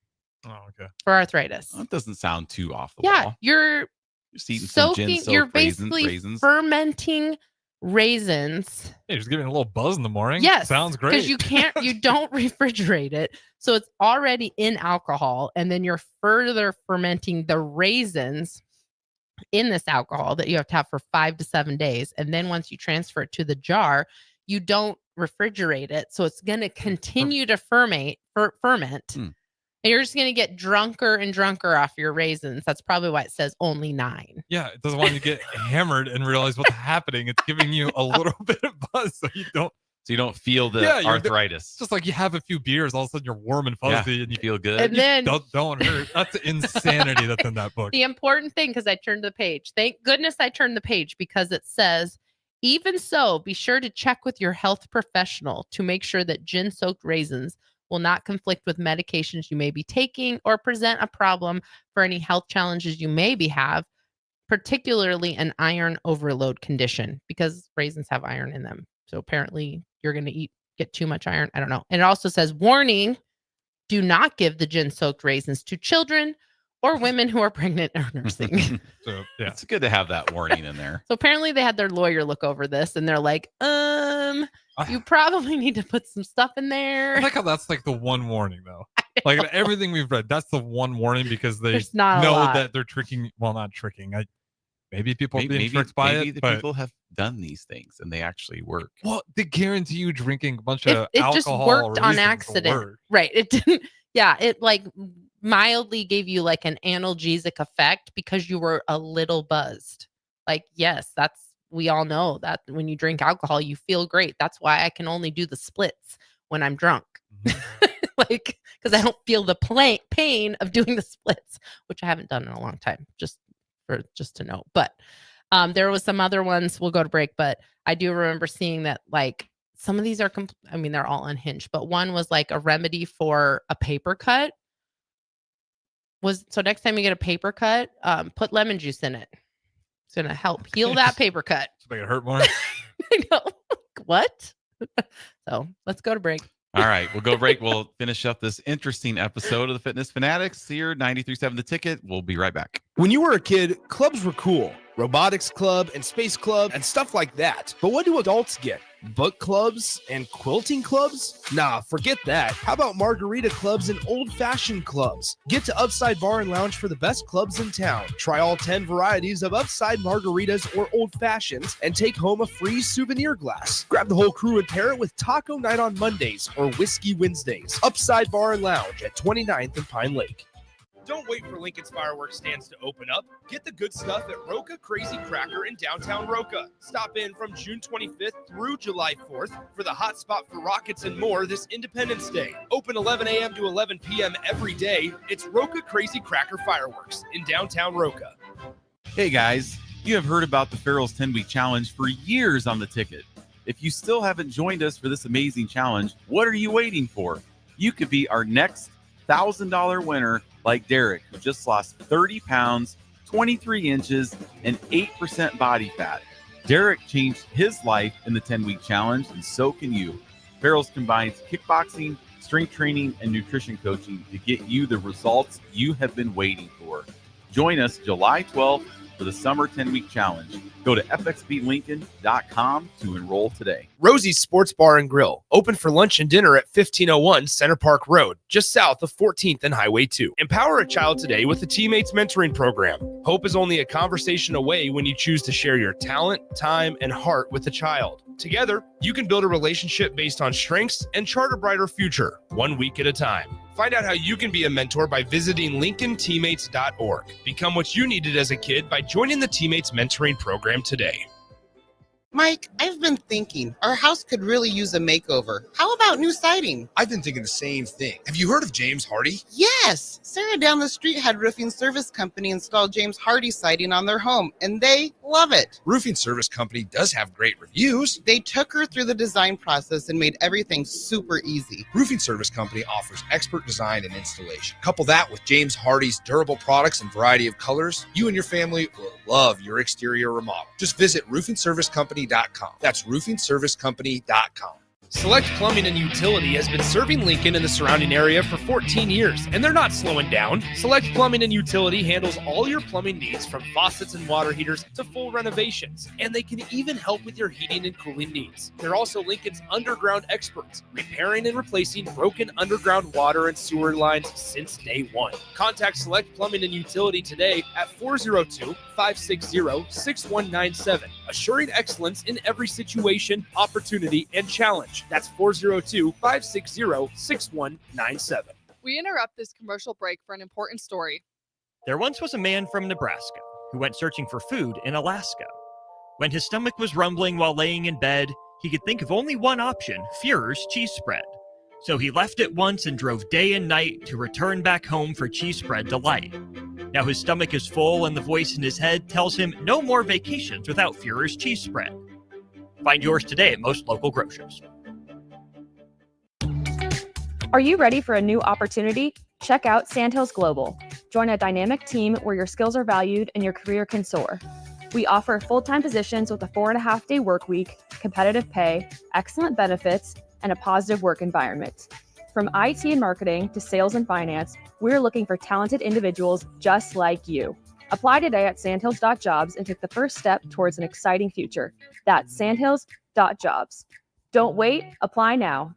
Oh, okay. For arthritis. That doesn't sound too off the Yeah, wall. you're Just eating some soaking. gin-soaked You're basically raisins. fermenting raisins. Hey, just giving a little buzz in the morning. Yes, Sounds great. because you don't refrigerate it, so it's already in alcohol, and then you're further fermenting the raisins in this alcohol that you have to have for 5 to 7 days, and then once you transfer it to the jar, you don't refrigerate it, so it's going to continue to ferment. And you're just going to get drunker and drunker off your raisins. That's probably why it says only 9. Yeah, it doesn't want you to get hammered and realize what's happening. It's giving you a little bit of buzz so you don't feel the you're- arthritis. It's just like you have a few beers, all of a sudden you're warm and fuzzy and you feel good. And then- don't hurt. That's insanity that's in that book. The important thing, because I turned the page. Thank goodness I turned the page, because it says, even so, be sure to check with your health professional to make sure that gin-soaked raisins will not conflict with medications you may be taking or present a problem for any health challenges you maybe have, particularly an iron overload condition, because raisins have iron in them. So apparently you're going to get too much iron. I don't know. And it also says, warning, do not give the gin-soaked raisins to children or women who are pregnant or nursing. So yeah, it's good to have that warning in there. So apparently they had their lawyer look over this and they're like, you probably need to put some stuff in there. I like how that's like the one warning though. Like in everything we've read, that's the one warning because they There's not a know lot. that they're tricking. Well, not tricking. Maybe people are being tricked by maybe it. the But, people have done these things and they actually work. well, they guarantee you drinking a bunch It of just alcohol worked on raisins will accident. work. Right. It didn't. Yeah. It like mildly gave you like an analgesic effect because you were a little buzzed. Like, yes, we all know that when you drink alcohol, you feel great. That's why I can only do the splits when I'm drunk. Like, because I don't feel the pain of doing the splits, which I haven't done in a long time, just to note. But there was some other ones. We'll go to break, but I do remember seeing that like some of these are, they're all unhinged, but one was like a remedy for a paper cut. So next time you get a paper cut, put lemon juice in it. It's going to help heal that paper cut. To make it hurt more. I know. What? So let's go to break. All right, we'll go break. We'll finish up this interesting episode of the Fitness Fanatics here, 93.7 The Ticket. We'll be right back. When you were a kid, clubs were cool. Robotics club and space club and stuff like that. But what do adults get? Book clubs and quilting clubs? Nah, forget that. How about margarita clubs and old-fashioned clubs? Get to Upside Bar and Lounge for the best clubs in town. Try all 10 varieties of Upside margaritas or old-fashions and take home a free souvenir glass. Grab the whole crew and pair it with taco night on Mondays or whiskey Wednesdays. Upside Bar and Lounge at 29th and Pine Lake. Don't wait for Lincoln's fireworks stands to open up. Get the good stuff at Roca Crazy Cracker in downtown Roca. Stop in from June 25th through July 4th for the hot spot for rockets and more this Independence Day. Open 11 a.m. to 11 p.m. every day. It's Roca Crazy Cracker Fireworks in downtown Roca. Hey guys, you have heard about the Farrell's 10-week challenge for years on the ticket. If you still haven't joined us for this amazing challenge, what are you waiting for? You could be our next $1,000 winner like Derek, who just lost 30 pounds, 23 inches, and 8% body fat. Derek changed his life in the 10-week challenge, and so can you. Farrell's combines kickboxing, strength training, and nutrition coaching to get you the results you have been waiting for. Join us July 12th for the Summer 10-Week Challenge. Go to fxblincoln.com to enroll today. Rosie's Sports Bar and Grill, open for lunch and dinner at 1501 Center Park Road, just south of 14th and Highway 2. Empower a child today with the Teammates Mentoring Program. Hope is only a conversation away when you choose to share your talent, time, and heart with a child. Together, you can build a relationship based on strengths and chart a brighter future, 1 week at a time. Find out how you can be a mentor by visiting LincolnTeammates.org. Become what you needed as a kid by joining the Teammates Mentoring Program today. Mike, I've been thinking our house could really use a makeover. How about new siding? I've been thinking the same thing. Have you heard of James Hardy? Yes! Sarah down the street had Roofing Service Company install James Hardy siding on their home, and they love it. Roofing Service Company does have great reviews. They took her through the design process and made everything super easy. Roofing Service Company offers expert design and installation. Couple that with James Hardy's durable products and variety of colors, you and your family will love your exterior remodel. Just visit roofingservicecompany.com. That's roofingservicecompany.com. Select Plumbing and Utility has been serving Lincoln and the surrounding area for 14 years, and they're not slowing down. Select Plumbing and Utility handles all your plumbing needs from faucets and water heaters to full renovations, and they can even help with your heating and cooling needs. They're also Lincoln's underground experts, repairing and replacing broken underground water and sewer lines since day one. Contact Select Plumbing and Utility today at 402-560-6197, assuring excellence in every situation, opportunity, and challenge. That's 402-560-6197. We interrupt this commercial break for an important story. There once was a man from Nebraska who went searching for food in Alaska. When his stomach was rumbling while laying in bed, he could think of only one option, Führer's cheese spread. So he left it once and drove day and night to return back home for cheese spread delight. Now his stomach is full and the voice in his head tells him no more vacations without Führer's cheese spread. Find yours today at most local grocers. Are you ready for a new opportunity? Check out Sandhills Global. Join a dynamic team where your skills are valued and your career can soar. We offer full-time positions with a 4.5-day work week, competitive pay, excellent benefits, and a positive work environment. From IT and marketing to sales and finance, we're looking for talented individuals just like you. Apply today at sandhills.jobs and take the first step towards an exciting future. That's sandhills.jobs. Don't wait, apply now.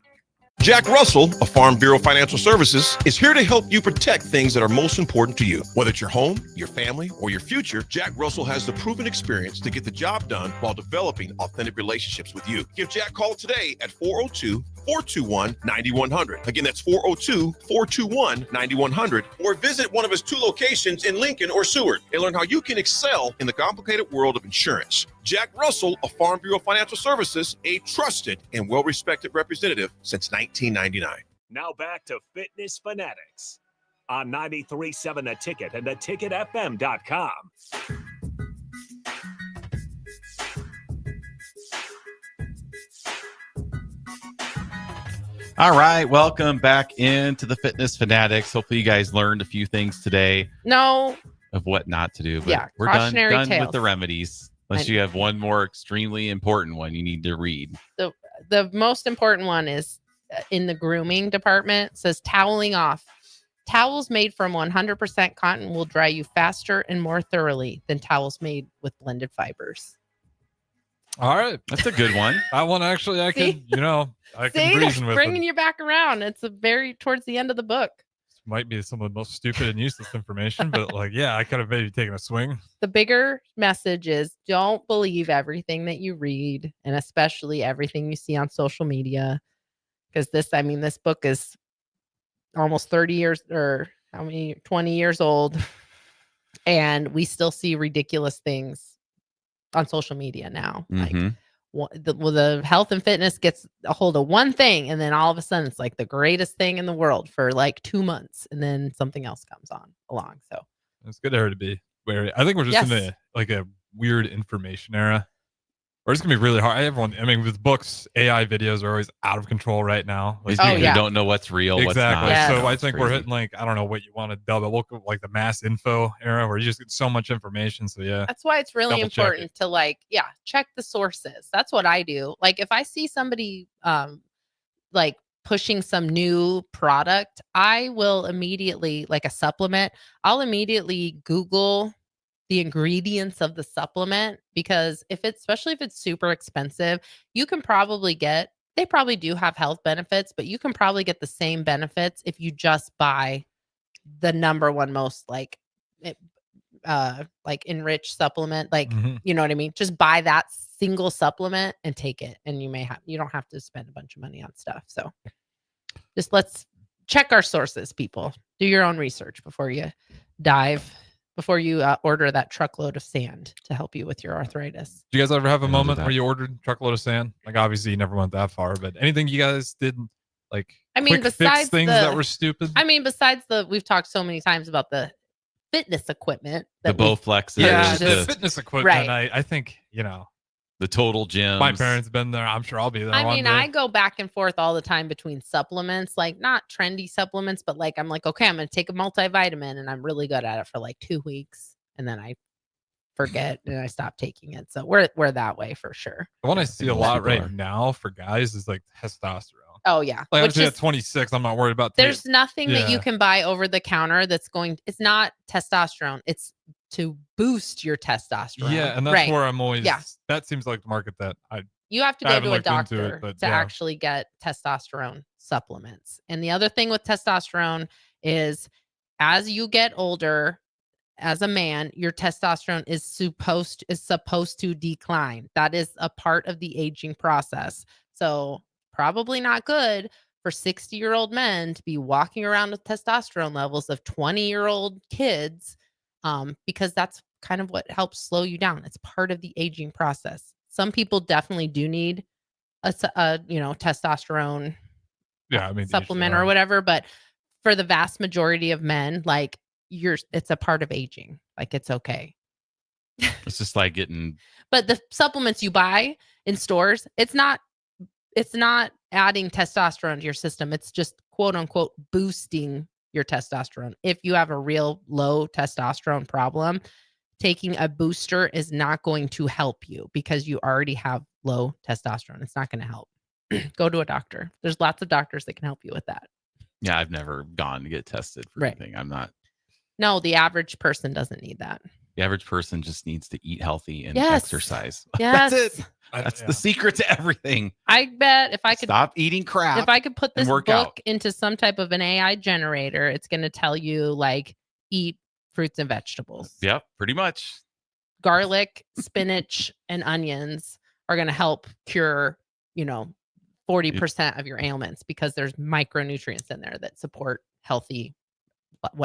Jack Russell of Farm Bureau Financial Services is here to help you protect things that are most important to you. Whether it's your home, your family, or your future, Jack Russell has the proven experience to get the job done while developing authentic relationships with you. Give Jack a call today at 402-421-9100. Again, that's 402-421-9100. Or visit one of his 2 locations in Lincoln or Seward and learn how you can excel in the complicated world of insurance. Jack Russell of Farm Bureau Financial Services, a trusted and well-respected representative since 1999. Now back to Fitness Fanatics on 93.7 The Ticket and theticketfm.com. All right, welcome back into the Fitness Fanatics. Hopefully you guys learned a few things today No. of what not to do. But Yeah, we're done cautionary with the remedies. Unless you have one more extremely important one you need to read. The most important one is in the grooming department. It says toweling off. Towels made from 100% cotton will dry you faster and more thoroughly than towels made with blended fibers. All right. That's a good one. That one actually I can reason with. Bringing you back around. It's towards the end of the book. Might be some of the most stupid and useless information, but I could have maybe taken a swing. The bigger message is don't believe everything that you read, and especially everything you see on social media. Because this book is almost 30 years or how many 20 years old, and we still see ridiculous things on social media now. Like the health and fitness gets a hold of one thing, and then all of a sudden it's like the greatest thing in the world for like 2 months, and then something else comes along. So it's good to be wary. I think we're just in a weird information era. Or it's gonna be really hard. With books, AI videos are always out of control right now. These people don't know what's real, what's not. So I think we're hitting I don't know what you want to dub it. Look like the mass info era where you just get so much information. So yeah, that's why it's really important to check the sources. That's what I do. Like if I see somebody pushing some new product, I will immediately, like a supplement, I'll immediately Google the ingredients of the supplement, because especially if it's super expensive, you can probably they probably do have health benefits, but you can probably get the same benefits if you just buy the number one most enriched supplement, you know what I mean? Just buy that single supplement and take it, and you don't have to spend a bunch of money on stuff. So just let's check our sources, people. Do your own research before you order that truckload of sand to help you with your arthritis. Do you guys ever have a moment where you ordered a truckload of sand? Like obviously you never went that far, but anything you guys did besides fix things that were stupid? Besides we've talked so many times about the fitness equipment. The Bowflexes. Yeah, the fitness equipment. Right. I think, the Total Gyms. My parents been there. I'm sure I'll be there. I go back and forth all the time between supplements, like not trendy supplements, but I'm like, okay, I'm going to take a multivitamin, and I'm really good at it for 2 weeks, and then I forget and I stop taking it. So we're that way for sure. The one I see a lot right now for guys is testosterone. Oh yeah. I'm at 26. I'm not worried about. There's nothing that you can buy over the counter it's not testosterone. It's to boost your testosterone. Yeah, and that's where I'm always. Yeah. That seems like the market that you have to go to a doctor to actually get testosterone supplements. And the other thing with testosterone is, as you get older, as a man, your testosterone is supposed to decline. That is a part of the aging process. So probably not good for 60-year-old men to be walking around with testosterone levels of 20-year-old kids, because that's kind of what helps slow you down. It's part of the aging process. Some people definitely do need a testosterone supplement or whatever, but for the vast majority of men, it's a part of aging. It's okay. It's just like getting. But the supplements you buy in stores, it's not adding testosterone to your system. It's just quote unquote boosting your testosterone. If you have a real low testosterone problem, taking a booster is not going to help you because you already have low testosterone. It's not going to help. Go to a doctor. There's lots of doctors that can help you with that. Yeah, I've never gone to get tested for anything. I'm not. No, the average person doesn't need that. The average person just needs to eat healthy and exercise. Yes. That's it. That's the secret to everything. I bet if I could stop eating crap. If I could put this book into some type of an AI generator, it's going to tell you eat fruits and vegetables. Yep, pretty much. Garlic, spinach, and onions are going to help cure, 40% of your ailments because there's micronutrients in there that support healthy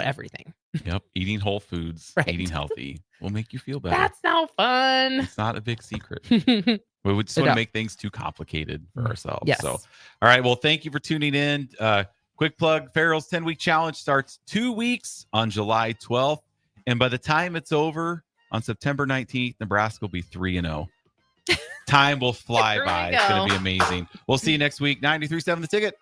everything. Yep. Eating whole foods, eating healthy will make you feel better. That's no fun. It's not a big secret. We just want to make things too complicated for ourselves. Yes. So, all right. Well, thank you for tuning in. Quick plug, Farrell's 10-week challenge starts 2 weeks on July 12th. And by the time it's over on September 19th, Nebraska will be 3-0. Time will fly by. It's going to be amazing. We'll see you next week. 93.7 The Ticket.